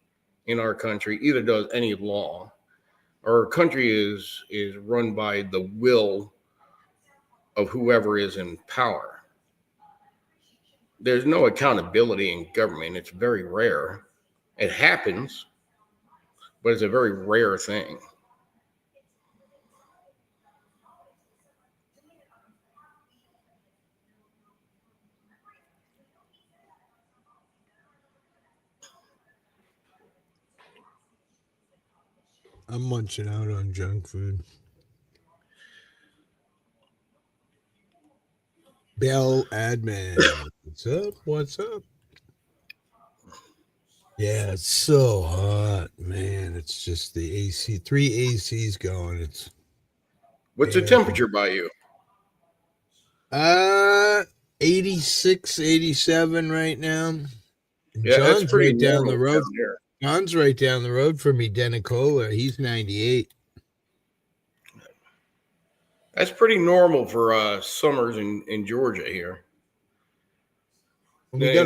in our country, either does any law. Our country is run by the will of whoever is in power. There's no accountability in government. It's very rare. It happens, but it's a very rare thing. I'm munching out on junk food. Bell Admin. What's up? What's up? Yeah, it's so hot, man. It's just the AC, 3 ACs going. It's What's the temperature by you? 86, 87 right now. Yeah, that's John's pretty right down the normal road. down here. John's right down the road from me, Denicola. He's 98. That's pretty normal for summers in Georgia here. We got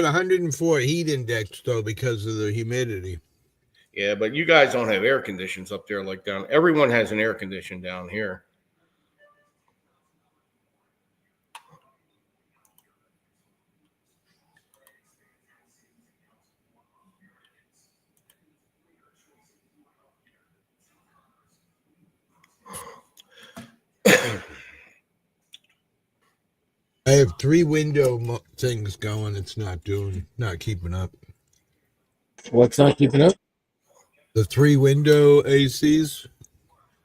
104 heat index though because of the humidity. Yeah, but you guys don't have air conditions up there like down. Everyone has an air condition down here. I have 3 window things going. It's not keeping up. What's not keeping up? The 3 window ACs.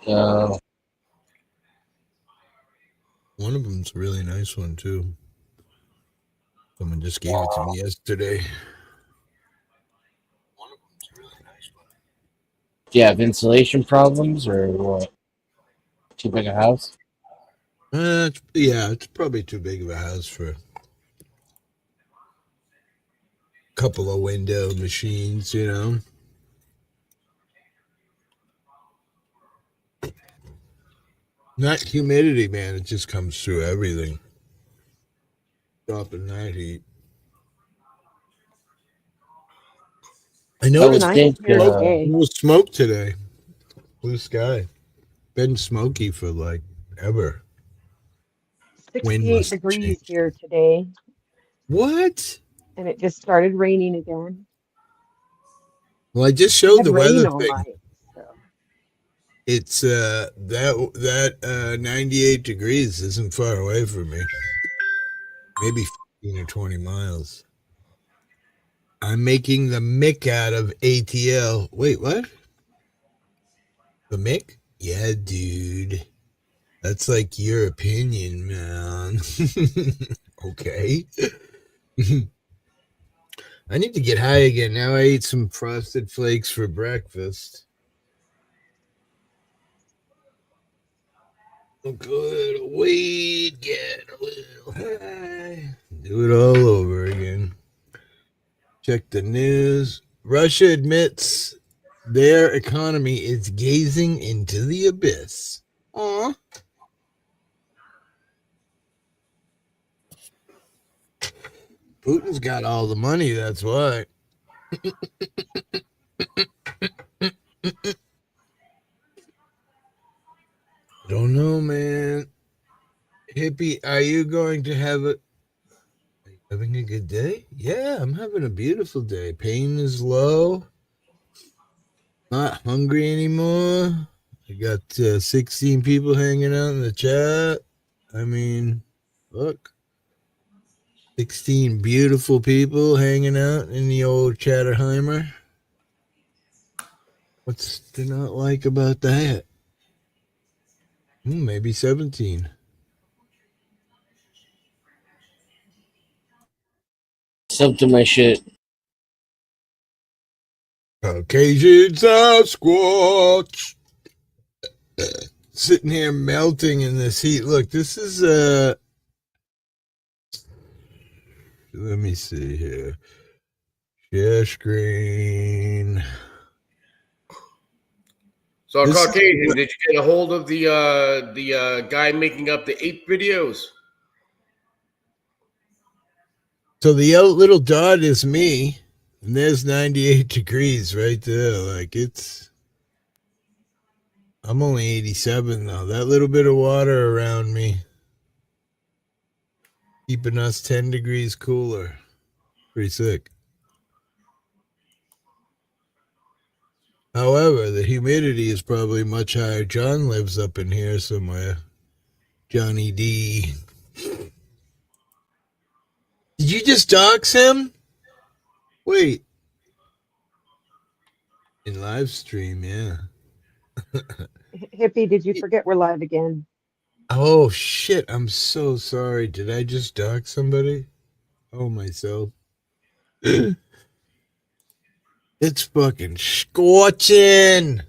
Uh, One of them's a really nice one too. Someone just gave it to me yesterday. do you have insulation problems or what? Too big a house? It's probably too big of a house for a couple of window machines, you know. Not humidity, man. It just comes through everything. Stopping that heat. I noticed no smoke today. Blue sky. Been smoky for like ever. 68 degrees here today. What? And it just started raining again. Well, I just showed the weather all thing. night, so. It's that 98 degrees isn't far away from me. Maybe 15 or 20 miles. I'm making the Mick out of ATL. Wait, what? The Mick? Yeah, dude. That's like your opinion, man. Okay. I need to get high again. Now I ate some Frosted Flakes for breakfast. A good weed, get a little high. Do it all over again. Check the news. Russia admits their economy is gazing into the abyss. Aw. Putin's got all the money, that's why. Don't know, man. Hippie, are you going to have it? Are you having a good day? Yeah, I'm having a beautiful day. Pain is low. Not hungry anymore. I got 16 people hanging out in the chat. I mean, look. 16 beautiful people hanging out in the old Chatterheimer. What's to not like about that? Maybe 17. Sub to my shit. Caucasian Sasquatch. Sitting here melting in this heat. Look, this is let me see here. Share screen. So, Caucasian, did you get a hold of the guy making up the ape videos? So the little dot is me, and there's 98 degrees right there. Like I'm only 87 though. That little bit of water around me keeping us 10 degrees cooler. Pretty sick. However, the humidity is probably much higher. John lives up in here somewhere. Johnny D. Did you just dox him? Wait. In live stream, yeah. Hippie, did you forget we're live again? Oh, shit. I'm so sorry. Did I just dox somebody? Oh, myself. It's fucking scorching.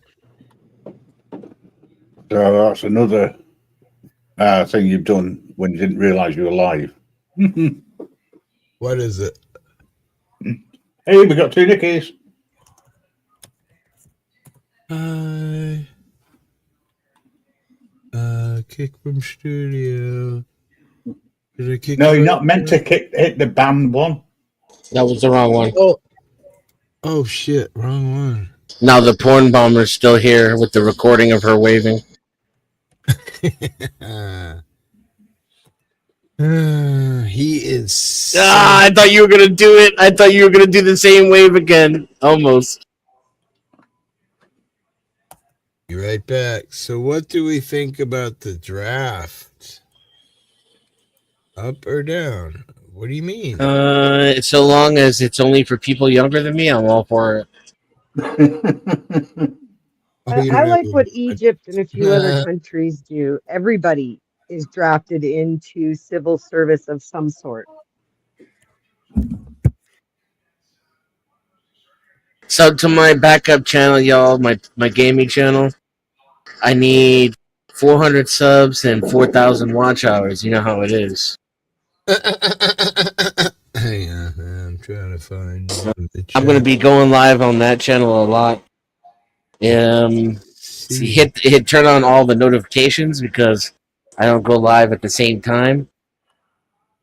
So that's another thing you've done when you didn't realise you were live. What is it? Hey, we got two Nickies. Hi. Kick from studio. Did I kick No, you you're out? not meant to hit the banned one. That was the wrong one. Oh shit, wrong one. Now the porn bomber's still here with the recording of her waving. He is. I thought you were gonna do it. I thought you were gonna do the same wave again. Almost. Be right back. So, what do we think about the draft? Up or down? What do you mean? So long as it's only for people younger than me, I'm all for it. I like what Egypt and a few other countries do. Everybody is drafted into civil service of some sort. So to my backup channel, y'all, my gaming channel, I need 400 subs and 4,000 watch hours. You know how it is. Hang on, I'm trying to find. I'm gonna be going live on that channel a lot. See, hit turn on all the notifications because I don't go live at the same time.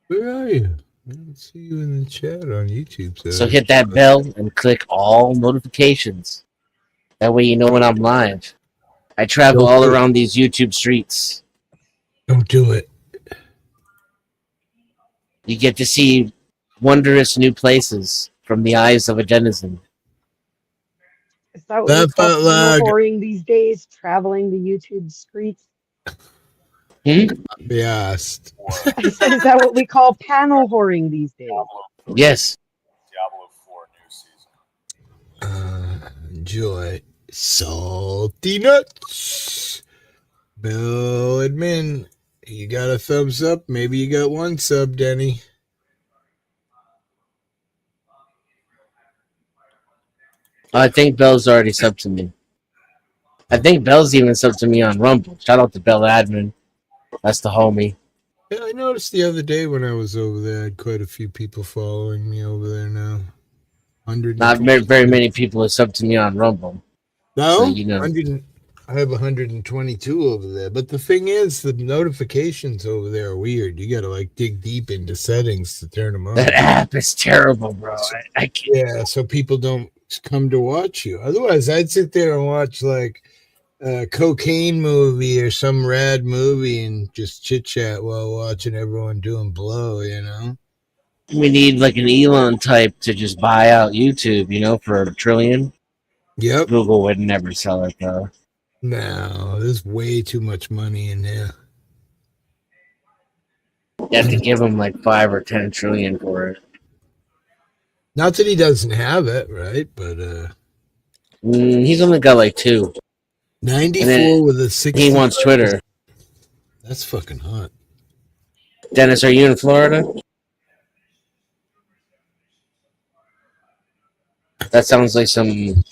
Where are you? I don't see you in the chat on YouTube. So hit that bell and click all notifications. That way you know when I'm live. I travel all around these YouTube streets. Don't do it. You get to see wondrous new places from the eyes of a denizen. Is that what we call panel whoring these days? Traveling the YouTube streets? Be asked. I said, is that what we call panel whoring these days? Yes. Enjoy salty nuts. Bill admin, you got a thumbs up? Maybe you got one sub, Denny. I think Bell's already subbed to me. I think Bell's even subbed to me on Rumble. Shout out to Bell Admin. That's the homie. Yeah, I noticed the other day when I was over there, I had quite a few people following me over there now. Not very many people have subbed to me on Rumble. No, so, you know. I have 122 over there. But the thing is, the notifications over there are weird. You got to like dig deep into settings to turn them on. That app is terrible, bro. I can't. Yeah, so people don't come to watch you. Otherwise, I'd sit there and watch like a cocaine movie or some rad movie and just chit chat while watching everyone doing blow, you know? We need like an Elon type to just buy out YouTube, you know, for $1 trillion. Yep. Google would never sell it though. No, there's way too much money in there. You have to give him like 5 or 10 trillion for it. Not that he doesn't have it, right? But he's only got like 2. 94 with a 60. He wants Twitter. That's fucking hot. Dennis, are you in Florida? That sounds like some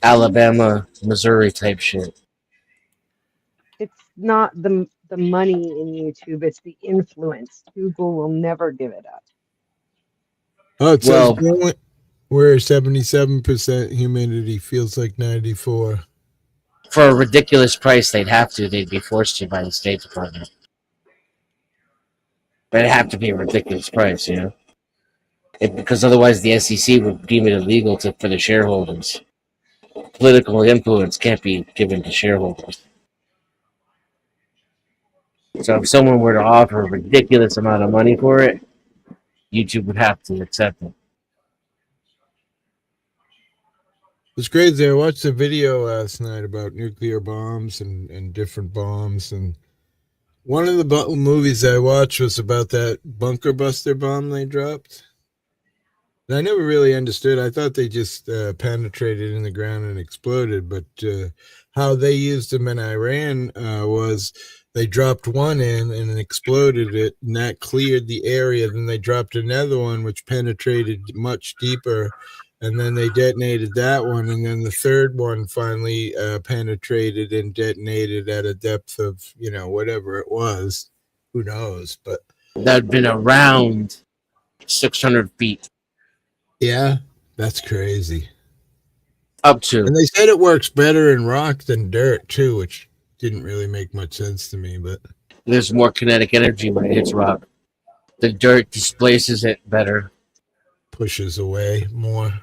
Alabama, Missouri type shit. It's not the money in YouTube, it's the influence. Google will never give it up. Oh, it says where 77% humidity feels like 94. For a ridiculous price, they'd be forced to by the State Department. But it'd have to be a ridiculous price, you know? Because otherwise the SEC would deem it illegal for the shareholders. Political influence can't be given to shareholders. So if someone were to offer a ridiculous amount of money for it, YouTube would have to accept it. It's crazy. I watched a video last night about nuclear bombs and different bombs. And one of the movies I watched was about that bunker buster bomb they dropped. And I never really understood. I thought they just penetrated in the ground and exploded. But how they used them in Iran was they dropped one in and exploded it, and that cleared the area. Then they dropped another one, which penetrated much deeper. And then they detonated that one. And then the third one finally penetrated and detonated at a depth of, whatever it was. Who knows? But That'd been around 600 feet. yeah, that's crazy. Up to. And they said it works better in rock than dirt, too, which didn't really make much sense to me. But There's more kinetic energy when it hits rock. The dirt displaces it better. Pushes away more.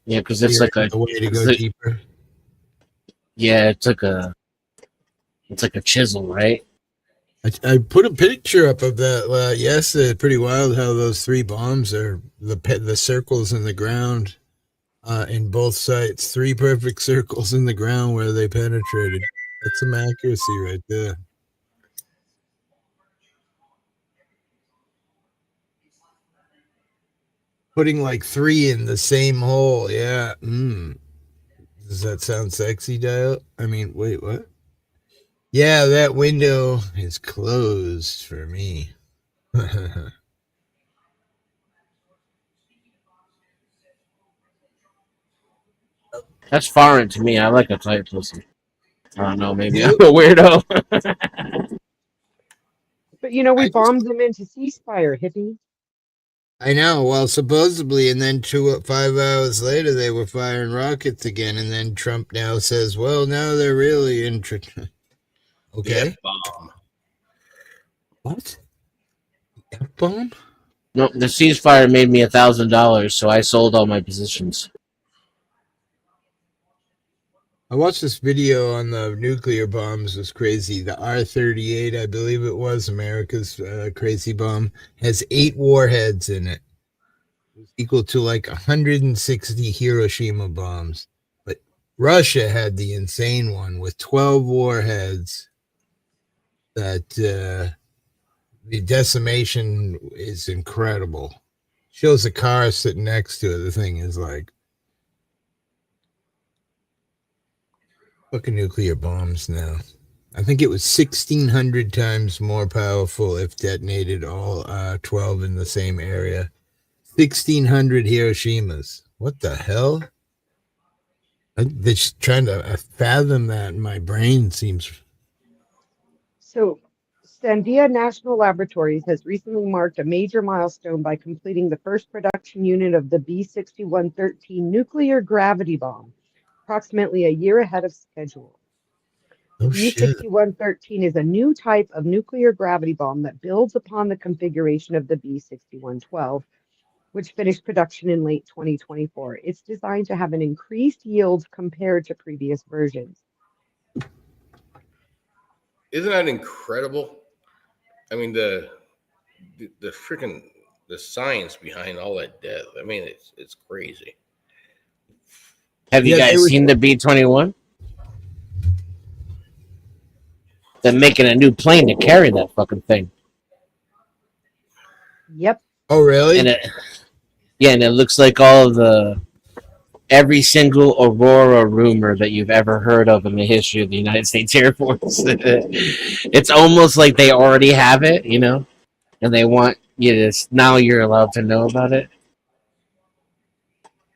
Yeah, because it's like a way to go deeper. Yeah, it's like a chisel, right? I put a picture up of that yesterday. Pretty wild how those three bombs are the circles in the ground in both sites. 3 perfect circles in the ground where they penetrated. That's some accuracy right there. Putting like 3 in the same hole. Yeah. Does that sound sexy, Dial? I mean, wait, what? Yeah, that window is closed for me. That's foreign to me. I like a tight pussy. I don't know. Maybe I'm a weirdo. But we bombed them into ceasefire, hippie. I know. Well, supposedly, and then 5 hours later, they were firing rockets again, and then Trump now says, "Well, now they're really okay." The F-bomb. What? F-bomb? No, the ceasefire made me $1,000, so I sold all my positions. I watched this video on the nuclear bombs. It was crazy. The R-38, I believe it was, America's crazy bomb, has 8 warheads in it. It's equal to like 160 Hiroshima bombs. But Russia had the insane one with 12 warheads that the decimation is incredible. Shows a car sitting next to it. The thing is like fucking nuclear bombs now. I think it was 1,600 times more powerful if detonated all 12 in the same area. 1,600 Hiroshimas. What the hell? I'm just trying to fathom that in my brain seems... So, Sandia National Laboratories has recently marked a major milestone by completing the first production unit of the B-6113 nuclear gravity bomb, approximately a year ahead of schedule. The B-6113 is a new type of nuclear gravity bomb that builds upon the configuration of the B-6112, which finished production in late 2024. It's designed to have an increased yield compared to previous versions. Isn't that incredible? I mean, the freaking the science behind all that death. I mean, it's crazy. Have you guys seen the B-21? They're making a new plane to carry that fucking thing. Yep. Oh, really? And it looks like every single Aurora rumor that you've ever heard of in the history of the United States Air Force. It's almost like they already have it, and they want you to, now you're allowed to know about it.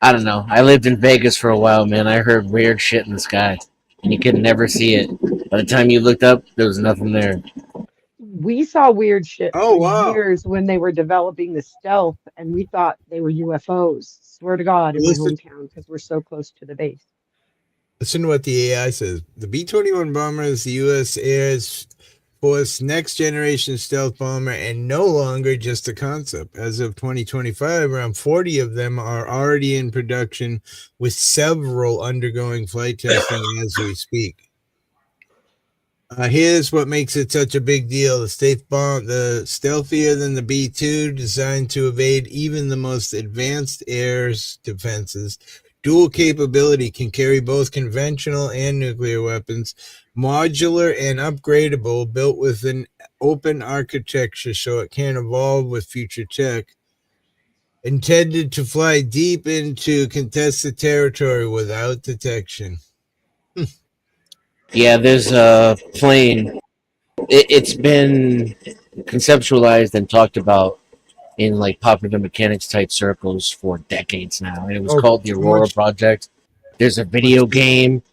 I don't know. I lived in Vegas for a while, man. I heard weird shit in the sky, and you could never see it. By the time you looked up, there was nothing there. We saw weird shit for years when they were developing the stealth, and we thought they were UFOs. Swear to God, in my hometown, because we're so close to the base. Listen to what the AI says. The B-21 bomber is the U.S. Air Force next generation stealth bomber and no longer just a concept. As of 2025, around 40 of them are already in production, with several undergoing flight testing as we speak. Here's what makes it such a big deal. The stealthier than the B-2, designed to evade even the most advanced air defenses. dual capability, can carry both conventional and nuclear weapons, modular and upgradable, built with an open architecture so it can evolve with future tech, intended to fly deep into contested territory without detection. Yeah, there's a plane. It's been conceptualized and talked about in like popular mechanics type circles for decades now, and it was Oh, called the so Aurora much, Project. There's a much, video game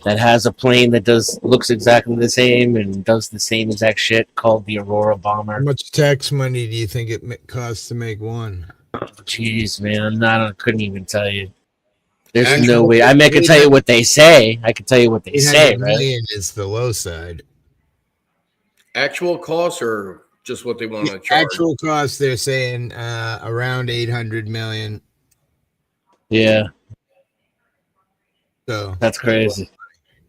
that has a plane that looks exactly the same and does the same exact shit called the Aurora how Bomber. much tax money do you think it costs to make one? Jeez, man, I couldn't even tell you. There's no Actual way. I mean, I can tell you what they say. I can tell you what they 800 say, right? million is the low side. Actual costs or just what they want The to charge? actual cost, they're saying around 800 million. Yeah, So that's crazy.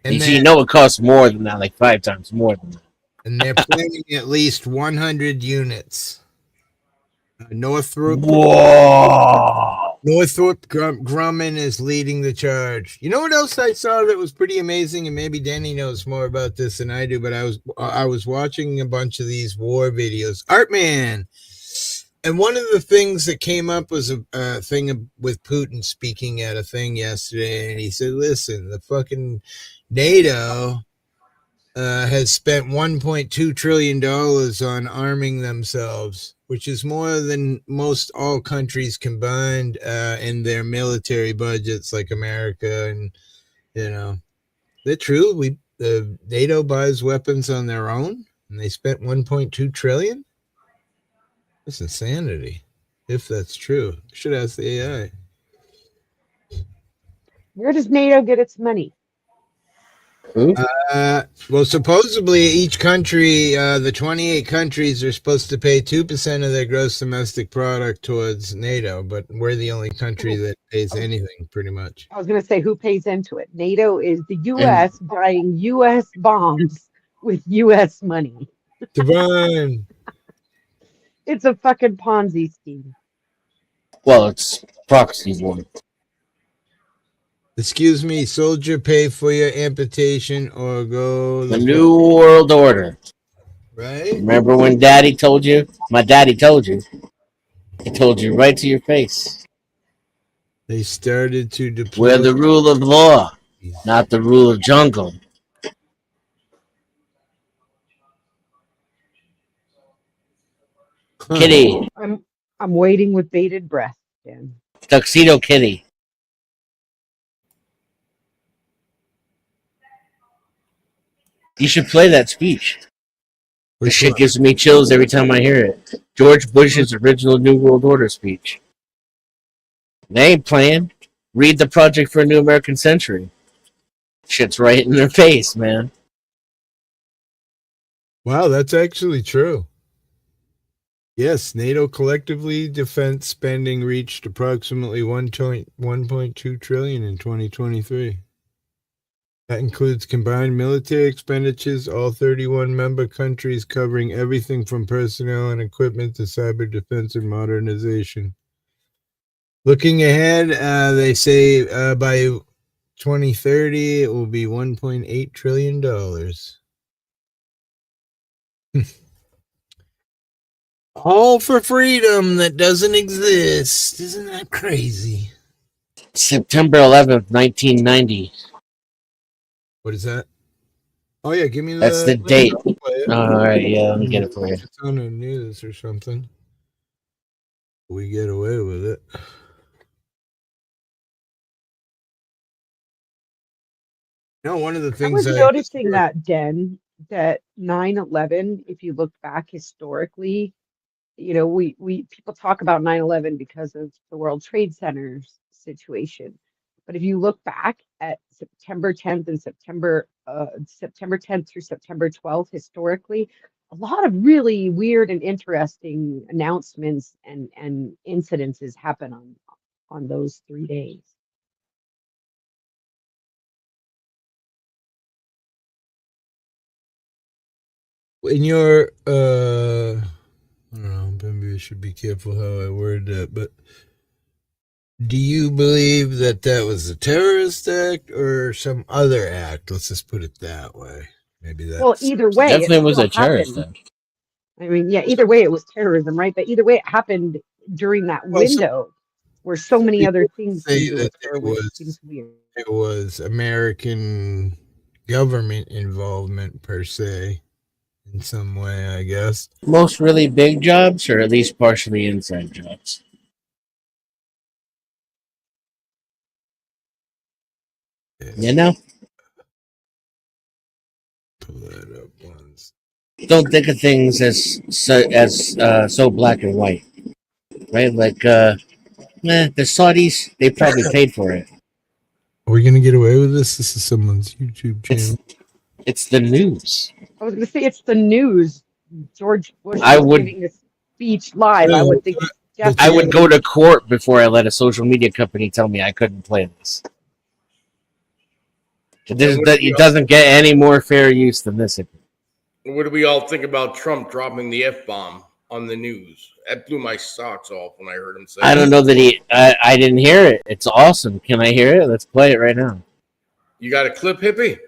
and You then know it costs more than that, like 5 times more than that. and they're planning at least 100 units. Northrop Whoa! Grumman is leading the charge. You know what else I saw that was pretty amazing, and maybe Danny knows more about this than I do. But I was watching a bunch of these war videos, Artman, and one of the things that came up was a thing with Putin speaking at a thing yesterday, and he said, "Listen, the fucking NATO." Has spent $1.2 trillion on arming themselves, which is more than most all countries combined in their military budgets, like America. And, you know, is it true? The NATO buys weapons on their own and they spent 1.2 trillion? That's insanity. If that's true, I should ask the AI. Where does NATO get its money? Well, supposedly each country, the 28 countries are supposed to pay 2% of their gross domestic product towards NATO, but we're the only country that pays anything, pretty much. I was going to say, who pays into it? NATO is the And U.S. buying U.S. bombs with U.S. money. Divine. It's a fucking Ponzi scheme. well, it's proxy war. Excuse me, soldier, pay for your amputation or go The the New World Order. right? Remember when Daddy told you? My daddy told you. He told you right to your face. They started to We're deploy. the rule of law, not the rule of jungle. Kitty, I'm waiting with bated breath, Dan. Tuxedo Kitty. You should play that speech. This Which shit one? gives me chills every time I hear it. George Bush's original New World Order speech. They ain't playing. Read the Project for a New American Century. Shit's right in their face, man. Wow, that's actually true. Yes, NATO collectively defense spending reached approximately 1.2 trillion in 2023. That includes combined military expenditures, all 31 member countries, covering everything from personnel and equipment to cyber defense and modernization. Looking ahead, they say by 2030 it will be $1.8 trillion. All for freedom that doesn't exist. Isn't that crazy? September 11th, 1990. What is that? Oh yeah, give me That's the the date. play it. All right, yeah, let me get it for you. It's on the news or something. We get away with it. No, one of the I things was I noticing that, Den, that 9/11, if you look back historically, we people talk about 9/11 because of the World Trade Center's situation. But if you look back at September 10th and September 10th through September 12th historically, a lot of really weird and interesting announcements and incidences happen on those 3 days. in your I don't know, maybe I should be careful how I word that, but Do you believe that that was a terrorist act or some other act? Let's just put it that way. Maybe Well, that's either way, it Definitely was still a terrorist happened. act. I mean, yeah, either way, it was terrorism, right? But either way, it happened during that well. Some window where so many other people things say seem to that occur, which seems weird. it was American government involvement per se in some way, I guess. Most really big jobs, or at least partially inside jobs. You know, Pull that up once. don't think of things as so black and white, right? Like, the Saudis, they probably paid for it. Are we gonna get away with this? This is someone's YouTube channel. It's the news. I was going to say it's the news. George Bush I was would giving a speech live. I would think it's I would go definitely. to court before I let a social media company tell me I couldn't play this. It doesn't get any more fair use than this. What do we all think about Trump dropping the F-bomb on the news? That blew my socks off when I heard him say I don't know that I didn't hear it. It's awesome. Can I hear it? Let's play it right now. You got a clip, Hippie?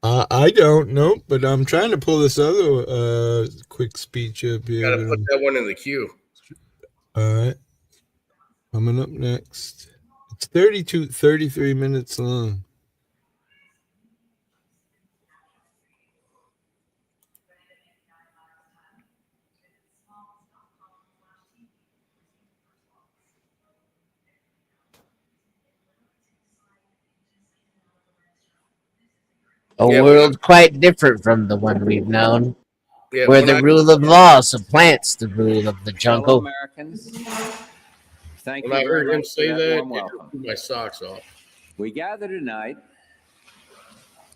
I don't know, but I'm trying to pull this other quick speech up here. Got to put that one in the queue. All right. Coming up next. It's 33 minutes long. A world quite different from the one we've known, where the rule of law supplants the rule of the jungle. Fellow Americans, thank When you I very heard him much say for that, warm it welcome. blew my socks off. We gather tonight,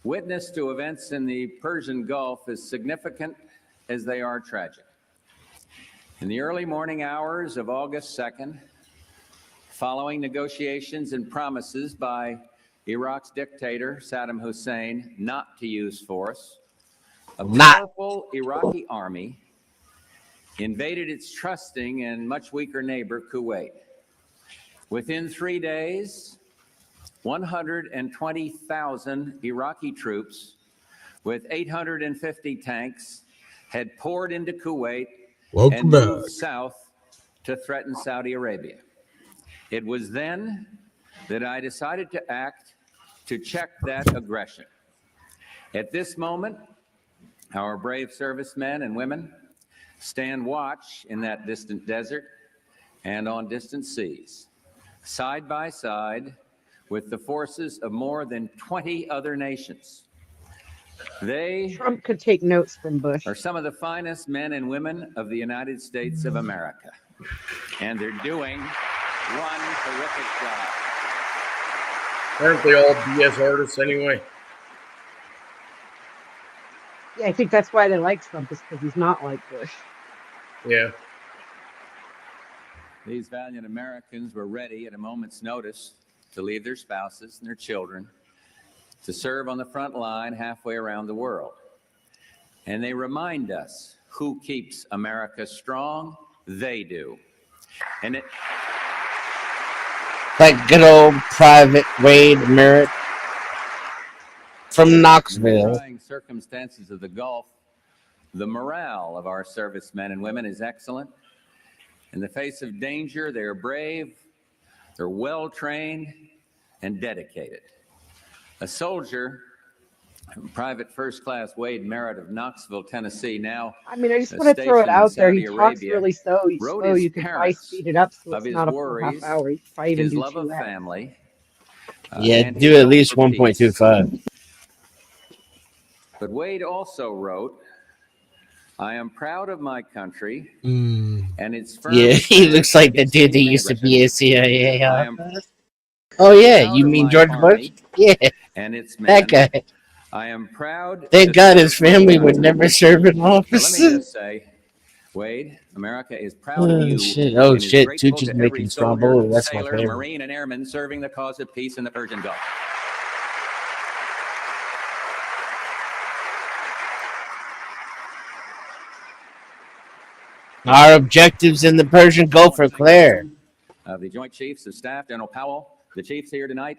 witness to events in the Persian Gulf as significant as they are tragic. In the early morning hours of August 2nd, following negotiations and promises by Iraq's dictator, Saddam Hussein, not to use force, a powerful Iraqi army invaded its trusting and much weaker neighbor, Kuwait. Within 3 days, 120,000 Iraqi troops with 850 tanks had poured into Kuwait and moved south to threaten Saudi Arabia. It was then that I decided to act to check that aggression. At this moment, our brave servicemen and women stand watch in that distant desert and on distant seas, side by side with the forces of more than 20 other nations. They Trump could take notes from Bush. Are some of the finest men and women of the United States of America, and they're doing one terrific job. Aren't they all BS artists anyway? Yeah, I think that's why they like Trump, is because he's not like Bush. Yeah. These valiant Americans were ready at a moment's notice to leave their spouses and their children to serve on the front line halfway around the world. And they remind us who keeps America strong? They do. And it Like good old Private Wade Merritt from Knoxville. In the trying circumstances of the Gulf, the morale of our servicemen and women is excellent. In the face of danger, they're brave, they're well-trained, and dedicated. A soldier, Private First Class Wade Merritt of Knoxville, Tennessee, now I mean, I just want to throw it out there. He talks really slow. wrote You his can probably parents speed it up so of it's his not a full worries, half hour. You can probably even his do love of 2 hours. family. Yeah, do at least 1.25. But Wade also wrote, I am proud of my country and its firm Yeah, he looks like the dude that used to be a CIA. Oh yeah, you mean George Bush? Yeah, and its that guy. I am proud. Thank God his family would never serve in office. Let me just say, Wade, America is proud of you. Shit. and Oh is shit, grateful Tucci's to making every soldier, stromboli. That's my sailor, favorite. Marine, and airman serving the cause of peace in the Persian Gulf. Our objectives in the Persian Gulf are clear. of the Joint Chiefs of Staff, General Powell, the chiefs here tonight,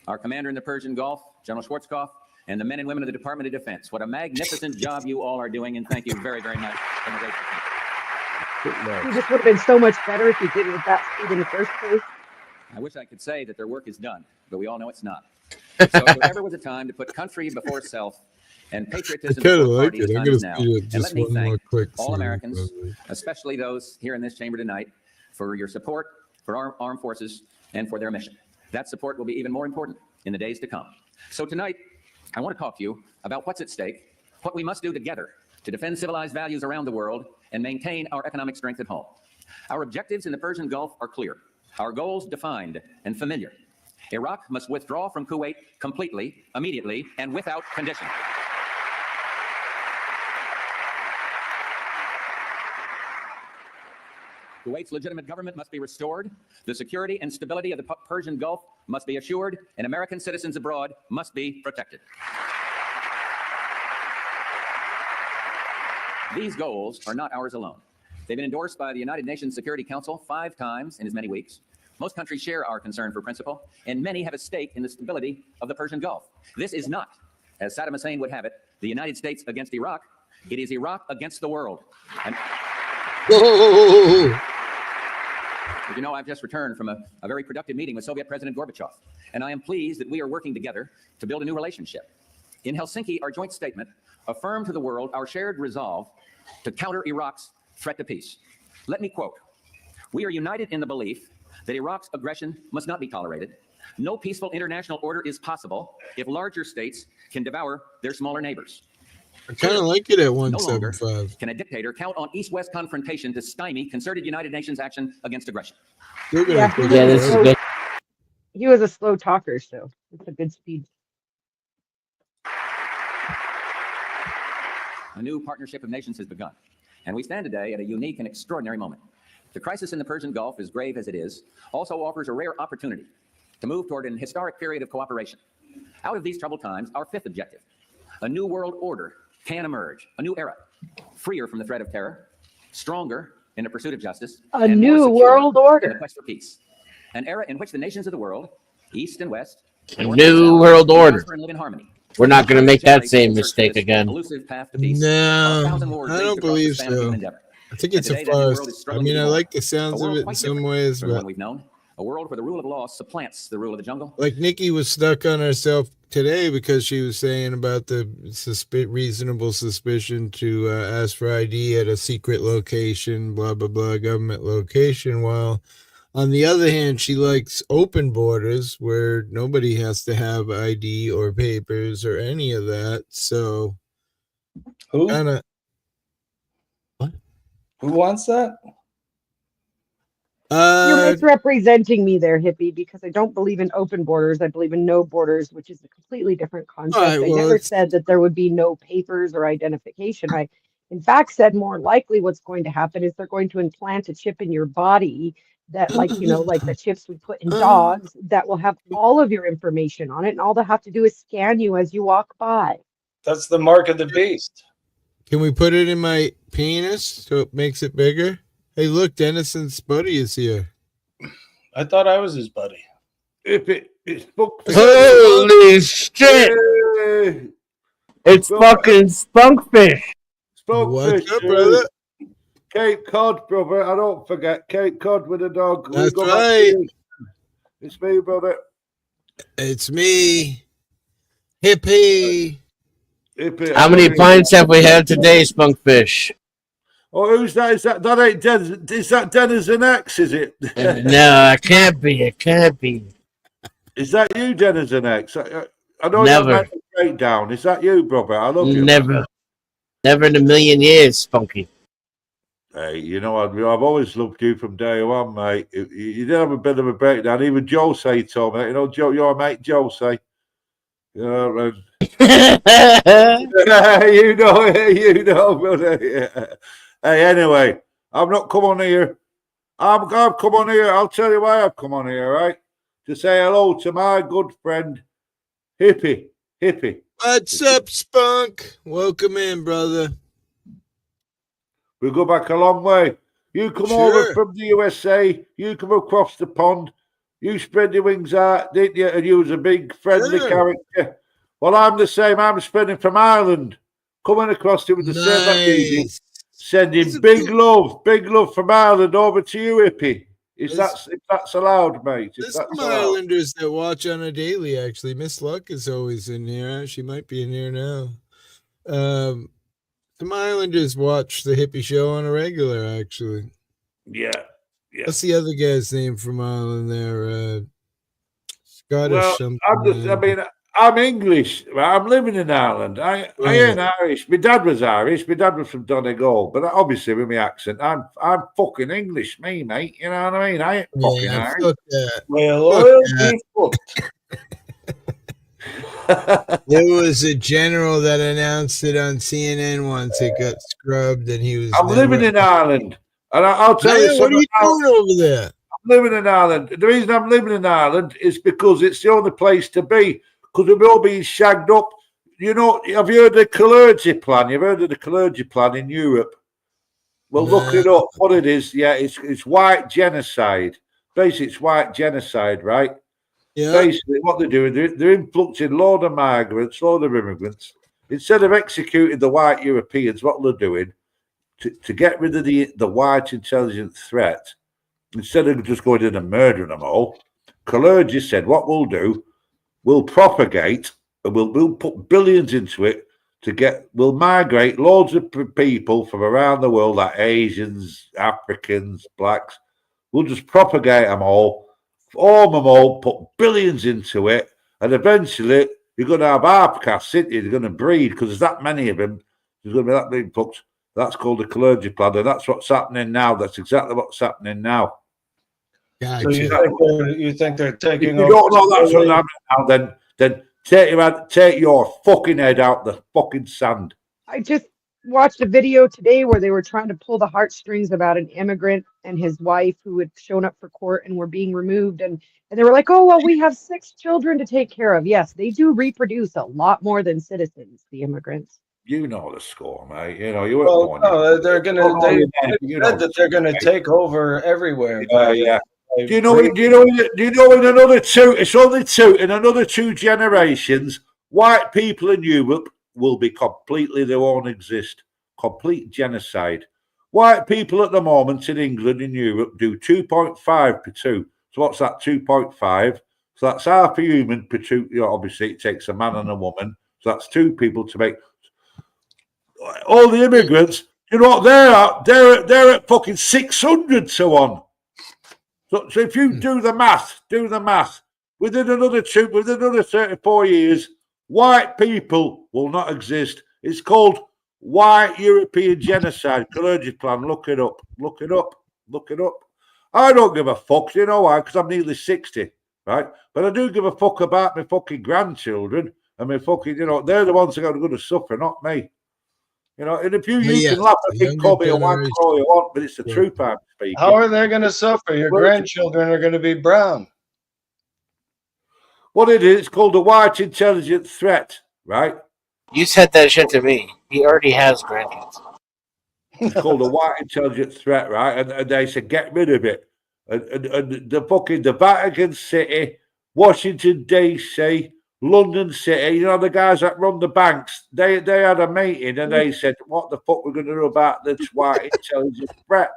our commander in the Persian Gulf, General Schwarzkopf, and the men and women of the Department of Defense. What a magnificent job you all are doing, and thank you very, very much. It just would have been so much better if you did it at that speed in the first place. I wish I could say that their work is done, but we all know it's not. So if there ever was a time to put country before self and patriotism before party, the time is now. And let me thank all Americans, especially those here in this chamber tonight, for your support for our armed forces and for their mission. That support will be even more important in the days to come. So tonight, I want to talk to you about what's at stake, what we must do together to defend civilized values around the world and maintain our economic strength at home. Our objectives in the Persian Gulf are clear. Our goals defined and familiar. Iraq must withdraw from Kuwait completely, immediately, and without condition. Kuwait's legitimate government must be restored. The security and stability of the Persian Gulf must be assured, and American citizens abroad must be protected. These goals are not ours alone. They've been endorsed by the United Nations Security Council 5 times in as many weeks. Most countries share our concern for principle, and many have a stake in the stability of the Persian Gulf. This is not, as Saddam Hussein would have it, the United States against Iraq. It is Iraq against the world. And as you know, I've just returned from a very productive meeting with Soviet President Gorbachev, and I am pleased that we are working together to build a new relationship. In Helsinki, our joint statement affirmed to the world our shared resolve to counter Iraq's threat to peace. Let me quote, "We are united in the belief that Iraq's aggression must not be tolerated. No peaceful international order is possible if larger states can devour their smaller neighbors. I kind of like it at No longer 175. can a dictator count on East-West confrontation to stymie concerted United Nations action against aggression." Yeah, this is good. he was a slow talker, so it's a good speed. A new partnership of nations has begun, and we stand today at a unique and extraordinary moment. The crisis in the Persian Gulf, as grave as it is, also offers a rare opportunity to move toward an historic period of cooperation. Out of these troubled times, our 5th objective, a new world order can emerge, a new era, freer from the threat of terror, stronger in the pursuit of justice, A and new more secure world in order. the quest for peace. An era in which the nations of the world, East and West, A North and new South, world will order. prosper and live in harmony. We're not going to make that same Generations mistake search for this again. elusive path to peace. No, 1,000 wars I raged don't across the believe span of human so. endeavor. I think And it's a today, that new world is farce. I struggling mean, to I be like born. the sounds A of world it in quite some different ways, from the but one we've known. A world where the rule of law supplants the rule of the jungle. like Nikki was stuck on herself today because she was saying about the reasonable suspicion to ask for ID at a secret location, blah, blah, blah, government location, while on the other hand, she likes open borders where nobody has to have ID or papers or any of that. So, Who? kind of, Who wants that? You're misrepresenting me there, hippie, because I don't believe in open borders. I believe in no borders, which is a completely different concept. all right, I well, never it's, said that there would be no papers or identification. I, in fact, said more likely what's going to happen is they're going to implant a chip in your body that, like, you know, like the chips we put in dogs that will have all of your information on it, and all they have to do is scan you as you walk by. That's the mark of the beast. can we put it in my penis so it makes it bigger? Hey, look, Dennison's buddy is here. I thought I was his buddy. It's booked. Holy shit! Yay! It's fucking Spunkfish. What's up, brother? Cape Cod, brother. I don't forget Cape Cod with a dog. That's go back to right. you. It's me, brother. It's me, hippie. How many pints have we had today, Spunkfish? Oh, who's that? Is that ain't Dennis? Is that Dennis and X? Is it? No, it can't be. It can't be. Is that you, Dennis and X? I know Never. you had a breakdown. Is that you, brother? I love you. Never. Never in a million years, Spunky. Hey, you know, I've always loved you from day one, mate. You did have a bit of a breakdown. Even Jose told me, you know, your mate Jose. You know, you know, brother. Yeah. Hey, anyway, I've not come on here. I've come on here. I'll tell you why I've come on here, right? To say hello to my good friend, Hippie. What's up, Spunk? Welcome in, brother. We go back a long way. You come over Sure. from the USA, you come across the pond, you spread your wings out, didn't you? And you was a big friendly Sure. character. Well, I'm the same. I'm spreading from Ireland, coming across it with the same message. Nice. Sending big love from Ireland over to you, Hippie. If that's allowed, mate. If There's that's some allowed. Islanders that watch on a daily, actually. Miss Luck is always in here. She might be in here now. Some Islanders watch the Hippie Show on a regular, actually. Yeah. What's the other guy's name from Ireland there? Scottish Well, something. I'm English. I'm living in Ireland. I ain't Irish. My dad was Irish. My dad was from Donegal. But obviously, with my accent, I'm fucking English, me, mate. You know what I mean? I ain't fucking Irish. Fuck that. Well, There was a general that announced it on CNN once. It got scrubbed, and he was. I'm living in Ireland, and I'll tell you What are something. you doing over there? I'm living in Ireland. The reason I'm living in Ireland is because it's the only place to be. Because we're all being shagged up. You know, have you heard of the clergy plan? You've heard of the clergy plan in Europe? Well, look it up. What it is, yeah, it's white genocide. Basically, it's white genocide, right? Yeah. Basically, what they're doing, they're influxing a load of migrants, load of immigrants. Instead of executing the white Europeans, what they're doing to get rid of the white intelligence threat, instead of just going in and murdering them all, clergy said, what we'll do, we'll propagate and we'll put billions into it we'll migrate loads of people from around the world, like Asians, Africans, blacks. We'll just propagate them all, form them all, put billions into it, and eventually you're going to have outcasts, aren't you? They're going to breed because there's that many of them. There's going to be that many folks. That's called the clergy plan, and that's what's happening now. That's exactly what's happening now. Gotcha. So you think they're taking If you don't know that's what's happening now, then take your fucking head out the fucking sand. I just watched a video today where they were trying to pull the heartstrings about an immigrant and his wife who had shown up for court and were being removed. And they were like, oh, well, we have 6 children to take care of. Yes, they do reproduce a lot more than citizens, the immigrants. You know the score, mate. You know, you weren't born. No, they're going to, they said that they're going to take over everywhere. Yeah. Do you know in another 2, it's only 2, in another 2 generations, white people in Europe will be completely, they won't exist. Complete genocide. White people at the moment in England and Europe do 2.5 per 2. So what's that, 2.5? So that's half a human per 2. You know, obviously it takes a man and a woman. So that's 2 people to make. All the immigrants, you know what they're at? They're at fucking 600 to 1. So if you do the math, within another 34 years, white people will not exist. It's called white European genocide, clergy plan. Look it up. I don't give a fuck, you know why? Because I'm nearly 60, right? But I do give a fuck about my fucking grandchildren and my fucking, you know, they're the ones that are going to suffer, not me. You know, and if you can laugh at me, call me a wank all you want, but it's the truth I'm speaking. How are they going to suffer? Your grandchildren are going to be brown. What it is, it's called a white intelligence threat, right? You said that shit to me. He already has grandkids. It's called a white intelligence threat, right? And they said, get rid of it. And the Vatican City, Washington, D.C., London City, you know, the guys that run the banks, they had a meeting and they said, what the fuck we're going to do about this white intelligence threat?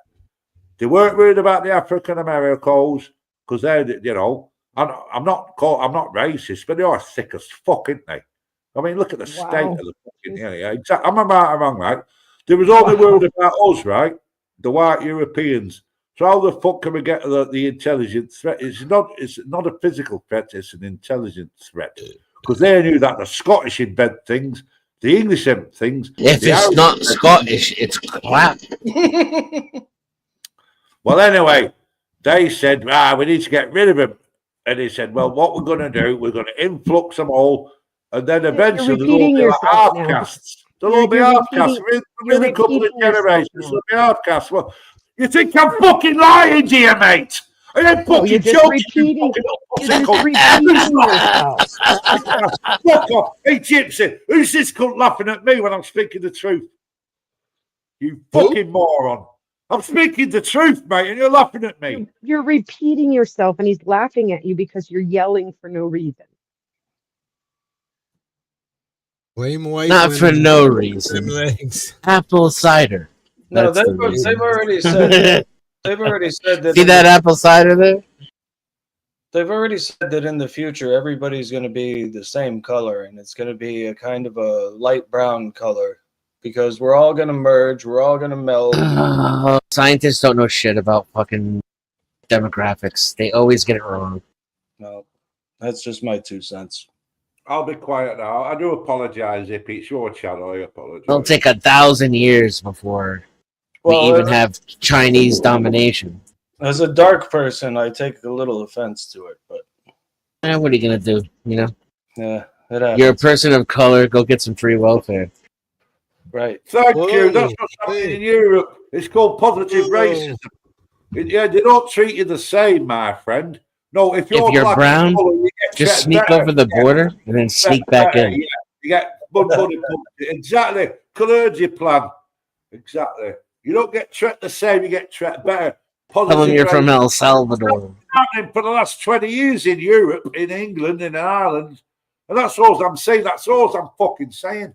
They weren't worried about the African Americans because they're, you know, I'm not racist, but they are thick as fuck, aren't they? I mean, look at the state of the fucking, yeah, exactly. I'm wrong, right? They was only worried about us, right? The white Europeans. So how the fuck can we get the intelligence threat? It's not a physical threat, it's an intelligence threat. Because they knew that the Scottish invent things, the English invent things. If it's not Scottish, it's crap. Well, anyway, they said, we need to get rid of him. And they said, well, what we're going to do, we're going to influx them all. And then eventually there'll all be outcasts. There'll all be outcasts. Within a couple of generations, there'll be outcasts. Well, you think I'm fucking lying to you, mate? I ain't fucking joking. You're just repeating yourself. Fuck off. Hey, Gypsy, who's this cunt laughing at me when I'm speaking the truth? You fucking moron. I'm speaking the truth, mate, and you're laughing at me. You're repeating yourself, and he's laughing at you because you're yelling for no reason. Blame white Not for women no with reason. legs. Apple cider. No, That's the reason. they've already said. They've already said that. See that apple cider there? They've already said that in the future, everybody's going to be the same color, and it's going to be a kind of a light brown color because we're all going to merge. We're all going to meld. Scientists don't know shit about fucking demographics. They always get it wrong. No, that's just my 2 cents. I'll be quiet now. I do apologise, Hippie. It's your channel. I apologise. It'll take 1,000 years before we even have Chinese domination. As a dark person, I take a little offense to it, but What are you gonna do? You know? yeah, it happens. You're a person of color. Go get some free welfare. Right. Thank you. That's what's happening in Europe. It's called positive racism. Yeah, they don't treat you the same, my friend. No, if you're black brown, and colour, you get just treated sneak better. over the border and then sneak back in. Yeah, you get money. Exactly. Clergy plan. Exactly. You don't get treated the same. You get treated better. Tell them you're from El Salvador. Happening for the last 20 years in Europe, in England, in Ireland, and that's all I'm saying. That's all I'm fucking saying.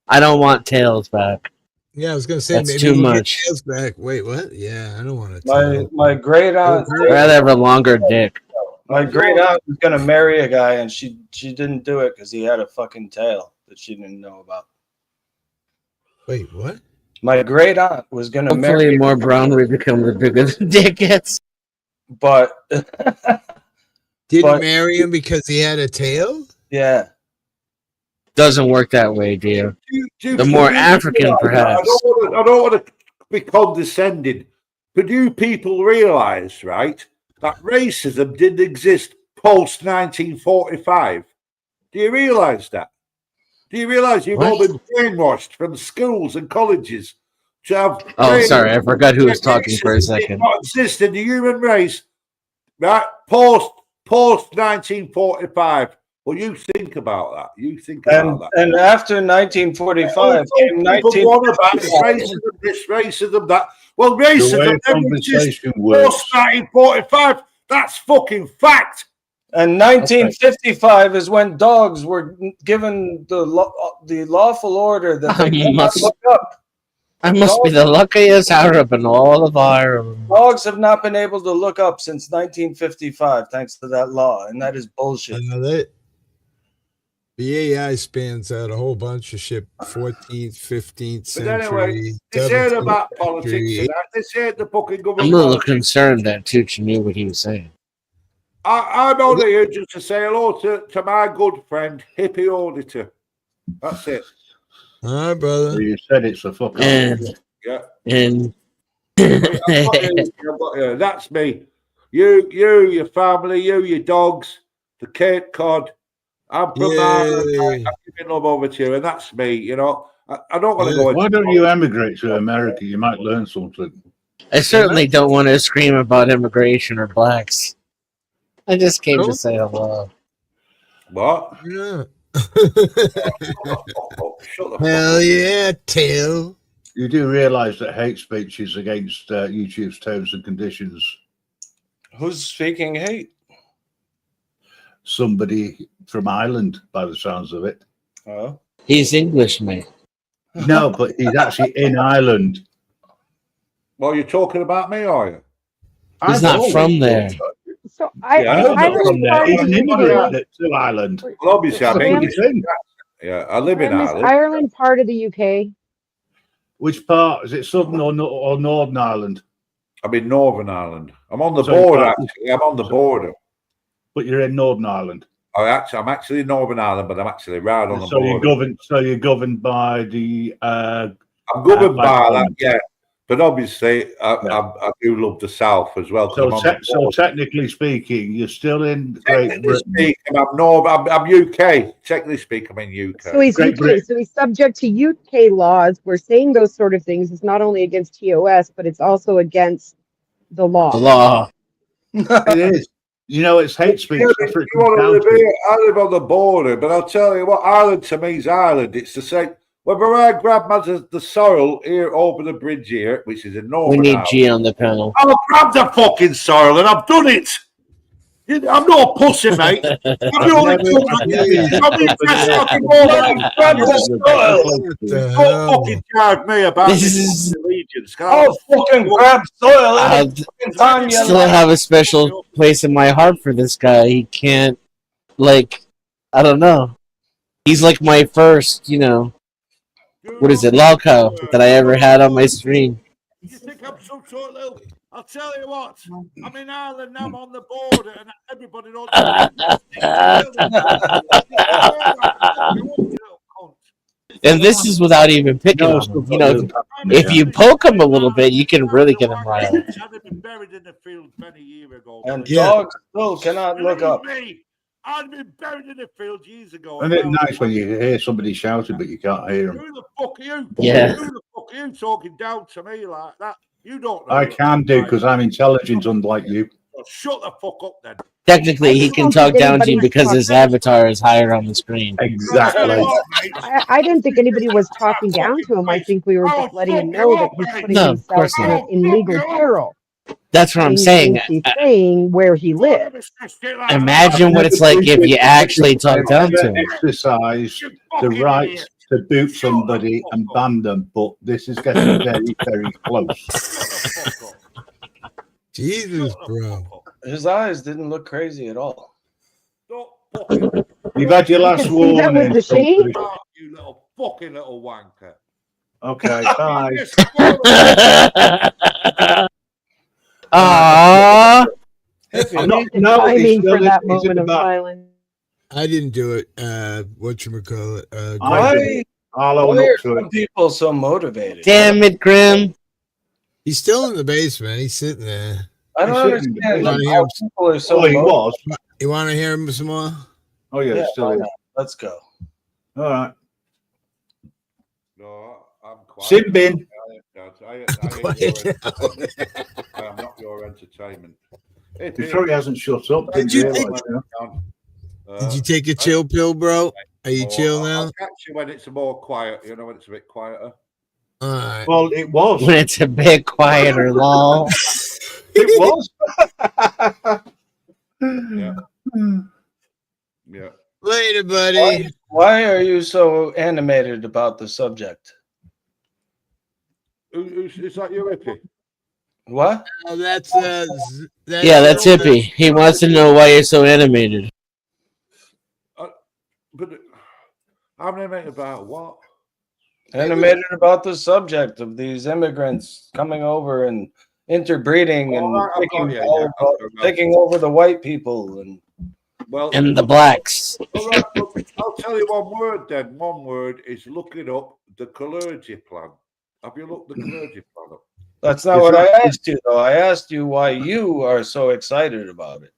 I don't want tails back. Yeah, I was gonna say That's maybe too we'll much. get tails back. Wait, what? Yeah, I don't want to. My great aunt. I'd rather have a longer dick. My great aunt was gonna marry a guy, and she didn't do it because he had a fucking tail that she didn't know about. Wait, what? My great aunt was gonna Hopefully, marry. more brown we become, the bigger the dick gets. But Didn't marry him because he had a tail? Yeah. Doesn't work that way, dear. The more African, perhaps. I don't want to be condescending, but do people realise, right, that racism didn't exist post 1945? Do you realise that? Do you realise you've all been brainwashed from schools and colleges to have? Oh, sorry, I forgot who was talking for a second. Did not exist in the human race, right? Post 1945. Well, you think about that. You think about that. And after 1945, People want about racism, this racism, that. Well, racism never existed post 1945. That's fucking fact. And 1955 is when dogs were given the lawful order that they cannot look up. I must be the luckiest Arab in all of Ireland. Dogs have not been able to look up since 1955, thanks to that law, and that is bullshit. I know that. The AI spans out a whole bunch of shit. 14th, 15th But century. anyway, this ain't about politics and that. This ain't the fucking I'm government. a little concerned that Tucci knew what he was saying. I'm only here just to say hello to my good friend, Hippie Auditor. That's it. All right, brother. You said it's a fucking. Yeah. And that's me. You, your family, your dogs, the Cape Cod. I'm from Ireland. I'm giving love over to you, and that's me. You know, I don't want to go. Why don't you emigrate to America? You might learn something. I certainly don't want to scream about immigration or blacks. I just came to say hello. What? Yeah. Shut the Hell yeah, tail. You do realise that hate speech is against YouTube's terms and conditions. Who's speaking hate? Somebody from Ireland, by the sounds of it. Oh. He's English, mate. No, but he's actually in Ireland. Well, you're talking about me, are you? He's not from there. So I'm not from there. He's an immigrant to Ireland. Well, obviously, I'm Graham- English. Yeah, I live in Graham, is Ireland. Ireland part of the UK? Which part? Is it Southern or Northern Ireland? I'm in Northern Ireland. I'm on the So border, you're- actually. I'm on the border. But you're in Northern Ireland. I'm actually in Northern Ireland, but I'm actually right on the So border. you're governed by the. I'm governed by that, Parliament. yeah. But obviously, I do love the South as well. 'cause I'm on the So border. technically speaking, you're still in Great Technically Britain. speaking, I'm UK. Technically speaking, I'm in UK. So he's Great UK. Britain. So he's subject to UK laws. We're saying those sort of things is not only against TOS, but it's also against the law. The law. It is. You know, it's hate speech. Yeah, That's what it you want to comes live down to. here? I live on the border, but I'll tell you what, Ireland to me is Ireland. It's the same. Whether I grab the soil here over the bridge here, which is a We Northern need Ireland, G on the panel. I'll grab the fucking soil and I've done it. I'm not a pussy, mate. I'm the only Never- cunt. never- I'm the best fucking Don't fucking charge me about This this is- allegiance. Oh, fucking grab soil I any fucking time you still like. have a special place in my heart for this guy. He can't, like, I don't know. He's like my first, what is it, log cow that I ever had on my stream. You think I'm some sort of little... I'll tell you what. I'm in Ireland now. I'm on the border, and everybody knows. And this is without even picking on him. If you poke him a little bit, you can really get him riled. And Yeah. dogs still cannot look up. I'd been buried in the field years ago. Isn't it nice when you hear somebody shouting but you can't hear them? Who the fuck are you? Yeah. Who the fuck are you talking down to me like that? You don't know. I can do because I'm intelligent, unlike you. Well, shut the fuck up then. Technically, he can talk down to you because his avatar is higher on the screen. Exactly. I didn't think anybody was talking down to him. I think we were just letting him know that he's putting No, of himself course not. in legal peril. That's what I'm And saying. he's saying where he lives. Imagine what it's like if you actually talk down to him. Exercise the right to boot somebody and ban them, but this is getting very, very close. Jesus, bro. His eyes didn't look crazy at all. You've had your last See, that was warning. the shame. You little fucking little wanker. Okay, bye. Aww. I'm not, The no, timing he's still for that he's in moment the of back. silence. I didn't do it. Whatchamacallit? Why, I'll own why up are to it. some people so motivated? Damn it, Grim. He's still in the basement. He's sitting there. I don't He's sitting in understand the basement. how people are so Oh, he motivated. was. You want to hear him some more? Oh, yeah, Yeah, still why is. not? Let's go. All right. No, I'm quiet. Sin bin. I am not your entertainment. Before he hasn't shut up. Did didn't you realise, Did you take a chill pill, bro? Are you chill now? I'll catch you when it's more quiet. You know, when it's a bit quieter. All right. Well, it was. When it's a bit quieter, lol. It was. Yeah. Yeah. Later, buddy. Why are you so animated about the subject? Is that your hippie? What? That's Yeah, that's hippie. He wants to know why you're so animated. But I'm animated about what? Animated about the subject of these immigrants coming over and interbreeding and right, I've got you, taking over the white people and And the blacks. All right, look, I'll tell you one word then. One word is looking up the clergy plan. Have you looked the clergy plan up? that's not what I asked you though. I asked you why you are so excited about it.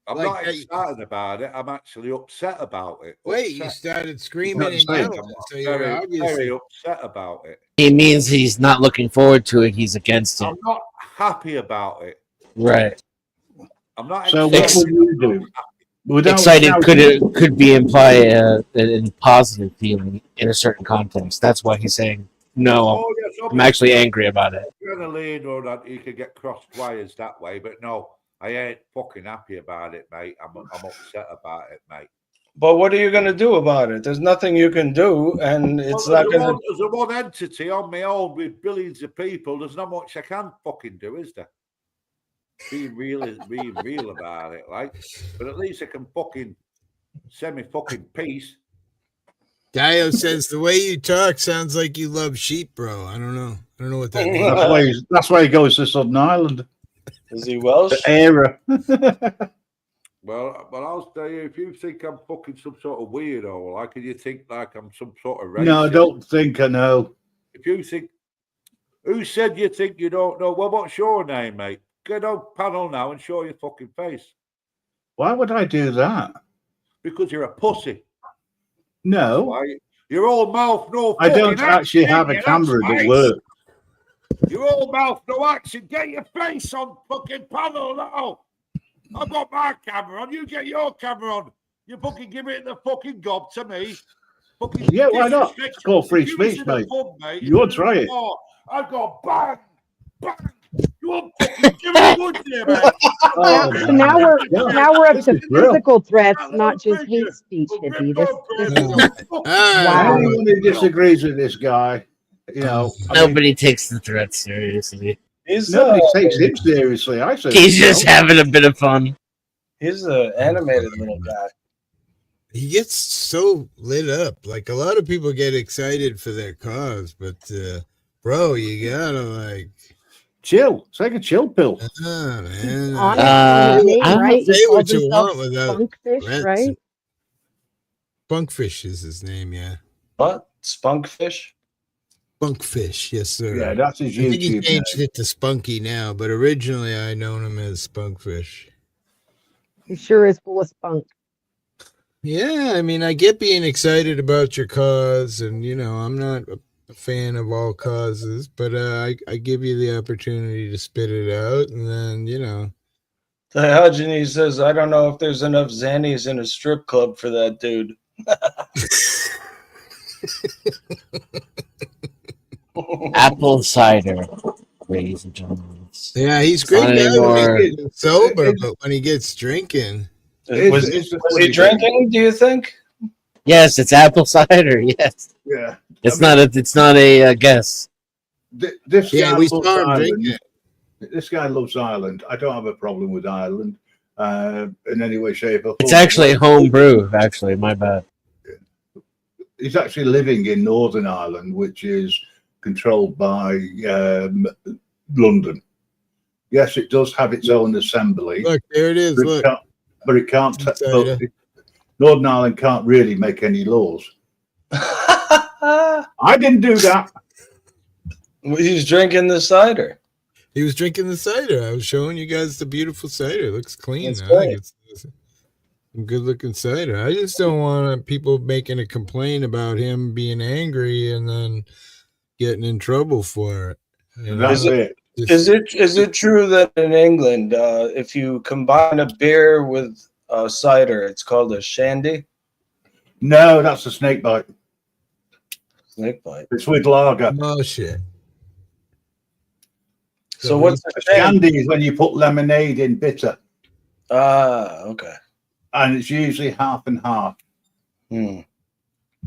I'm Like not that- excited about it. I'm actually upset about it. Wait, you Upset. started screaming and Upset. yelling, so you're very, obviously. very upset about it. He means he's not looking forward to it. He's against it. I'm not happy about it. Right. I'm not So what excited. will you do? Without- Excited without- could be imply a positive feeling in a certain context. That's why he's saying no. Oh, yes, I'm actually angry about it. Adrenaline or that you could get crossed wires that way, but no, I ain't fucking happy about it, mate. I'm upset about it, mate. But what are you going to do about it? There's nothing you can do, and it's Well, not going to. As a one entity on my own with billions of people, there's not much I can fucking do, is there? Being real about it, like. But at least I can fucking semi-fucking peace. Dio says the way you talk sounds like you love sheep, bro. I don't know. I don't know what that means. That's why he goes to Southern Ireland. Is he Welsh? The era. Well, I'll tell you, if you think I'm fucking some sort of weirdo, like, and you think like I'm some sort of racist. No, I don't think I know. If you think, who said you think you don't know? Well, what's your name, mate? Get on panel now and show your fucking face. Why would I do that? Because you're a pussy. No, Why? Your old mouth, no. I don't fucking actually action, have a you camera that face. works. Your old mouth, no action. Get your face on fucking panel now. I've got my camera on. You get your camera on. You fucking give it the fucking gob to me. Fucking Yeah, why not? disrespect. It's called free If you was speech, in a mate. pub, mate, You ought to try it. Oh, I've got bang, bang. You want fucking give me good there, mate. Oh, So now man. we're Yeah, now we're up this to is brilliant. physical threats, not just hate speech, Hippie. This is wow. Anyone who disagrees with this guy, you know, I mean, Nobody takes the threat seriously. nobody takes him seriously. I say He's just having a bit of fun. He's an animated little guy. He gets so lit up. Like a lot of people get excited for their cause, but bro, you gotta like chill. It's like a chill pill. Man. Honest in his name, right? Say He calls what you himself want without Spunkfish, threats. right? Spunkfish is his name, yeah. What? Spunkfish? Spunkfish, yes, sir. Yeah, that's his I think he YouTube changed name. it to Spunky now, but originally I known him as Spunkfish. He sure is full of spunk. Yeah, I mean, I get being excited about your cause, and you know, I'm not a fan of all causes, but I give you the opportunity to spit it out, and then you know. Diogenes says, I don't know if there's enough Xannies in a strip club for that dude. Apple cider, ladies and gentlemen. Yeah, he's It's great not guy when anymore. he gets sober, but when he gets drinking, Was he drinking, do you think? Yes, it's apple cider. Yes, Yeah. it's not a guess. This Yeah, guy we loves saw him Ireland. drinking. This guy loves Ireland. I don't have a problem with Ireland in any way, shape, or form. It's actually homebrew. Actually, my bad. He's actually living in Northern Ireland, which is controlled by London. Yes, it does have its own assembly. Look, there it is. Look, but it can't. Cider. But Northern Ireland can't really make any laws. I didn't do that. He's drinking the cider. He was drinking the cider. I was showing you guys the beautiful cider. It looks clean. That's I great. think it's some good looking cider. I just don't want people making a complaint about him being angry and then getting in trouble for it. You know? Is it true that in England, if you combine a beer with cider, it's called a shandy? No, that's a snake bite. Snake bite. It's with lager. Oh shit. So what's a shandy? Is when you put lemonade in bitter. Ah, okay. And it's usually half and half. Hmm.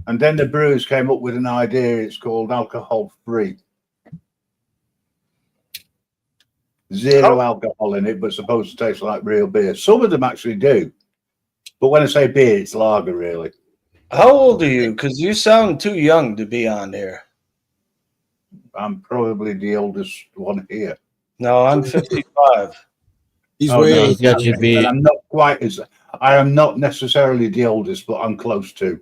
And then the brewers came up with an idea. It's called alcohol free. Zero alcohol in it, but supposed to taste like real beer. Some of them actually do. But when I say beer, it's lager, really. How old are you? Because you sound too young to be on here. I'm probably the oldest one here. No, I'm 55. He's he's got you beat. And I'm not quite as. I am not necessarily the oldest, but I'm close to.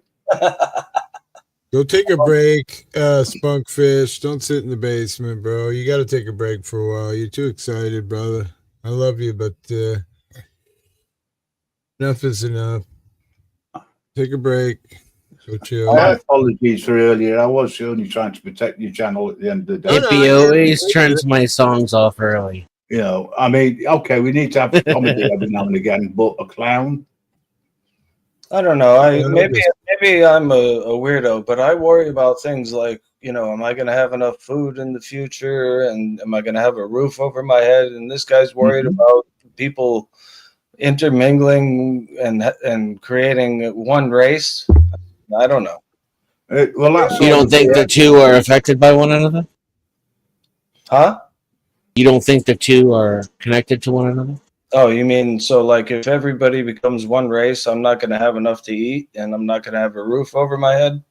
Go take a break, Spunkfish. Don't sit in the basement, bro. You got to take a break for a while. You're too excited, brother. I love you, but enough is enough. Take a break. Go chill. My apologies for earlier. I was only trying to protect your channel at the end of the day. Hippie always turns my songs off early. You know, I mean, okay, we need to have comedy every now and again, but a clown. I don't know. Maybe I'm a weirdo, but I worry about things like, you know, am I going to have enough food in the future, and am I going to have a roof over my head? And this guy's worried about people intermingling and creating one race. I don't know. Well, that's You don't think the two are affected by one another? Huh? You don't think the two are connected to one another? Oh, you mean so like if everybody becomes one race, I'm not going to have enough to eat and I'm not going to have a roof over my head?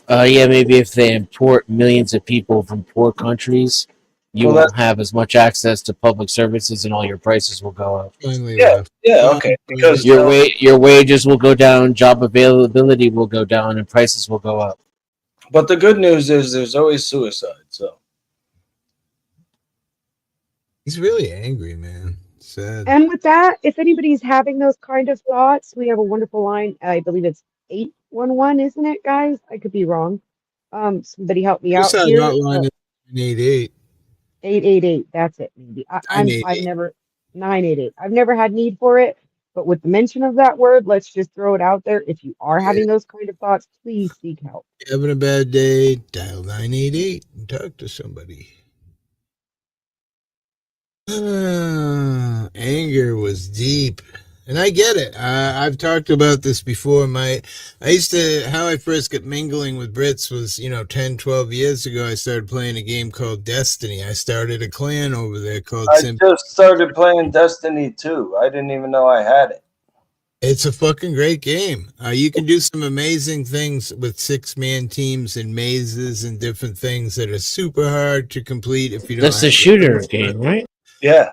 Yeah, maybe if they import millions of people from poor countries, you won't have as much access to public services and all your prices will go up. Yeah, okay. Because your wages will go down, job availability will go down, and prices will go up. But the good news is there's always suicide, so. He's really angry, man. Sad. And with that, if anybody's having those kind of thoughts, we have a wonderful line. I believe it's 811, isn't it, guys? I could be wrong. Somebody help me out here. Hotline is 988. 888. That's it. Maybe I've never 988. I've never had need for it, But with the mention of that word, let's just throw it out there. If you are having those kind of thoughts, please seek help. Having a bad day, dial 988 and talk to somebody. Anger was deep. And I get it. I've talked about this before. How I first got mingling with Brits was, 10, 12 years ago. I started playing a game called Destiny. I started a clan over there called I just started playing Destiny 2. I didn't even know I had it. It's a fucking great game. You can do some amazing things with 6-man teams and mazes and different things that are super hard to complete if you don't. That's the shooter game, right? Yeah.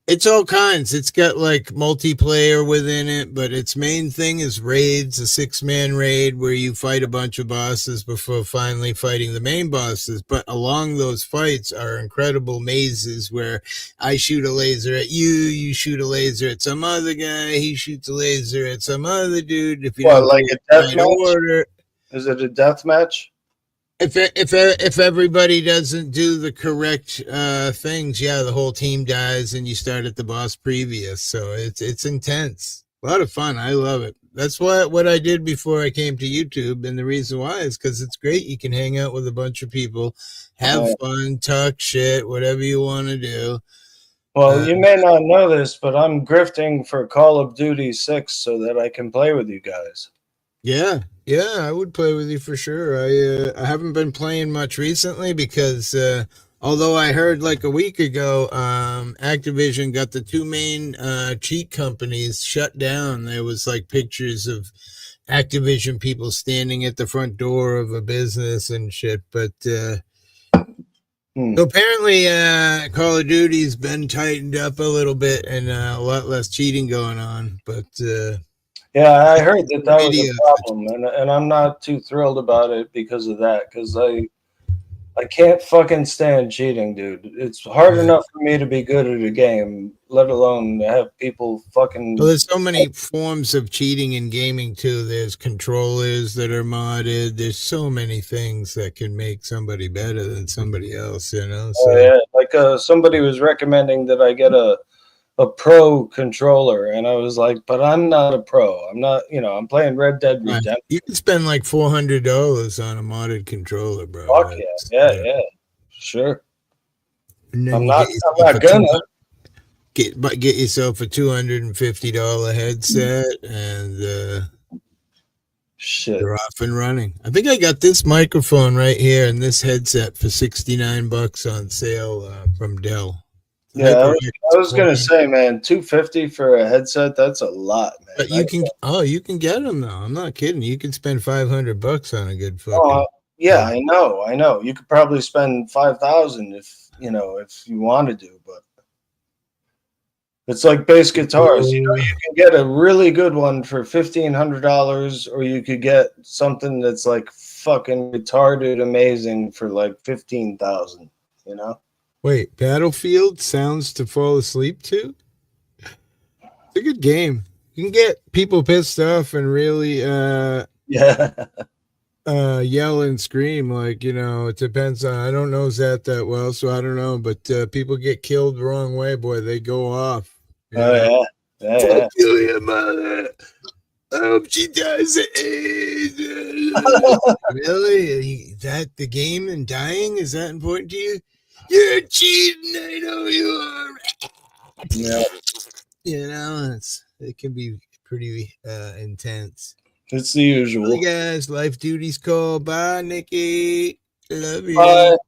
It's all kinds. It's got like multiplayer within it, but its main thing is raids, a 6-man raid where you fight a bunch of bosses before finally fighting the main bosses. But along those fights are incredible mazes where I shoot a laser at you, you shoot a laser at some other guy, he shoots a laser at some other dude. If you What, don't like do a it in death match? order. Is it a death match? If everybody doesn't do the correct things, yeah, the whole team dies and you start at the boss previous. So it's intense. A lot of fun. I love it. That's what I did before I came to YouTube, and the reason why is because it's great. You can hang out with a bunch of people, have fun, talk shit, whatever you want to do. Well, you may not know this, but I'm grifting for Call of Duty 6 so that I can play with you guys. Yeah, I would play with you for sure. I haven't been playing much recently because although I heard like a week ago, Activision got the 2 main cheat companies shut down. There was like pictures of Activision people standing at the front door of a business and shit. But so apparently Call of Duty's been tightened up a little bit and a lot less cheating going on. But yeah, I heard that was a problem, and I'm not too thrilled about it because of that, because I can't fucking stand cheating, dude. It's hard enough for me to be good at a game, let alone have people fucking... Well, there's so many forms of cheating in gaming, too. There's controllers that are modded. There's so many things that can make somebody better than somebody else, you know? So, yeah, like somebody was recommending that I get a pro controller, and I was like, but I'm not a pro. I'm not, I'm playing Red Dead Redemption. You can spend like $400 on a modded controller, bro. Fuck yeah, sure. I'm not gonna get yourself a $250 headset and shit, you're off and running. I think I got this microphone right here and this headset for $69 on sale from Dell. Yeah, I was gonna say, man, $250 for a headset, that's a lot, man. But you can get them though. I'm not kidding. You can spend $500 on a good fucking. Yeah, I know. You could probably spend $5,000 if you wanted to, but it's like bass guitars. You can get a really good one for $1,500, or you could get something that's like fucking retarded amazing for like $15,000. Wait, Battlefield Sounds to Fall Asleep to? It's a good game. You can get people pissed off and really yell and scream, like, it depends on, I don't know Zach that well, so I don't know, but people get killed the wrong way, boy, they go off. Yeah. Fuck you, your mother. I hope she dies of AIDS. Really? That the game and dying, is that important to you? You're cheating, I know you are. Yeah. It can be pretty intense. It's the usual. Hey guys, life duties call. Bye, Nikki. Love you. Bye. Looks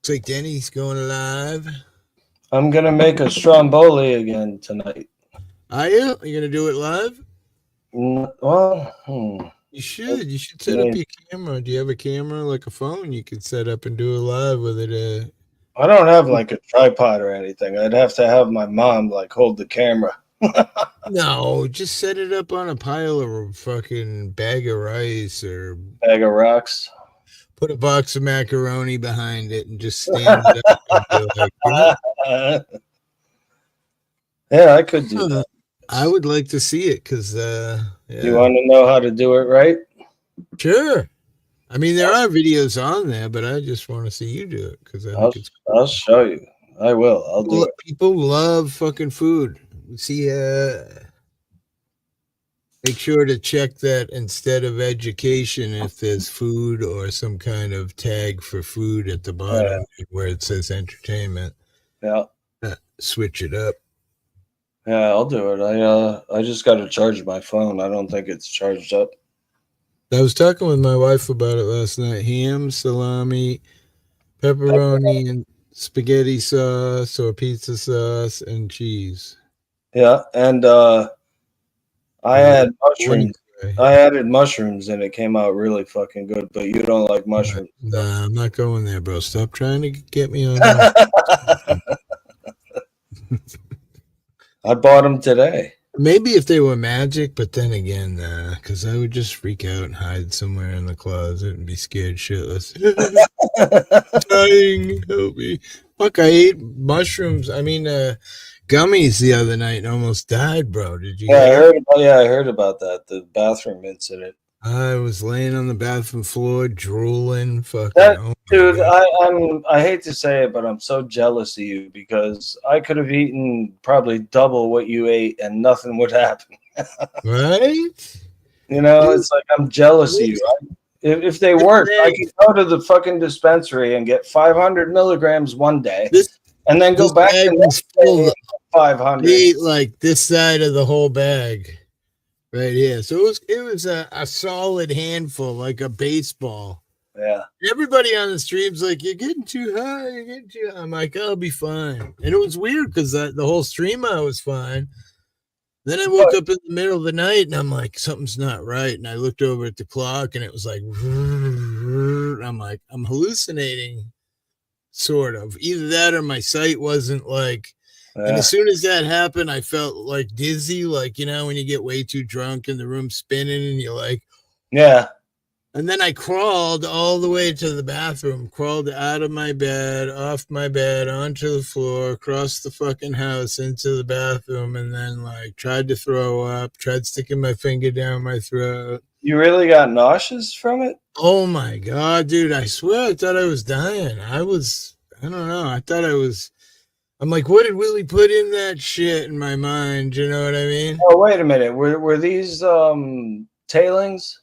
like Denny's going live. I'm gonna make a stromboli again tonight. Are you? Are you gonna do it live? Well, You should set up your camera. Do you have a camera, like a phone? You could set up and do it live with it. I don't have like a tripod or anything. I'd have to have my mom like hold the camera. No, just set it up on a pile of a fucking bag of rice or bag of rocks. Put a box of macaroni behind it and just stand it up. And be like, yeah, I could do that. I would like to see it because you want to know how to do it right? Sure. I mean, there are videos on there, but I just want to see you do it because I think it's cool. I'll show you. I will. I'll do it. People love fucking food. see, make sure to check that instead of education, if there's food or some kind of tag for food at the bottom where it says entertainment. Yeah. Switch it up. Yeah, I'll do it. I just got to charge my phone. I don't think it's charged up. I was talking with my wife about it last night. Ham, salami, pepperoni, and spaghetti sauce or pizza sauce and cheese. Yeah, and I had mushrooms. I added mushrooms and it came out really fucking good, but you don't like mushrooms. Nah, I'm not going there, bro. Stop trying to get me on that. I bought them today. Maybe if they were magic, but then again, because I would just freak out and hide somewhere in the closet and be scared shitless. Dying, help me. Fuck, I ate mushrooms. I mean, gummies the other night and almost died, bro. Did you? I heard about that. The bathroom incident. I was laying on the bathroom floor, drooling. Dude, I hate to say it, but I'm so jealous of you because I could have eaten probably double what you ate and nothing would happen. Right? You know, it's like I'm jealous of you. If they work, I could go to the fucking dispensary and get 500 milligrams one day, and then go back and full 500. Ate like this side of the whole bag. Right here. So it was a solid handful, like a baseball. Yeah. Everybody on the stream's like, you're getting too high. You're getting too high. I'm like, I'll be fine. And it was weird because the whole stream I was fine. Then I woke up in the middle of the night and I'm like, something's not right. And I looked over at the clock and it was like, I'm like, I'm hallucinating, sort of. Either that or my sight wasn't like. And as soon as that happened, I felt like dizzy, like, you know, when you get way too drunk and the room's spinning and you're like, yeah. And then I crawled all the way to the bathroom, crawled out of my bed, off my bed, onto the floor, across the fucking house into the bathroom, and then like tried to throw up, tried sticking my finger down my throat. You really got nauseous from it? Oh my God, dude. I swear I thought I was dying. I don't know. I thought I'm like, what did Willie put in that shit in my mind? You know what I mean? Oh, wait a minute. Were these tailings?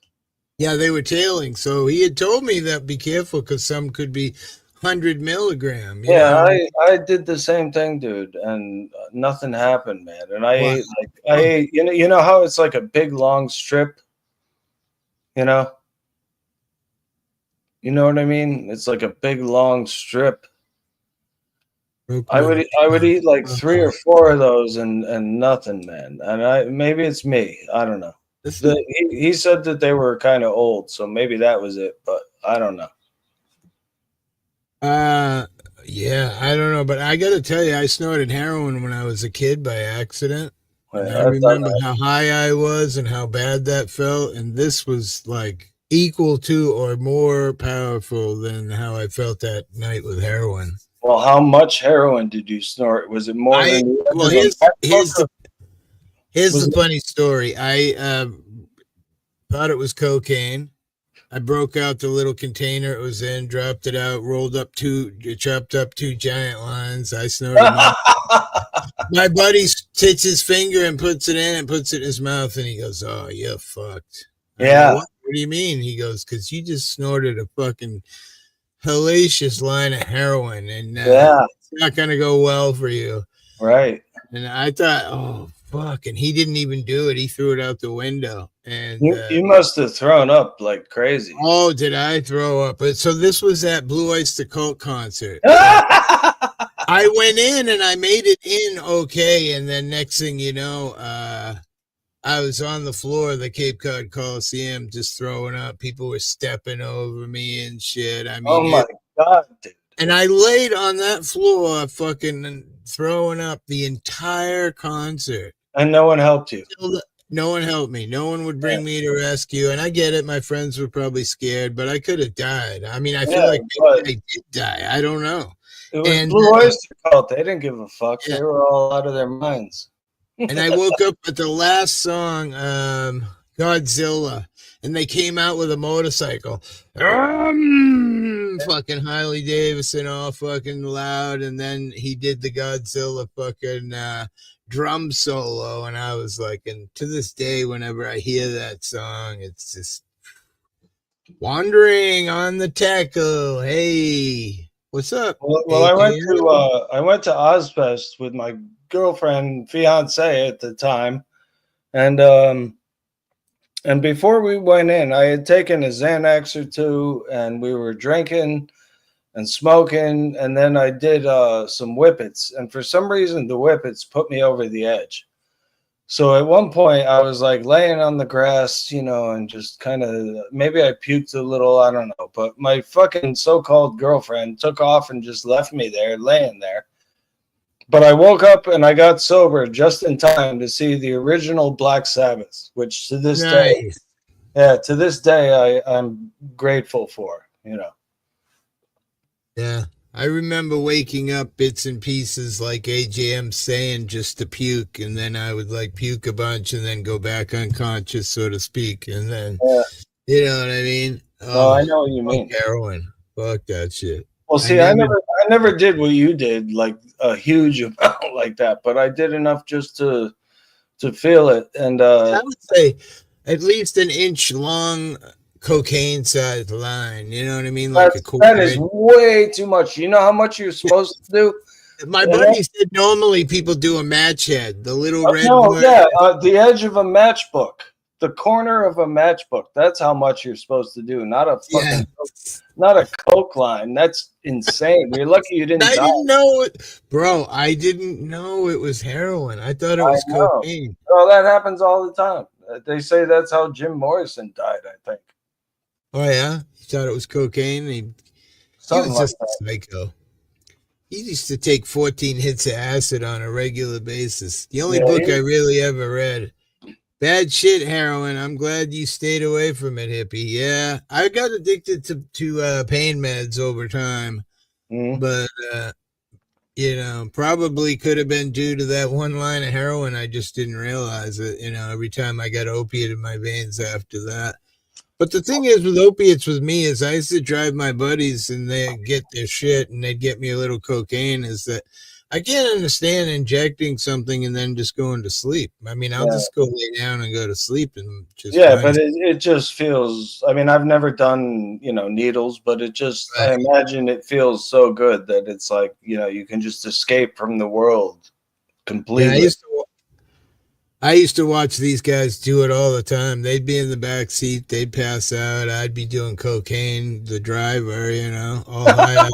Yeah, they were tailing. So he had told me that be careful because some could be 100 milligram. Yeah, I did the same thing, dude, and nothing happened, man. And I ate, you know how it's like a big long strip, you know what I mean? It's like a big long strip. I would eat like 3 or 4 of those and nothing, man. And maybe it's me. I don't know. He said that they were kind of old, so maybe that was it, but I don't know. Yeah, I don't know, but I got to tell you, I snorted heroin when I was a kid by accident. And I remember how high I was and how bad that felt, and this was like equal to or more powerful than how I felt that night with heroin. Well, how much heroin did you snort? Was it more than? Well, here's the funny story. I thought it was cocaine. I broke out the little container it was in, dropped it out, chopped up 2 giant lines. I snorted. My buddy takes his finger and puts it in and puts it in his mouth, and he goes, "Oh, you're fucked." Yeah. What do you mean? He goes, "Because you just snorted a fucking hellacious line of heroin, and it's not gonna go well for you." Right. And I thought, oh fuck, and he didn't even do it. He threw it out the window. And you must have thrown up like crazy. Oh, did I throw up? But so this was at Blue Oyster Cult concert. I went in and I made it in okay, and then next thing you know, I was on the floor of the Cape Cod Coliseum just throwing up. People were stepping over me and shit. I mean, oh my God, dude. And I laid on that floor fucking throwing up the entire concert. And no one helped you? No one helped me. No one would bring me to rescue. And I get it. My friends were probably scared, but I could have died. I mean, I feel like maybe I did die. I don't know. It was Blue Oyster Cult. They didn't give a fuck. Yeah. They were all out of their minds. And I woke up at the last song, Godzilla, and they came out with a motorcycle. fucking Harley Davidson all fucking loud, and then he did the Godzilla fucking drum solo, and I was like, and to this day, whenever I hear that song, it's just Wandering on the Tackle. Hey, what's up? Well, I went to Ozfest with my girlfriend, fiance at the time, and before we went in, I had taken a Xanax or two, and we were drinking and smoking, and then I did some whippets, and for some reason the whippets put me over the edge. So at one point I was like laying on the grass, and just kind of, maybe I puked a little, I don't know, but my fucking so-called girlfriend took off and just left me there laying there. But I woke up and I got sober just in time to see the original Black Sabbath, which to this day, I'm grateful for, Yeah, I remember waking up bits and pieces like AJM saying just to puke, and then I would like puke a bunch and then go back unconscious, so to speak, and then, you know what I mean? Oh, I know what you mean. Heroin. Fuck that shit. Well, see, I never did what you did, like a huge amount like that, but I did enough just to feel it. And I would say at least an inch long cocaine sized line. You know what I mean? Like that is way too much. You know how much you're supposed to do? My buddy said normally people do a match head, the little red. The edge of a matchbook. The corner of a matchbook. That's how much you're supposed to do. Not a fucking, not a coke line. That's insane. You're lucky you didn't. I didn't know it, bro. I didn't know it was heroin. I thought it was cocaine. Oh, that happens all the time. They say that's how Jim Morrison died, I think. Oh yeah, he thought it was cocaine. He was just a psycho. He used to take 14 hits of acid on a regular basis. The only book I really ever read. Bad shit, heroin. I'm glad you stayed away from it, hippie. Yeah, I got addicted to pain meds over time, but probably could have been due to that one line of heroin. I just didn't realize it. Every time I got opiate in my veins after that. But the thing is with opiates with me is I used to drive my buddies and they'd get their shit and they'd get me a little cocaine. Is that I can't understand injecting something and then just going to sleep. I mean, I'll just go lay down and go to sleep and just. Yeah, but it just feels, I mean, I've never done, needles, but it just, I imagine it feels so good that it's like, you can just escape from the world completely. Yeah, I used to watch these guys do it all the time. They'd be in the back seat, they'd pass out. I'd be doing cocaine, the driver, all high up,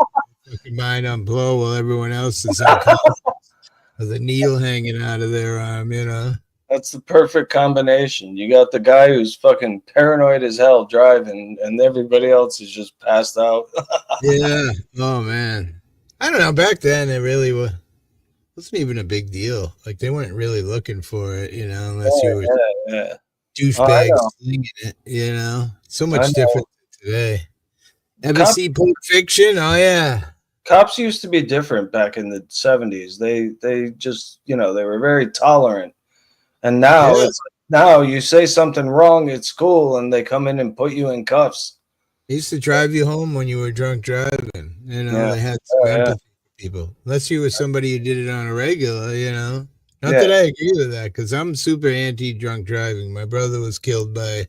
fucking mind on blow while everyone else is unconscious with a needle hanging out of their arm, That's the perfect combination. You got the guy who's fucking paranoid as hell driving, and everybody else is just passed out. Yeah. Oh man. I don't know. Back then, it really wasn't even a big deal. Like they weren't really looking for it, unless you were douchebag slinging it, So much different than today. Ever see Pulp Fiction? Oh yeah. Cops used to be different back in the 70s. They just, they were very tolerant. And now it's now you say something wrong at school and they come in and put you in cuffs. They used to drive you home when you were drunk driving. They had some empathy for people. Unless you were somebody who did it on a regular, Not that I agree with that, because I'm super anti-drunk driving. My brother was killed by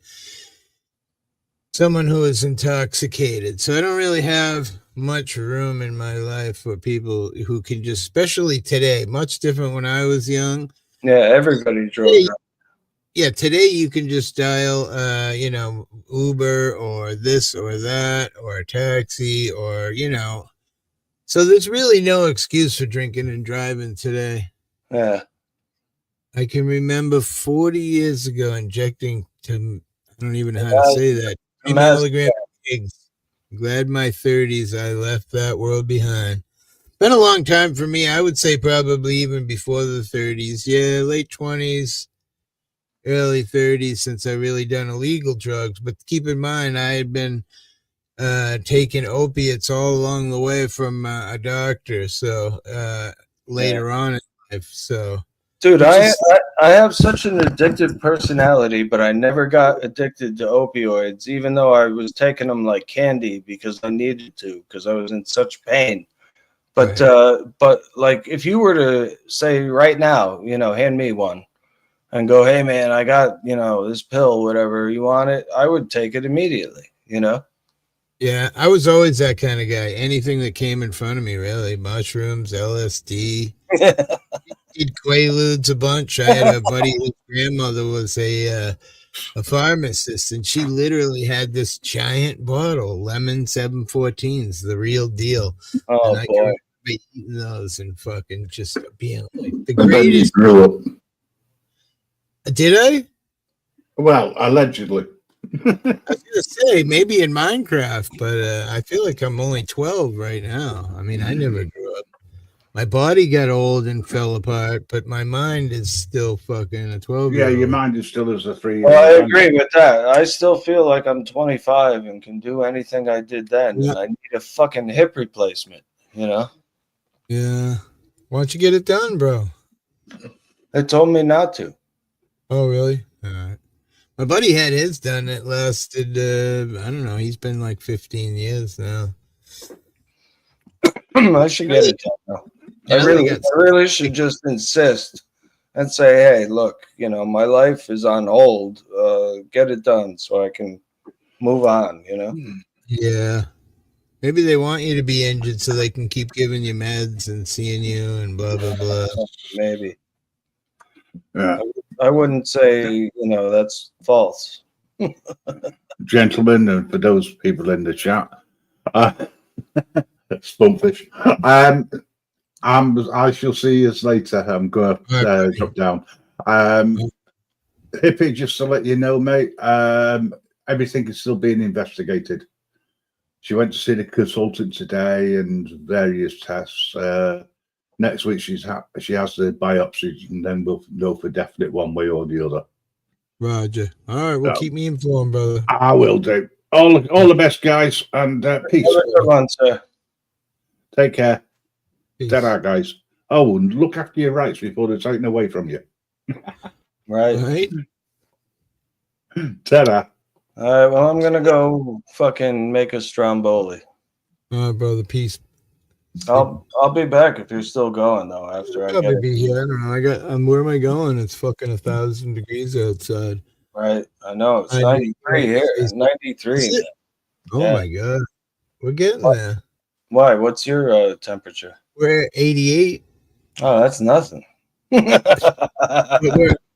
someone who was intoxicated. So I don't really have much room in my life for people who can just, especially today, much different when I was young. Yeah, everybody drove. Yeah, today you can just dial, Uber or this or that or a taxi or, So there's really no excuse for drinking and driving today. Yeah. I can remember 40 years ago injecting I don't even know how to say that, 3 milligram pigs. Glad my 30s I left that world behind. Been a long time for me. I would say probably even before the 30s. Yeah, late 20s, early 30s since I really done illegal drugs. But keep in mind, I had been taking opiates all along the way from a doctor. So later on in life. So Dude, I have such an addictive personality, but I never got addicted to opioids, even though I was taking them like candy because I needed to, because I was in such pain. But but like if you were to say right now, you know, hand me one and go, hey man, I got, you know, this pill, whatever, you want it, I would take it immediately, you know? Yeah, I was always that kind of guy. Anything that came in front of me, really. Mushrooms, LSD. Did Quaaludes a bunch. I had a buddy whose grandmother was a pharmacist, and she literally had this giant bottle, lemon 714s, the real deal. Oh, and I boy. can remember eating those and fucking just being like the And then you greatest. grew up. Did I? Well, allegedly. I was gonna say maybe in Minecraft, but I feel like I'm only 12 right now. I mean, I never grew up. My body got old and fell apart, but my mind is still fucking a 12-year-old. Yeah, your mind is still as a 3-year-old. Well, I agree with that. I still feel like I'm 25 and can do anything I did then. Yeah. And I need a fucking hip replacement, you know? Yeah. Why don't you get it done, bro? They told me not to. Oh, really? All right. My buddy had his done. It lasted, I don't know. He's been like 15 years now. I should get it done now. I really should just insist and say, hey, look, you know, my life is on hold. Get it done so I can move on, you know? Yeah. Maybe they want you to be injured so they can keep giving you meds and seeing you and blah, blah, blah. Maybe. Yeah. I wouldn't say, you know, that's false. Gentlemen, and for those people in the chat, Spunfish. I shall see you later. I'm going to drop down. Hippie, just to let you know, mate, everything is still being investigated. She went to see the consultant today and various tests. Next week she has the biopsy, and then we'll know for definite one way or the other. Roger. All right, well, keep me informed, brother. I will do. All the best, guys, and peace. Have a good one, sir. Take care. Ta-ra, guys. Oh, and look after your rights before they're taken away from you. Right. Ta-ra. All right, well, I'm going to go fucking make a stromboli. All right, brother, peace. I'll be back if you're still going, though, after I get Probably it. be here. I don't know. Where am I going? It's fucking 1,000 degrees outside. Right. I know. It's 93 here. It's 93. Oh, Yeah. my God. We're getting there. Why? What's your temperature? We're at 88. Oh, that's nothing.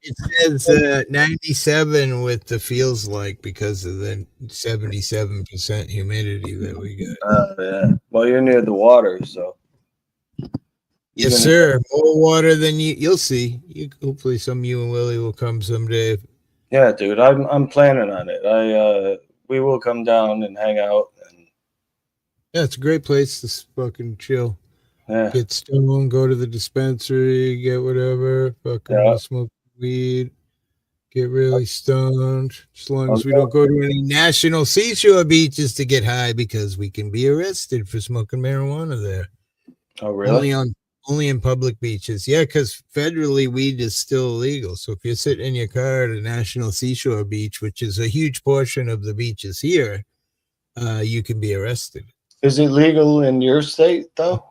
It says 97 with the feels like because of the 77% humidity that we got. Oh, yeah. Well, you're near the water, so. Yes, sir. More water than you'll see. Hopefully, some of you and Willie will come someday. Yeah, dude. I'm planning on it. We will come down and hang out. And yeah, it's a great place to fucking chill. Yeah. Get stoned, go to the dispensary, get whatever, fucking smoke weed, get really stoned. As long as we don't go to any national seashore beaches to get high, because we can be arrested for smoking marijuana there. Oh, really? Only in public beaches. Yeah, because federally weed is still illegal. So if you're sitting in your car at a national seashore beach, which is a huge portion of the beaches here, you can be arrested. Is it legal in your state, though?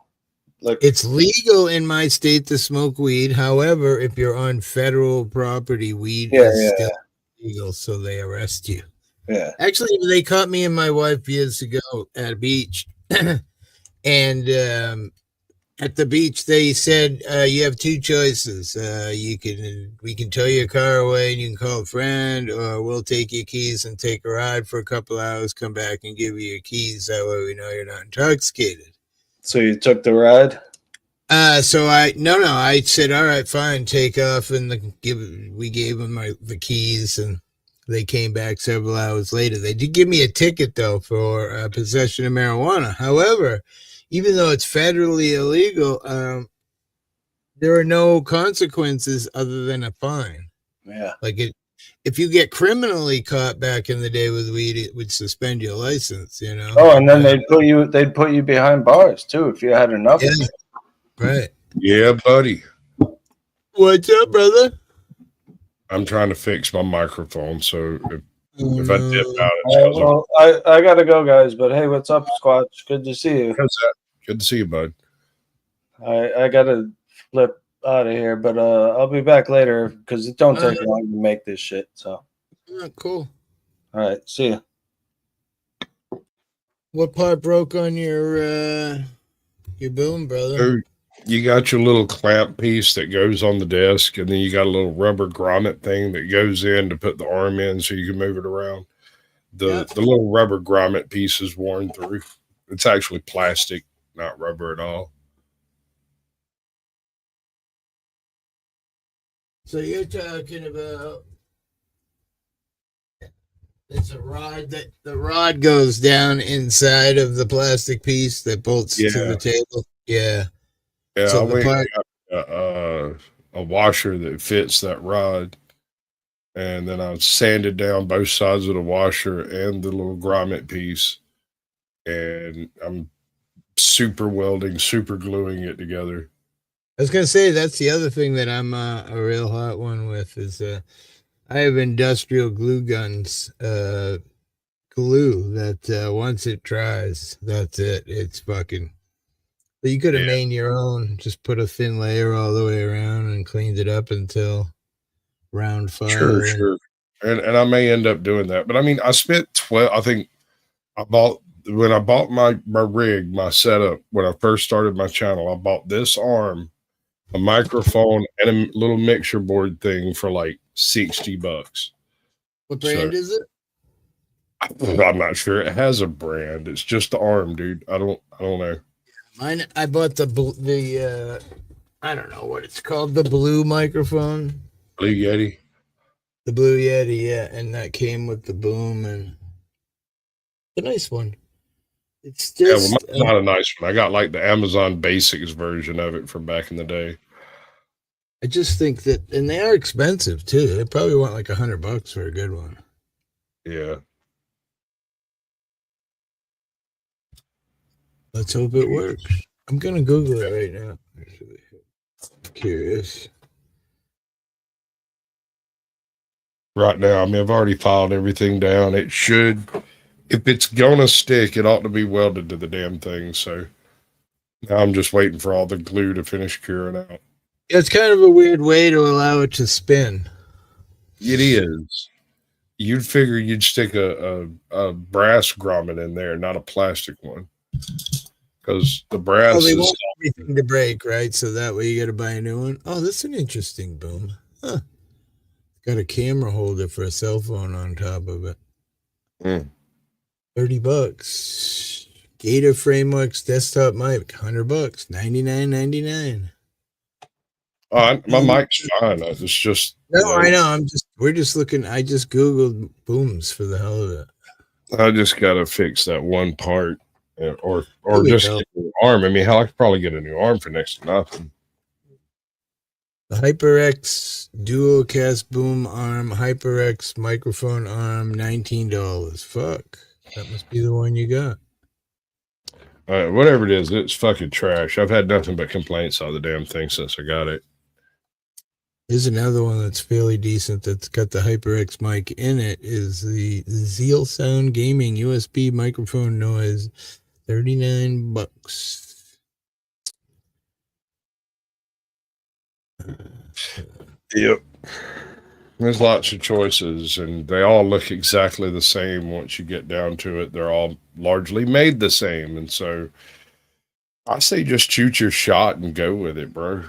It's legal in my state to smoke weed. However, if you're on federal property, weed is still illegal, so they arrest you. Yeah. Actually, they caught me and my wife years ago at a beach. And at the beach, they said, you have two choices. We can tow your car away and you can call a friend, or we'll take your keys and take a ride for a couple hours, come back and give you your keys. That way we know you're not intoxicated. So you took the ride? So I said, all right, fine, take off, and we gave them the keys, and they came back several hours later. They did give me a ticket though for possession of marijuana. However, even though it's federally illegal, there are no consequences other than a fine. Yeah. If you get criminally caught back in the day with weed, it would suspend your license, you know. Oh, and then they'd put you behind bars too if you had enough. Yeah. Right. Yeah, buddy. What's up, brother? I'm trying to fix my microphone, so if I dip no. out, it's because Well, I gotta go, guys. But hey, what's up, Squatch? Good to see you. Good to see you, bud. I gotta flip out of here, but I'll be back later because it don't take long to make this shit. So, Cool. all right, see ya. What part broke on your boom, brother? So you got your little clamp piece that goes on the desk, and then you got a little rubber grommet thing that goes in to put the arm in so you can move it around. The little rubber grommet piece is worn through. It's actually plastic, not rubber at all. So you're talking about it's a rod that the rod goes down inside of the plastic piece that bolts to the table. Yeah. Yeah, So I the went part and got a washer that fits that rod, and then I sanded down both sides of the washer and the little grommet piece, and I'm super welding, super gluing it together. I was gonna say that's the other thing that I'm a real hot one with is I have industrial glue guns, glue that once it dries, that's it. It's fucking. But you could have made your own, just put a thin layer all the way around and cleaned it up until round file. Sure. And I may end up doing that. But I mean, I spent 12, I think when I bought my rig, my setup, when I first started my channel, I bought this arm, a microphone, and a little mixer board thing for like $60. What brand is it? I'm not sure. It has a brand. It's just the arm, dude. I don't know. Mine, I bought the I don't know what it's called, the blue microphone. Blue Yeti. The Blue Yeti, yeah, and that came with the boom and the nice one. It's just mine's not a nice one. I got like the Amazon Basics version of it from back in the day. I just think that, and they are expensive too. They probably want like $100 for a good one. Yeah. Let's hope it works. I'm gonna Google it right now. Actually, I'm curious. Right now, I mean, I've already filed everything down. It should, if it's gonna stick, it ought to be welded to the damn thing. So now I'm just waiting for all the glue to finish curing out. It's kind of a weird way to allow it to spin. It is. You'd figure you'd stick a brass grommet in there, not a plastic one, because the brass They is want everything to break, right? So that way you got to buy a new one. Oh, that's an interesting boom. Huh. Got a camera holder for a cell phone on top of it. $30. Gator Frameworks desktop mic, $100. $99.99. my mic's fine. It's just I know. We're just looking. I just Googled booms for the hell of it. I just gotta fix that one part, or just go. get a new arm. I mean, hell, I could probably get a new arm for next to nothing. The HyperX Duocast boom arm, HyperX microphone arm, $19. Fuck, that must be the one you got. Whatever it is, it's fucking trash. I've had nothing but complaints on the damn thing since I got it. Here's another one that's fairly decent that's got the HyperX mic in it is the Zeal Sound Gaming USB microphone noise, $39. Yep. There's lots of choices, and they all look exactly the same once you get down to it. They're all largely made the same, and so I say just shoot your shot and go with it, bro.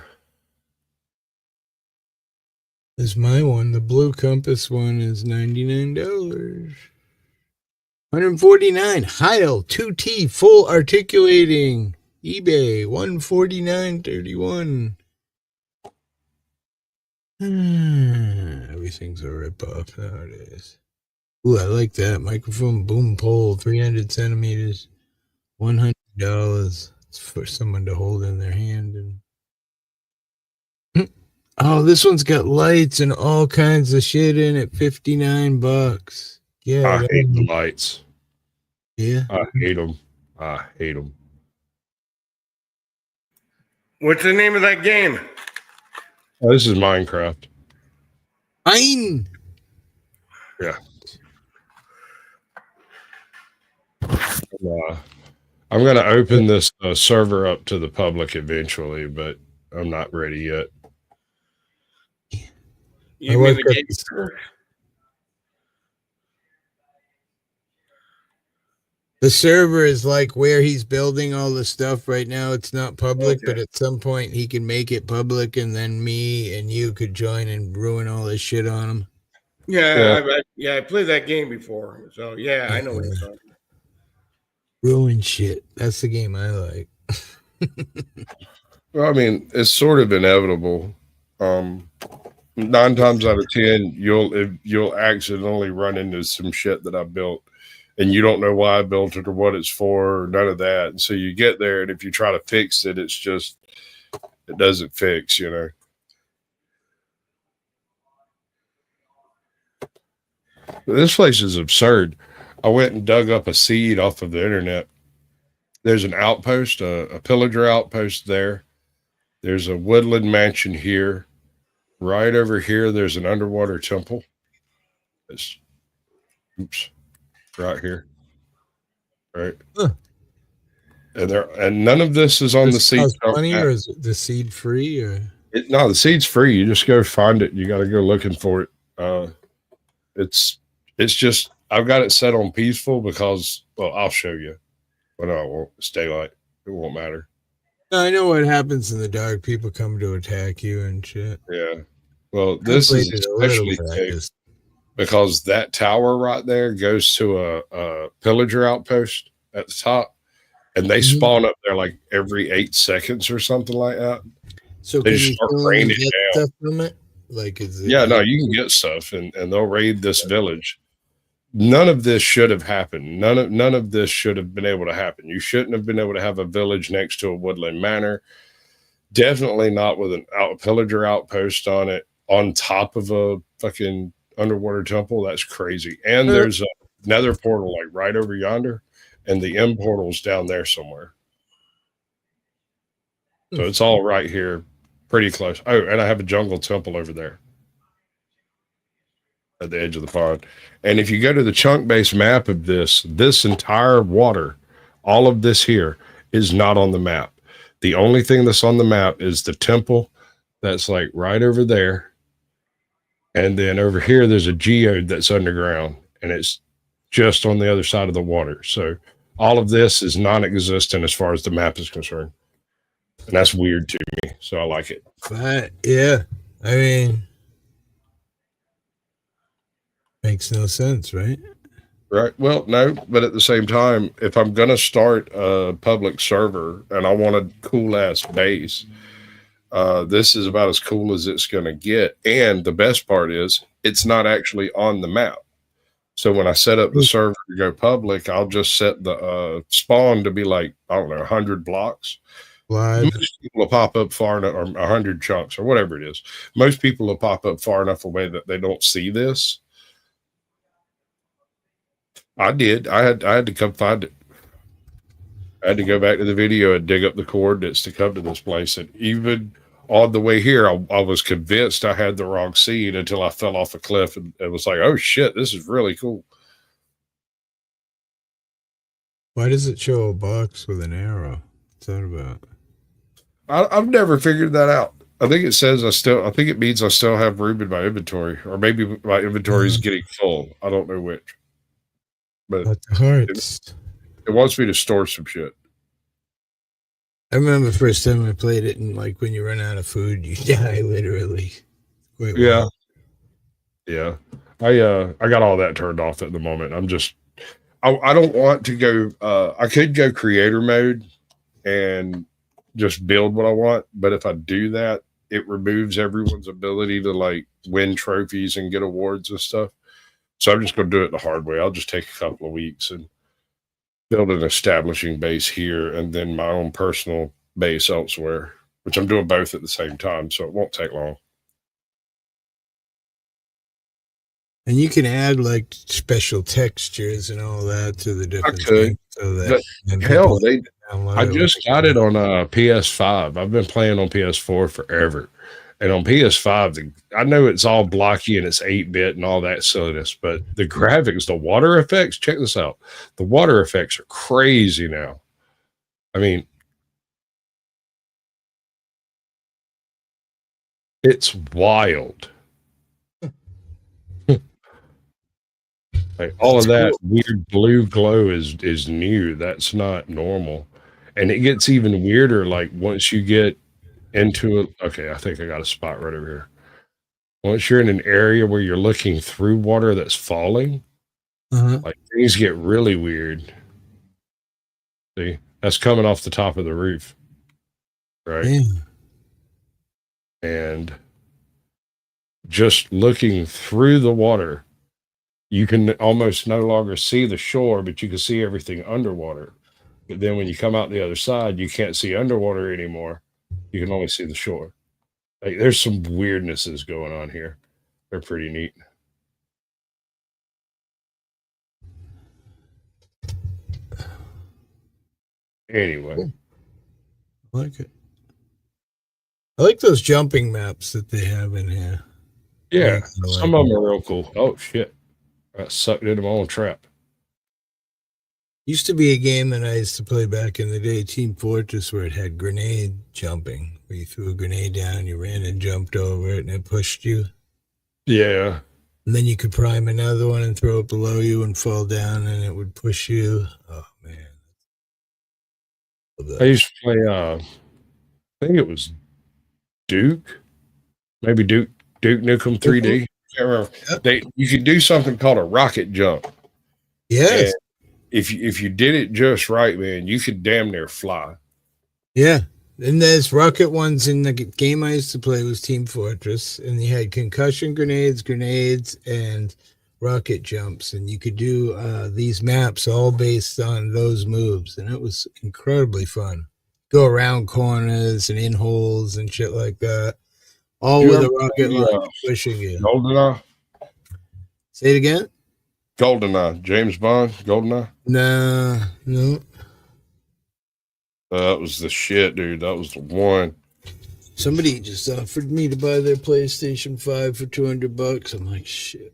Is my one. The Blue Compass one is $99. $149. Heil 2T full articulating. eBay $149.31. Everything's a ripoff nowadays. Ooh, I like that microphone boom pole, 300 centimeters, $100. It's for someone to hold in their hand. And oh, this one's got lights and all kinds of shit in it. $59. Yeah, I hate the lights. Yeah, I hate them. I hate them. What's the name of that game? Oh, this is Minecraft. Mine. Yeah. I'm going to open this server up to the public eventually, but I'm not ready yet. You mean the game server? The server is like where he's building all the stuff right now. It's not public, but at some point he can make it public, and then me and you could join and ruin all this shit on him. Yeah, I played that game before. So yeah, I know what you're talking about. Ruin shit. That's the game I like. Well, I mean, it's sort of inevitable. 9 times out of 10, you'll accidentally run into some shit that I built, and you don't know why I built it or what it's for, or none of that. And so you get there, and if you try to fix it, it's just it doesn't fix, you know. This place is absurd. I went and dug up a seed off of the internet. There's an outpost, a pillager outpost there. There's a woodland mansion here. Right over here, there's an underwater temple. It's, oops, right here. Right. Huh. And none of this is on the seed. Money, or is it the seed free? Or no, the seed's free. You just go find it. You got to go looking for it. It's just I've got it set on peaceful because, well, I'll show you. But no, it won't. It's daylight. It won't matter. I know what happens in the dark. People come to attack you and shit. Yeah. Well, this is especially safe because that tower right there goes to a pillager outpost at the top, and they spawn up there like every 8 seconds or something like that. So they can just you start still raining get down. stuff from it? Like, is it? Yeah, no, you can get stuff, and they'll raid this village. None of this should have happened. None of this should have been able to happen. You shouldn't have been able to have a village next to a woodland manor. Definitely not with a pillager outpost on it, on top of a fucking underwater temple. That's crazy. And there's a nether portal like right over yonder, and the end portal's down there somewhere. So it's all right here, pretty close. Oh, and I have a jungle temple over there at the edge of the pond. And if you go to the chunk base map of this entire water, all of this here is not on the map. The only thing that's on the map is the temple that's like right over there. And then over here, there's a geode that's underground, and it's just on the other side of the water. So all of this is non-existent as far as the map is concerned. And that's weird to me. So I like it. But yeah, I mean, makes no sense, right? Right. Well, no, but at the same time, if I'm going to start a public server and I want a cool ass base, this is about as cool as it's going to get. And the best part is it's not actually on the map. So when I set up the server to go public, I'll just set the spawn to be like, I don't know, 100 blocks. Live. Most people will pop up far enough, or 100 chunks, or whatever it is. Most people will pop up far enough away that they don't see this. I did. I had to come find it. I had to go back to the video and dig up the coordinates to come to this place. And even on the way here, I was convinced I had the wrong seed until I fell off a cliff and it was like, oh shit, this is really cool. Why does it show a box with an arrow? What's that about? I've never figured that out. I think it says I think it means I still have room in my inventory, or maybe my inventory is getting full. I don't know which. But hearts. It wants me to store some shit. I remember the first time I played it, and like when you run out of food, you die literally. Quite yeah. well. Yeah. I got all that turned off at the moment. I'm just I don't want to go I could go creator mode and just build what I want, but if I do that, it removes everyone's ability to like win trophies and get awards and stuff. So I'm just going to do it the hard way. I'll just take a couple of weeks and build an establishing base here and then my own personal base elsewhere, which I'm doing both at the same time. So it won't take long. And you can add like special textures and all that to the different I could. things. So that Hell, I just got it on PS5. I've been playing on PS4 forever. And on PS5, I know it's all blocky and it's 8-bit and all that silliness, but the graphics, the water effects, check this out. The water effects are crazy now. I mean, it's wild. Like all of that weird blue glow is new. That's not normal. And it gets even weirder like once you get into it. Okay, I think I got a spot right over here. Once you're in an area where you're looking through water that's falling, like things get really weird. See, that's coming off the top of the roof. Right. Yeah. And just looking through the water, you can almost no longer see the shore, but you can see everything underwater. But then when you come out the other side, you can't see underwater anymore. You can only see the shore. Like there's some weirdnesses going on here. They're pretty neat. Anyway. I like it. I like those jumping maps that they have in here. Yeah, some of them are real cool. Oh shit. I got sucked into my own trap. Used to be a game that I used to play back in the day, Team Fortress, where it had grenade jumping, where you threw a grenade down, you ran and jumped over it, and it pushed you. Yeah. And then you could prime another one and throw it below you and fall down, and it would push you. Oh, man. I used to play, I think it was Duke. Maybe Duke Nukem 3D. Can't remember. You could do something called a rocket jump. Yes. And if you did it just right, man, you could damn near fly. Yeah. And there's rocket ones in the game I used to play was Team Fortress, and you had concussion grenades, and rocket jumps, and you could do these maps all based on those moves, and it was incredibly fun. Go around corners and in holes and shit like that, all with a rocket launcher pushing you. GoldenEye? Say it again? GoldenEye. James Bond? GoldenEye? No. That was the shit, dude. That was the one. Somebody just offered me to buy their PlayStation 5 for $200. I'm like, shit.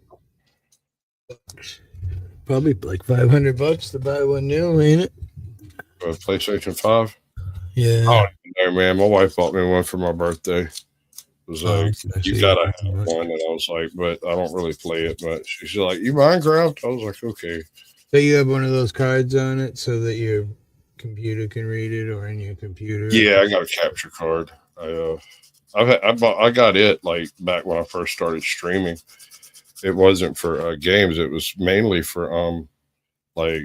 Probably like $500 to buy one new, ain't it? PlayStation 5? Yeah. I don't even know, man. My wife bought me one for my birthday. It was like, you gotta have one. And I was like, but I don't really play it much. She's like, you Minecraft? I was like, okay. So you have one of those cards on it so that your computer can read it, or in your computer? Yeah, I got a capture card. I got it like back when I first started streaming. It wasn't for games. It was mainly for like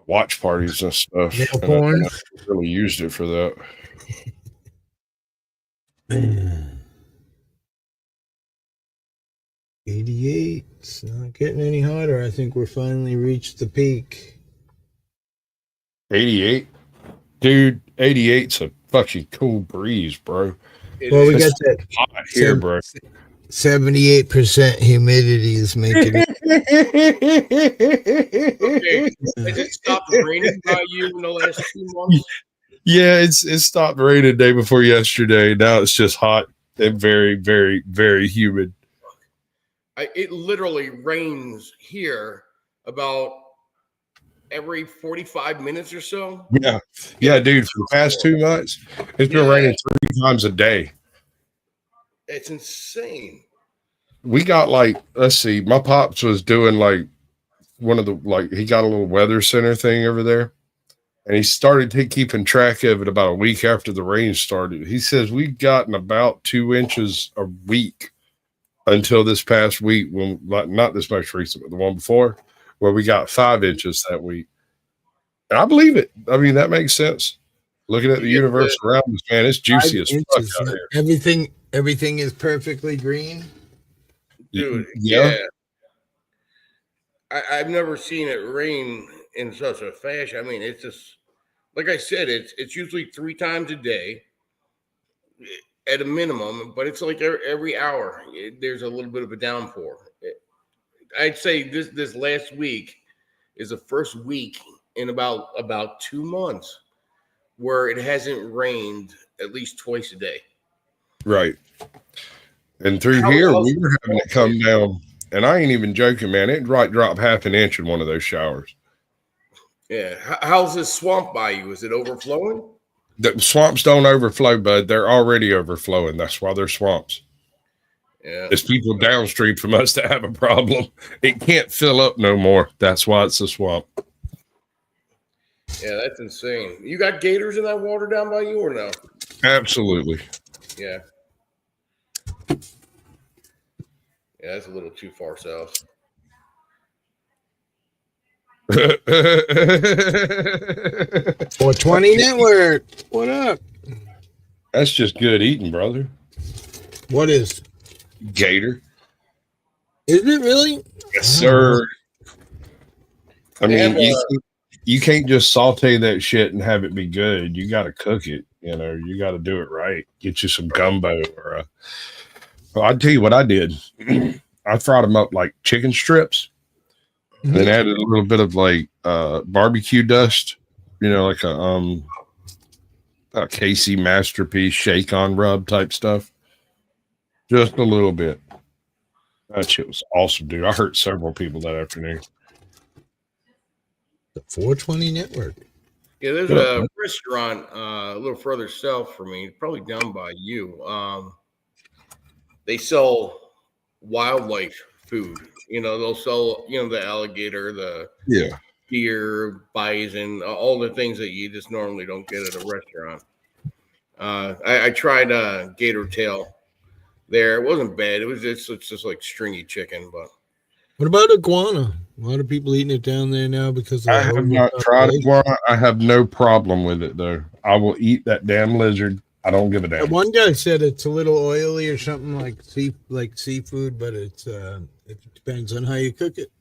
watch parties and stuff. Nail And porn? I really used it for that. 88. It's not getting any hotter. I think we're finally reached the peak. 88? Dude, 88's a fucking cool breeze, bro. Well, we got that hot here, bro. 78% humidity is making it. Okay. Has it stopped raining by you in the last 2 months? Yeah, it stopped raining day before yesterday. Now it's just hot and very, very, very humid. It literally rains here about every 45 minutes or so. Yeah, dude. For the past 2 months, it's been raining 3 times a day. It's insane. We got like, let's see, my pops was doing like one of the, like, he got a little weather center thing over there, and he started keeping track of it about a week after the rain started. He says we've gotten about 2 inches a week until this past week, when not this most recent, but the one before, where we got 5 inches that week. And I believe it. I mean, that makes sense. Looking at the universe around us, man, it's juicy as fuck out here. Everything is perfectly green. Dude, yeah. I've never seen it rain in such a fashion. I mean, it's just, like I said, it's usually 3 times a day at a minimum, but it's like every hour there's a little bit of a downpour. I'd say this last week is the first week in about 2 months where it hasn't rained at least twice a day. Right. And through here, we were having it come down, and I ain't even joking, man. It drop half an inch in one of those showers. Yeah. How's this swamp by you? Is it overflowing? The swamps don't overflow, bud. They're already overflowing. That's why they're swamps. Yeah. It's people downstream from us that have a problem. It can't fill up no more. That's why it's a swamp. Yeah, that's insane. You got gators in that water down by you or no? Absolutely. Yeah. Yeah, that's a little too far south. 420 Network. What up? That's just good eating, brother. What is? Gator. Is it really? Yes, sir. I mean, you can't just saute that shit and have it be good. You got to cook it. You know, you got to do it right. Get you some gumbo or well, I'll tell you what I did. I fried them up like chicken strips, and then added a little bit of like barbecue dust. You know, like a KC Masterpiece shake on rub type stuff. Just a little bit. That shit was awesome, dude. I hurt several people that afternoon. The 420 Network. Yeah, there's a restaurant a little further south for me, probably down by you. They sell wildlife food. You know, they'll sell, the alligator, the deer, bison, all the things that you just normally don't get at a restaurant. I tried gator tail there. It wasn't bad. It's just like stringy chicken, but. What about iguana? A lot of people eating it down there now because of I have not tried iguana. I have no problem with it though. I will eat that damn lizard. I don't give a damn. One guy said it's a little oily or something like seafood, but it depends on how you cook it.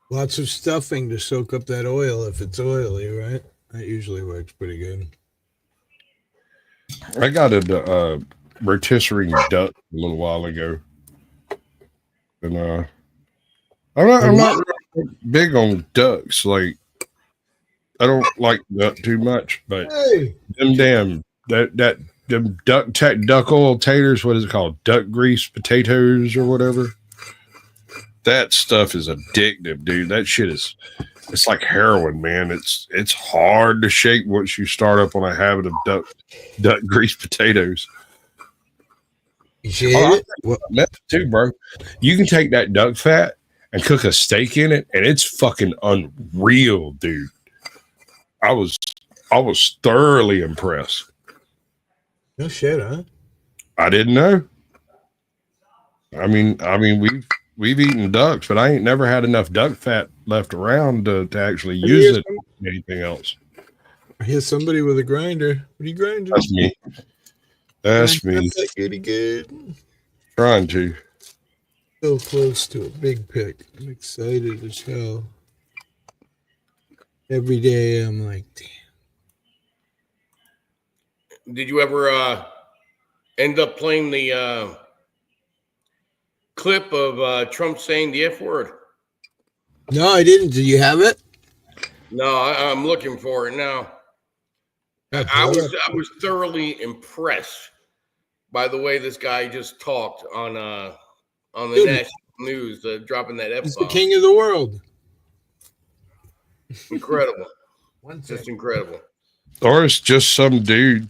Lots of stuffing to soak up that oil if it's oily, right? That usually works pretty good. I got a rotisserie duck a little while ago, and I'm not really big on ducks. Like, I don't like duck too much, but them duck oil taters. What is it called? Duck grease potatoes or whatever. That stuff is addictive, dude. That shit it's like heroin, man. It's hard to shake once you start up on a habit of duck grease potatoes. Too, bro. You can take that duck fat and cook a steak in it, and it's fucking unreal, dude. I was thoroughly impressed. No shit, huh? I didn't know. I mean, we've eaten ducks, but I ain't never had enough duck fat left around to actually use it for anything else. I hear somebody with a grinder. What are you grinding? That's me. That's me. Pretty good. Trying to. So close to a big pick. I'm excited as hell. Every day I'm like, damn. Did you ever end up playing the clip of Trump saying the F word? No, I didn't. Do you have it? No, I'm looking for it now. I was thoroughly impressed by the way this guy just talked on the national news, dropping that F-bomb. He's the king of the world. Incredible. Just incredible. Or it's just some dude.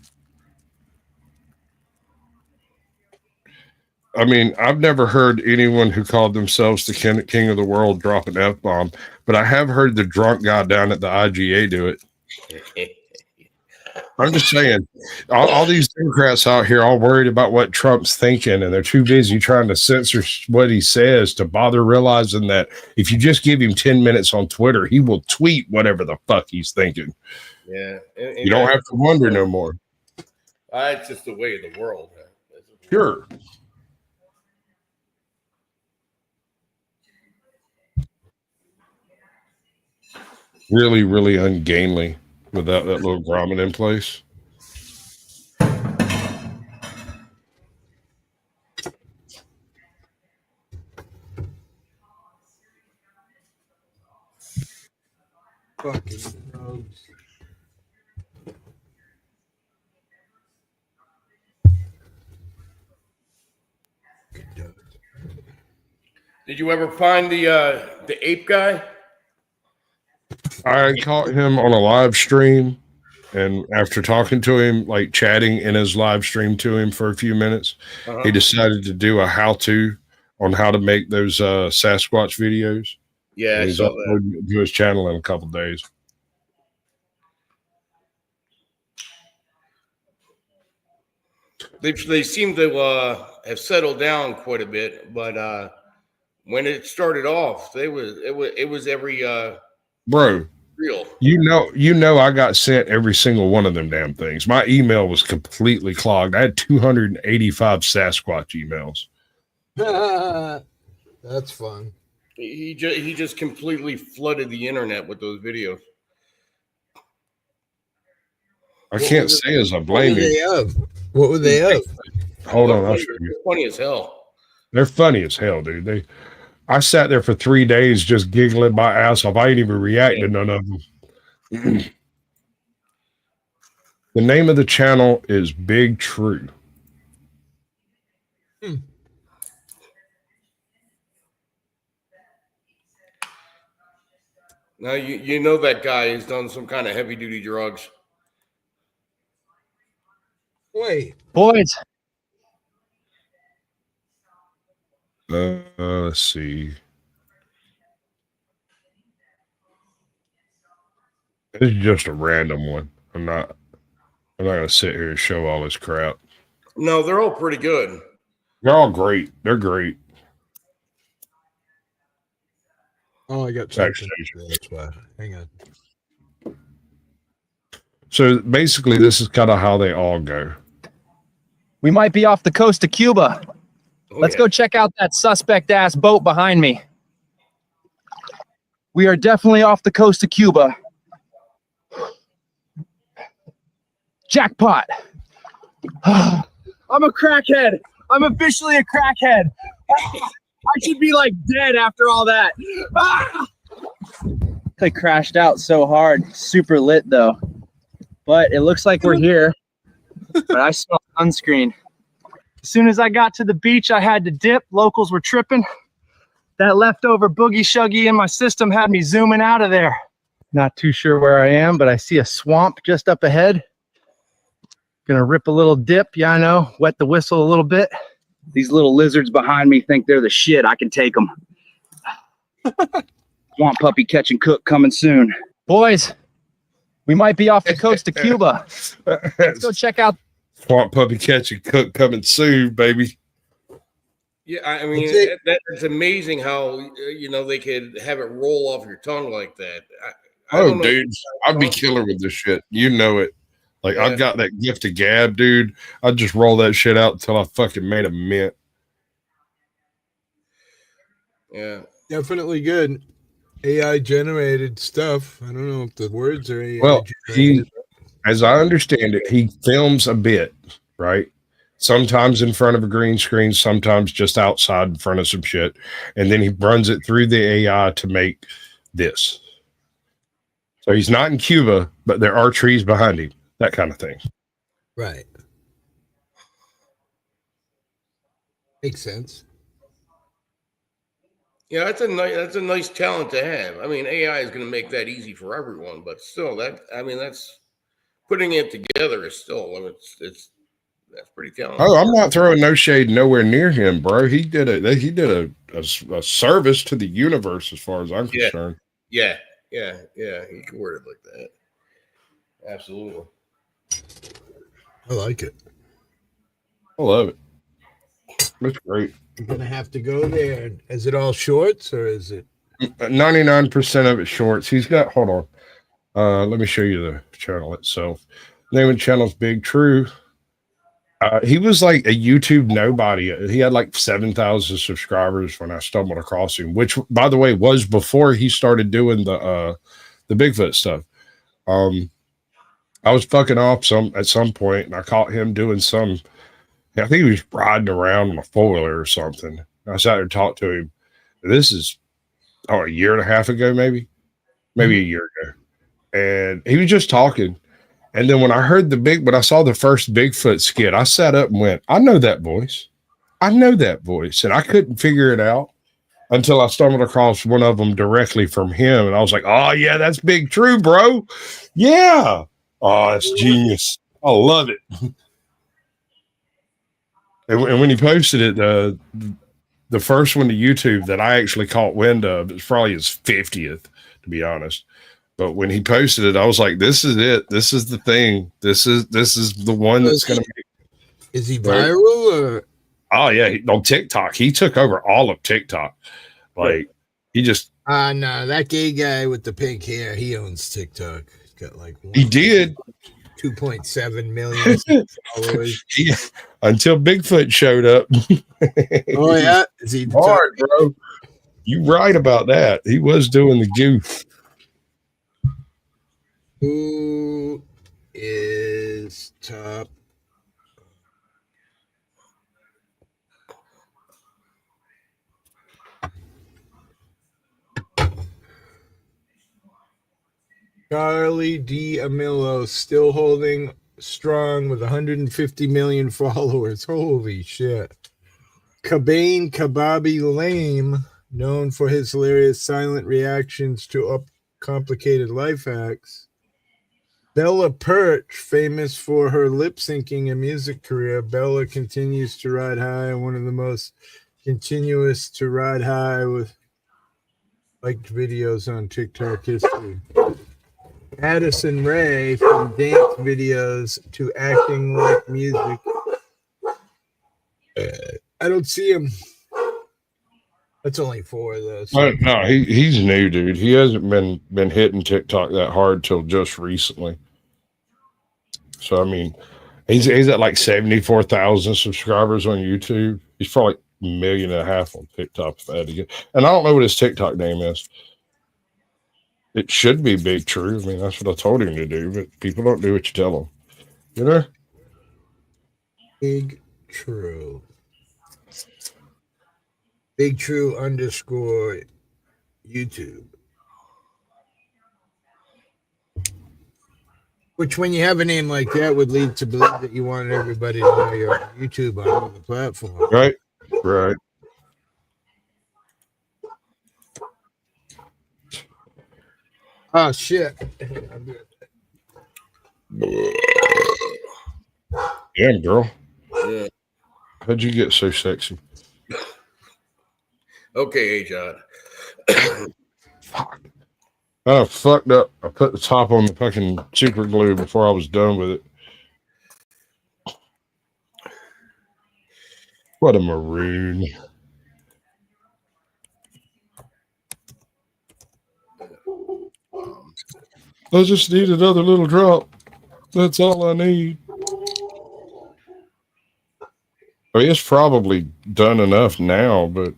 I mean, I've never heard anyone who called themselves the king of the world drop an F-bomb, but I have heard the drunk guy down at the IGA do it. I'm just saying, all these Democrats out here all worried about what Trump's thinking, and they're too busy trying to censor what he says to bother realizing that if you just give him 10 minutes on Twitter, he will tweet whatever the fuck he's thinking. Yeah. You don't have to wonder no more. It's just the way of the world. Sure. Really, really ungainly without that little grommet in place. Fucking drugs. Did you ever find the ape guy? I caught him on a live stream, and after talking to him, like chatting in his live stream to him for a few minutes, he decided to do a how-to on how to make those Sasquatch videos. Yeah, and I he's saw uploading it to his channel in a couple days. They seem to have settled down quite a bit, but when it started off, it was every Bro, real. you know, I got sent every single one of them damn things. My email was completely clogged. I had 285 Sasquatch emails. That's fun. He just completely flooded the internet with those videos. I can't say as I blame you. What were they of? Hold on, I'll show you. They're funny as hell. They're funny as hell, dude. I sat there for 3 days just giggling my ass off. I ain't even reacting to none of them. The name of the channel is Big True. Now you know that guy has done some kind of heavy duty drugs. Wait, boys. Let's see. This is just a random one. I'm not gonna sit here and show all this crap. No, they're all pretty good. They're all great. They're great. Oh, I got something. That's why. Hang on. So basically, this is kind of how they all go. We might be off the coast of Cuba. Let's go check out that suspect ass boat behind me. We are definitely off the coast of Cuba. Jackpot. I'm a crackhead. I'm officially a crackhead. I should be like dead after all that. They crashed out so hard. Super lit though. But it looks like we're here. But I smell sunscreen. As soon as I got to the beach, I had to dip. Locals were tripping. That leftover boogie shuggy in my system had me zooming out of there. Not too sure where I am, but I see a swamp just up ahead. Gonna rip a little dip. Yeah, I know. Wet the whistle a little bit. These little lizards behind me think they're the shit. I can take them. Swamp puppy catch and cook coming soon. Boys, we might be off the coast of Cuba. Let's go check out. Swamp puppy catch and cook coming soon, baby. Yeah, I mean that's amazing how they could have it roll off your tongue like that. Oh, dude, I'd be killer with this shit. You know it. Like I've got that gift of gab, dude. I'd just roll that shit out until I fucking made a mint. Yeah, definitely good. AI generated stuff. I don't know if the words are AI. Well, generated. As I understand it, he films a bit, right? Sometimes in front of a green screen, sometimes just outside in front of some shit. And then he runs it through the AI to make this. So he's not in Cuba, but there are trees behind him, that kind of thing. Right. Makes sense. Yeah, that's a nice talent to have. I mean, AI is going to make that easy for everyone, but still, that's putting it together is still, that's pretty talented. Oh, I'm not throwing no shade nowhere near him, bro. He did a service to the universe as far as I'm concerned. Yeah. You can word it like that. Absolutely. I like it. I love it. That's great. You're gonna have to go there. Is it all shorts or is it 99% of it shorts? He's got, hold on. Let me show you the channel itself. Name of the channel's Big True. He was like a YouTube nobody. He had like 7,000 subscribers when I stumbled across him, which, by the way, was before he started doing the Bigfoot stuff. I was fucking off at some point, and I caught him doing some. I think he was riding around on a four-wheeler or something. I sat there and talked to him. This is a year and a half ago, maybe a year ago, and he was just talking. And then when I saw the first Bigfoot skit, I sat up and went, I know that voice. And I couldn't figure it out. until I stumbled across one of them directly from him. And I was like, oh, yeah, that's Big True, bro. Yeah. Oh, that's genius. I love it. And when he posted it, the first one to YouTube that I actually caught wind of, it's probably his 50th, to be honest. But when he posted it, I was like, this is it. This is the thing. This is the one that's going to make. Is he viral or? Oh, yeah. On TikTok. He took over all of TikTok. Like, he just. No, that gay guy with the pink hair, he owns TikTok. He's got like. He did. 2.7 million followers. Yeah, until Bigfoot showed up. Oh, yeah. Is he hard, bro? You right about that. He was doing the goof. Who is top? Charlie D'Amelio still holding strong with 150 million followers. Holy shit. Cabane Kababi Lame, known for his hilarious silent reactions to complicated life hacks. Bella Perch, famous for her lip syncing and music career. Bella continues to ride high, one of the most continuous to ride high with liked videos on TikTok history. Addison Rae, from dance videos to acting like music. I don't see him. That's only 4 of those. No, he's new, dude. He hasn't been hitting TikTok that hard till just recently. So I mean, he's at like 74,000 subscribers on YouTube. He's probably 1.5 million on TikTok. If I had to get, and I don't know what his TikTok name is. It should be Big True. I mean, that's what I told him to do, but people don't do what you tell them. You know? Big True. Big True _ YouTube. Which, when you have a name like that, would lead to believe that you want everybody to know you're on YouTube on other platforms. Right. Right. Oh, shit. Yeah, girl. Yeah. How'd you get so sexy? Okay, John. Fuck. I fucked up. I put the top on the fucking super glue before I was done with it. What a maroon. I just need another little drop. That's all I need. I mean, it's probably done enough now, but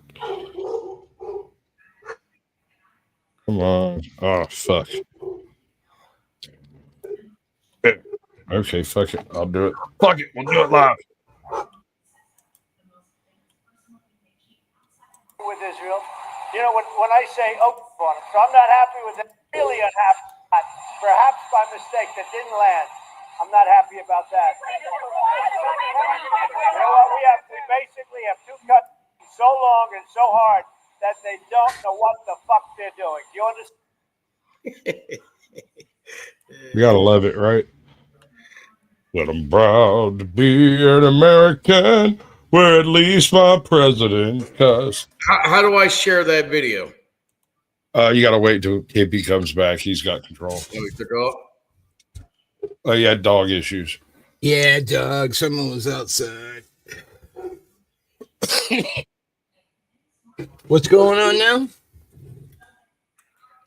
come on. Oh, fuck. Okay, fuck it. I'll do it. Fuck it. We'll do it live. With Israel, you know, when I say on it, so I'm not happy with it. Really unhappy. Perhaps by mistake that didn't land. I'm not happy about that. You know what? We basically have 2 cuts so long and so hard that they don't know what the fuck they're doing. Do you understand? You gotta love it, right? But I'm proud to be an American, where at least my president cussed. How do I share that video? You gotta wait till Hippie comes back. He's got control. Oh, he took off? Oh, he had dog issues. Yeah, dog. Someone was outside. What's going on now?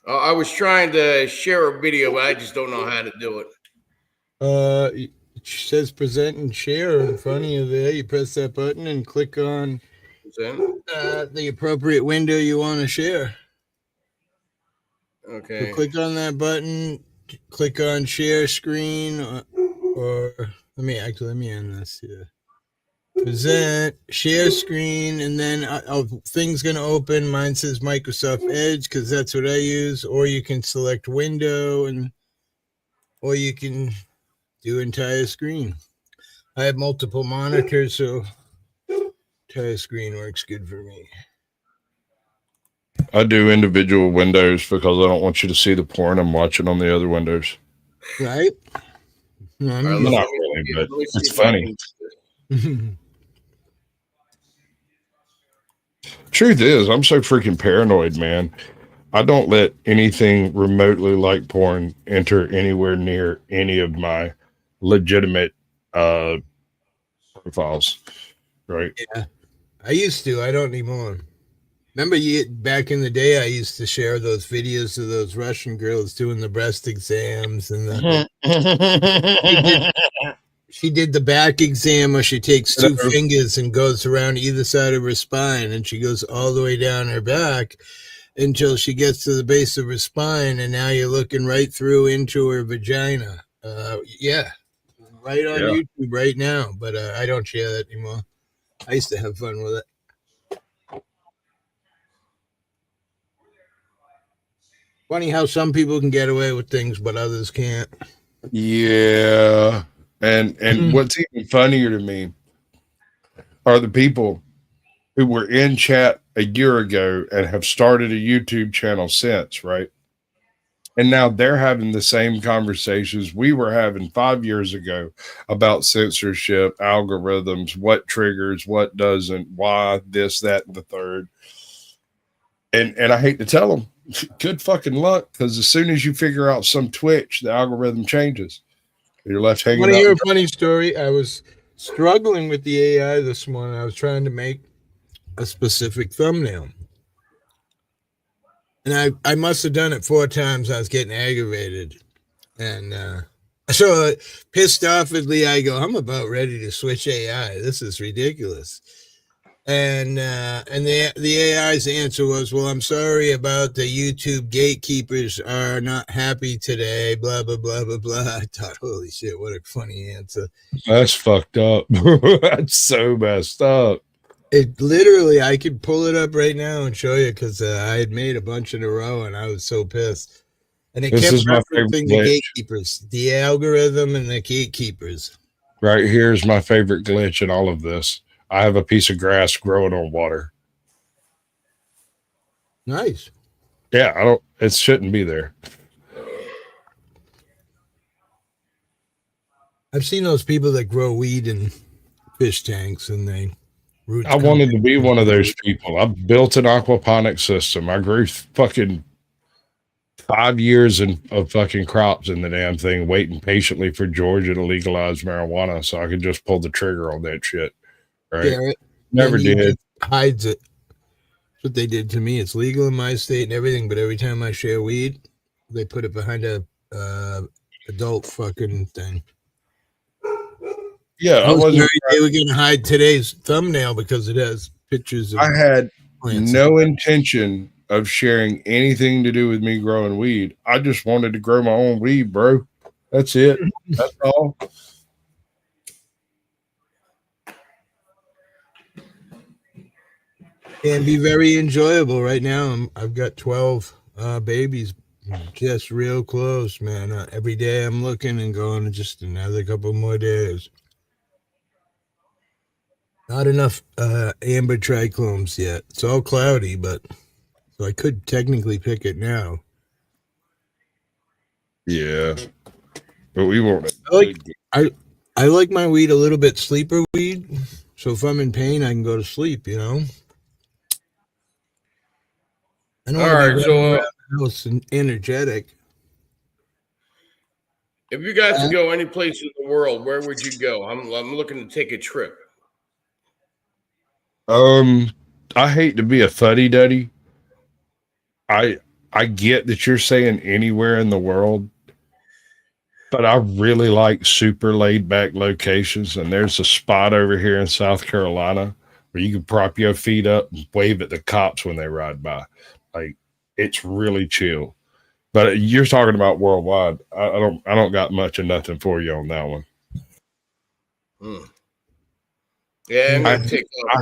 I was trying to share a video, but I just don't know how to do it. It says present and share in front of you there. You press that button and click on the appropriate window you want to share. Okay. So click on that button, click on share screen, or let me end this here. Present, share screen, and then thing's going to open. Mine says Microsoft Edge because that's what I use. Or you can select window, or you can do entire screen. I have multiple monitors, so entire screen works good for me. I do individual windows because I don't want you to see the porn I'm watching on the other windows. Right? All right, Not really, but let me see it's if I funny. can. Truth is, I'm so freaking paranoid, man. I don't let anything remotely like porn enter anywhere near any of my legitimate profiles. Right? Yeah. I used to. I don't anymore. Remember back in the day, I used to share those videos of those Russian girls doing the breast exams and she did the back exam where she takes two fingers and goes around either side of her spine, and she goes all the way down her back until she gets to the base of her spine, and now you're looking right through into her vagina. Yeah, right on YouTube right now, but I don't share that anymore. I used to have fun with it. Funny how some people can get away with things, but others can't. Yeah. And what's even funnier to me are the people who were in chat a year ago and have started a YouTube channel since, right? And now they're having the same conversations we were having 5 years ago about censorship, algorithms, what triggers, what doesn't, why, this, that, and the third. And I hate to tell them, good fucking luck, because as soon as you figure out some twitch, the algorithm changes. You're left hanging Want to out. hear a funny story? I was struggling with the AI this morning. I was trying to make a specific thumbnail. And I must have done it 4 times. I was getting aggravated. And so pissed offedly, I go, I'm about ready to switch AI. This is ridiculous. And the AI's answer was, well, I'm sorry about the YouTube gatekeepers are not happy today, blah, blah, blah, blah, blah. I thought, holy shit, what a funny answer. That's fucked up. That's so messed up. It literally, I could pull it up right now and show you, because I had made a bunch in a row and I was so pissed. And it kept referencing the gatekeepers, the algorithm and the gatekeepers. Right here's my favorite glitch in all of this. I have a piece of grass growing on water. Nice. Yeah, it shouldn't be there. I've seen those people that grow weed in fish tanks and they root. I wanted to be one of those people. I built an aquaponic system. I grew fucking 5 years of fucking crops in the damn thing, waiting patiently for Georgia to legalize marijuana so I could just pull the trigger on that shit. Right? Yeah, Never did. Hides it. That's what they did to me. It's legal in my state and everything, but every time I share weed, they put it behind a adult fucking thing. Yeah, I was worried they were going to hide today's thumbnail because it has pictures of. I had no intention of sharing anything to do with me growing weed. I just wanted to grow my own weed, bro. That's it. That's all. Can be very enjoyable right now. I've got 12 babies, just real close, man. Every day I'm looking and going, just another couple more days. Not enough amber trichlomes yet. It's all cloudy, but so I could technically pick it now. Yeah, but we won't. I like my weed a little bit sleeper weed, so if I'm in pain, I can go to sleep. You know. I don't want to be running around the house and energetic. If you got to go any place in the world, where would you go? I'm looking to take a trip. I hate to be a fuddy-duddy. I get that you're saying anywhere in the world, but I really like super laid-back locations, and there's a spot over here in South Carolina where you can prop your feet up and wave at the cops when they ride by. Like, it's really chill. But you're talking about worldwide. I don't got much of nothing for you on that one. Yeah, I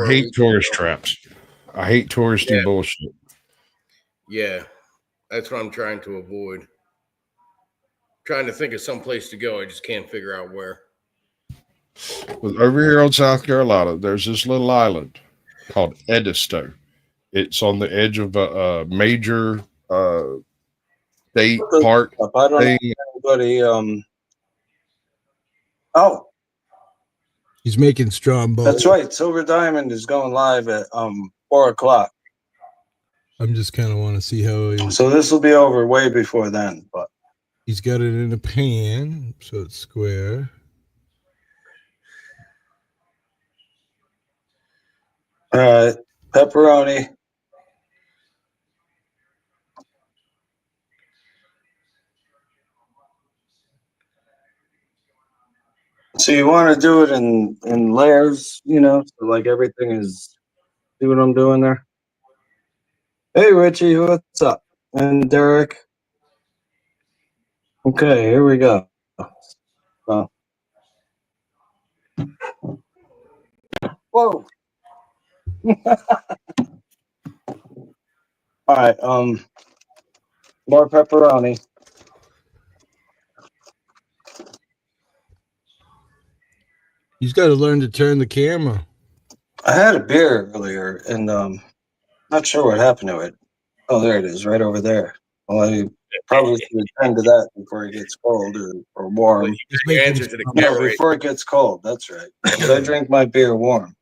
hate tourist traps. I hate touristy bullshit. Yeah, that's what I'm trying to avoid. Trying to think of some place to go. I just can't figure out where. Over here on South Carolina, there's this little island called Edisto. It's on the edge of a major state What the park fuck? I don't thing. know anybody. Oh, He's making Stromboli. that's right. Silver Diamond is going live at 4:00. I'm just kind of want to see how So this will be over way before then. But he's got it in a pan, so it's square. all right, pepperoni. So you want to do it in layers, you know, so like everything is. See what I'm doing there? Hey Richie, what's up? And Derek. Okay, here we go. Whoa. All right, more pepperoni. He's got to learn to turn the camera. I had a beer earlier and not sure what happened to it. Oh, there it is, right over there. Well, I probably should attend to that before it gets cold or warm. Answer to the camera. No, before it gets cold, that's right. But I drink my beer warm.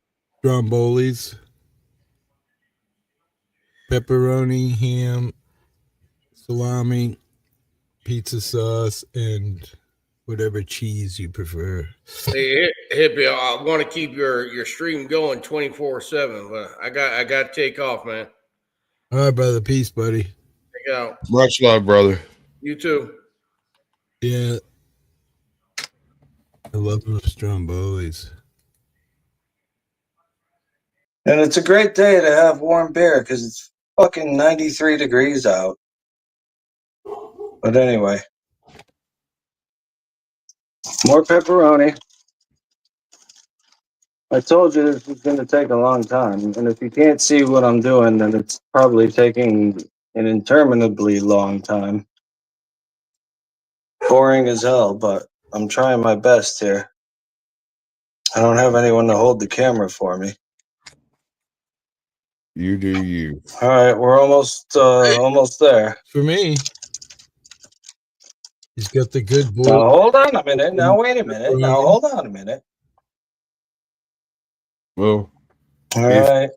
Strombolis, pepperoni, ham, salami, pizza sauce, and whatever cheese you prefer. Hey, Hippie, I want to keep your stream going 24/7, but I got to take off, man. All right, brother. Peace, buddy. Take out. Much love, brother. You too. Yeah. I love those Strombolis. And it's a great day to have warm beer because it's fucking 93 degrees out. But anyway, more pepperoni. I told you this was going to take a long time. And if you can't see what I'm doing, then it's probably taking an interminably long time. Boring as hell, but I'm trying my best here. I don't have anyone to hold the camera for me. You do you. All right, we're almost there. For me, he's got the good boy. Now hold on a minute. Now wait a minute. Now hold on a minute. Well, all right.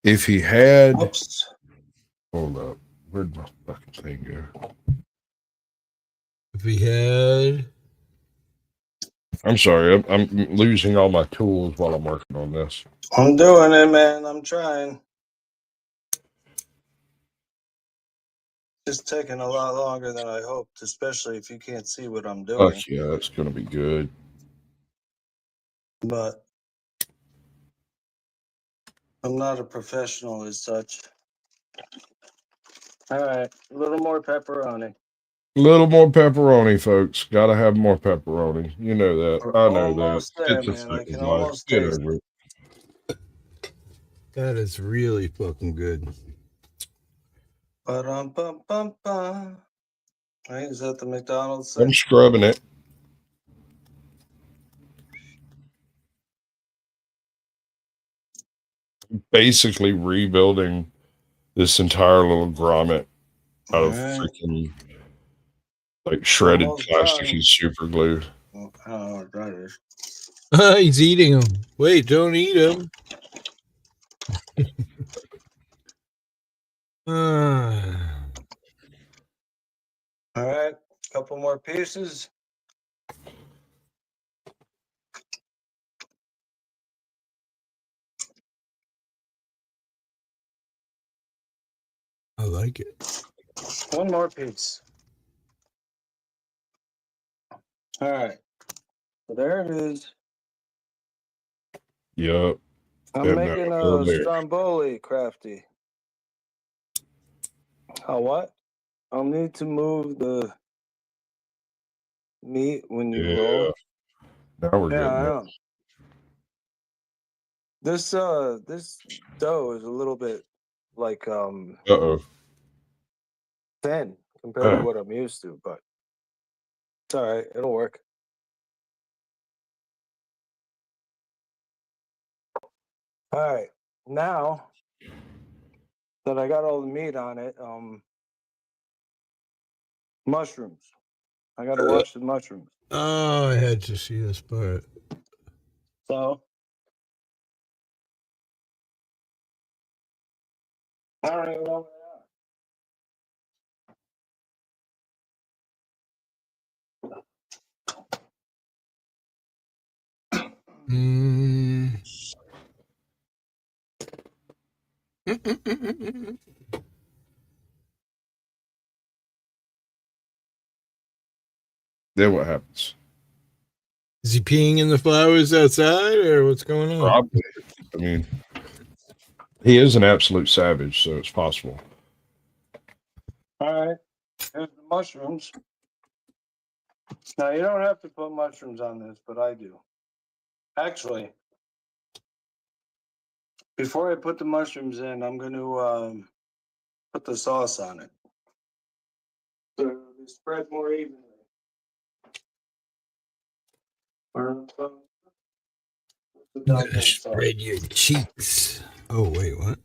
If he had, Oops. Hold up, where'd my fucking thing go? If he had, I'm sorry, I'm losing all my tools while I'm working on this. I'm doing it, man. I'm trying. It's taking a lot longer than I hoped, especially if you can't see what I'm doing. Fuck yeah, it's gonna be good. But I'm not a professional as such. All right, a little more pepperoni. A little more pepperoni, folks. Gotta have more pepperoni. You know that. We're I know almost that. there, It's a man. I fact can of life. almost Get taste over it. that is really fucking good. Ba-dum-bum-bum-bum. Right, is that the McDonald's thing? I'm scrubbing it. Basically rebuilding this entire little grommet out of freaking like shredded Almost plastic done. and super glue. Well, I don't know what that is. He's eating them. Wait, don't eat them. All right, a couple more pieces. I like it. One more piece. All right, so there it is. Yup. I'm making a Stromboli, Crafty. Oh, what? I'll need to move the meat when you roll. Now we're Yeah, getting I it. know. This dough is a little bit like thin compared to what I'm used to, but it's all right. It'll work. All right, now that I got all the meat on it. Mushrooms. I got to wash the mushrooms. Oh, I had to see this part. So I don't even know. Mm. Then what happens? Is he peeing in the flowers outside, or what's going on? Probably. I mean, he is an absolute savage, so it's possible. All right, here's the mushrooms. Now you don't have to put mushrooms on this, but I do. Actually, before I put the mushrooms in, I'm going to put the sauce on it. So they spread more evenly. You gotta spread your cheeks. Oh, wait, what?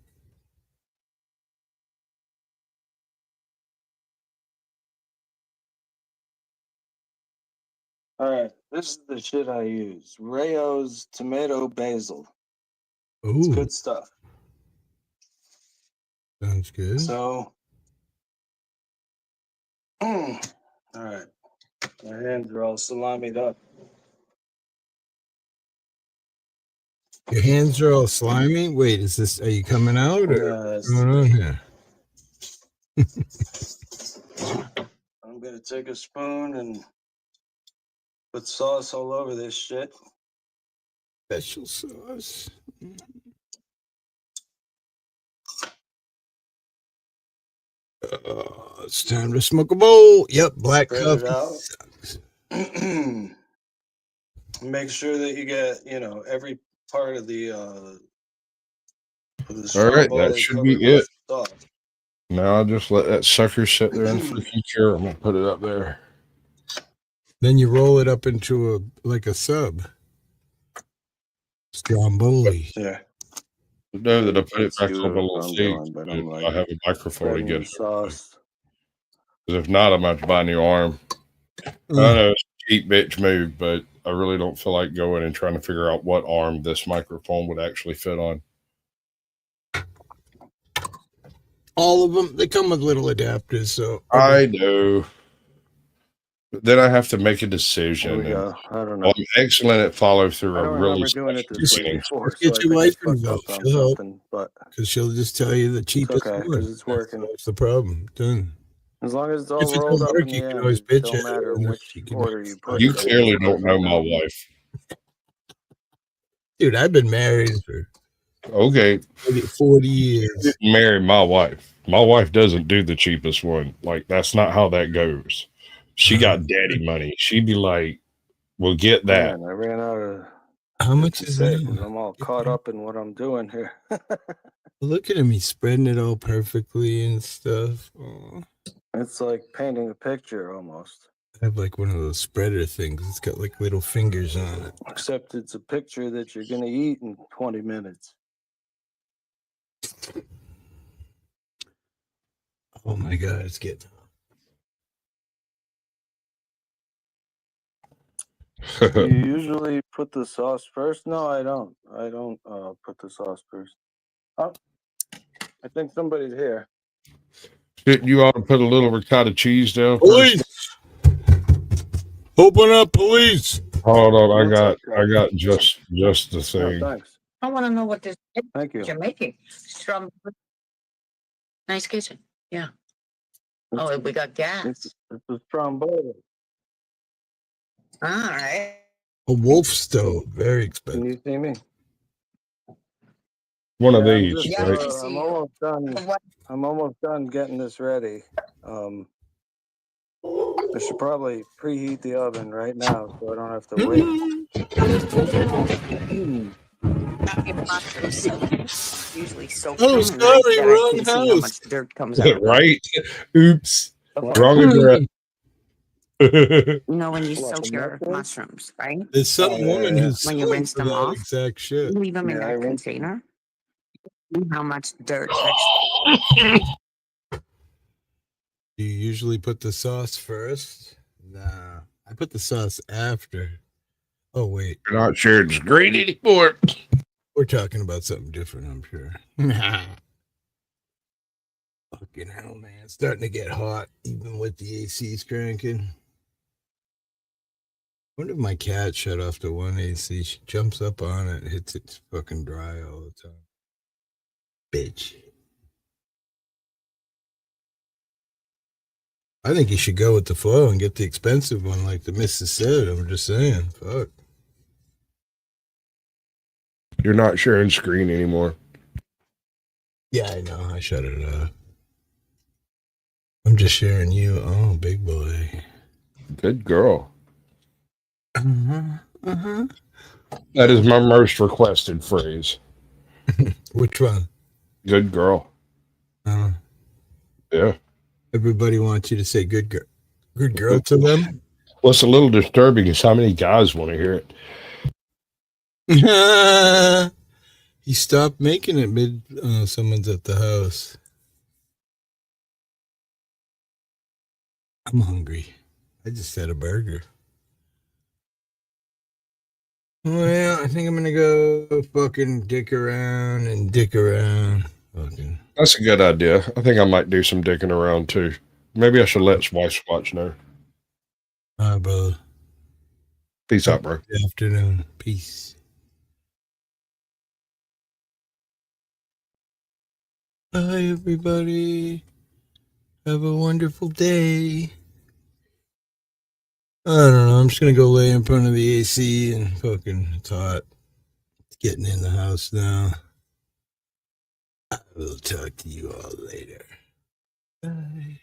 All right, this is the shit I use. Rayo's tomato basil. It's Ooh, good stuff. sounds good. So, all right, my hands are all salamied up. Your hands are all slimy. Wait, is this? Are you coming out, or what's going on here? I'm gonna take a spoon and put sauce all over this shit. Special sauce. It's time to smoke a bowl. Yep, black Spread coffee. it out. Make sure that you get, every part of the All right, that should be it. Now I'll just let that sucker sit there and freaking cure. I'm gonna put it up there. Then you roll it up into a sub. Stromboli. Yeah. No, that I put it back on the little I'm seat. doing, but But I'm like I have a microphone to spreading get the it. sauce. Because if not, I'm going to have to buy a new arm. I know it's a cheap bitch move, but I really don't feel like going and trying to figure out what arm this microphone would actually fit on. All of them, they come with little adapters. So I know. But then I have to make a decision. There we go. I don't know. I'm excellent at follow through. I don't really remember doing it this way before, so get I your think I wife fucked involved. up on She'll help. something, but Because she'll just tell you the cheapest okay, one. 'cause it's working. That's the problem. Done. as long as it's If all it rolled don't up work, in you the can end, always it bitch don't at matter her, and which she can order you put You it in. clearly don't know my wife. Dude, I've been married for Okay. 40 years. You didn't marry my wife. My wife doesn't do the cheapest one. Like, that's not how that goes. She got daddy money. She'd be like, well, get that. Man, I ran out of How much to is say that? because I'm all caught up in what I'm doing here. Look at him. He's spreading it all perfectly and stuff. Aw. It's like painting a picture almost. I have like one of those spreader things. It's got like little fingers on it. Except it's a picture that you're going to eat in 20 minutes. Oh my God, it's getting. You usually put the sauce first? No, I don't. I don't put the sauce first. Oh, I think somebody's here. Shouldn't you ought to put a little ricotta cheese down first? Police! Open up, police! Hold on, I got just the thing. Thanks. I want to know what this is Thank you. you're making. Nice kitchen. Yeah. Oh, we got gas. It's a stromboli. All right. A wolf stove, very expensive. Can you see me? One of Yeah, these, right? I'm almost done. I'm almost done getting this ready. I should probably preheat the oven right now so I don't have to wait. Usually so. Oh, sorry, wrong See how house. much dirt comes out. Right? Oops. Wrong address. You know when you soak your mushrooms, right? There's some woman who's when you suing rinse for them that off, exact shit. leave them in Yeah, I that rinsed container. How much dirt? Do you usually put the sauce first? Nah, I put the sauce after. Oh, wait. You're not sharing screen anymore. We're talking about something different, I'm sure. Nah. Fucking hell, man. It's starting to get hot, even with the ACs cranking. I wonder if my cat shut off the one AC. She jumps up on it, hits it fucking dry all the time. Bitch. I think you should go with the flow and get the expensive one, like the missus said. I'm just saying. Fuck. You're not sharing screen anymore. Yeah, I know. I shut it off. I'm just sharing you. Oh, big boy. Good girl. Uh-huh. Uh-huh. That is my most requested phrase. Which one? Good girl. Yeah. Everybody wants you to say good girl. Good girl to them? What's a little disturbing is how many guys want to hear it. He stopped making it mid someone's at the house. I'm hungry. I just had a burger. Well, I think I'm gonna go fucking dick around and dick around. Fucking. That's a good idea. I think I might do some dicking around too. Maybe I should let Swice Watch know. All right, brother. Peace out, bro. Good afternoon. Peace. Bye, everybody. Have a wonderful day. I don't know. I'm just going to go lay in front of the AC and fucking, it's hot. It's getting in the house now. I will talk to you all later. Bye.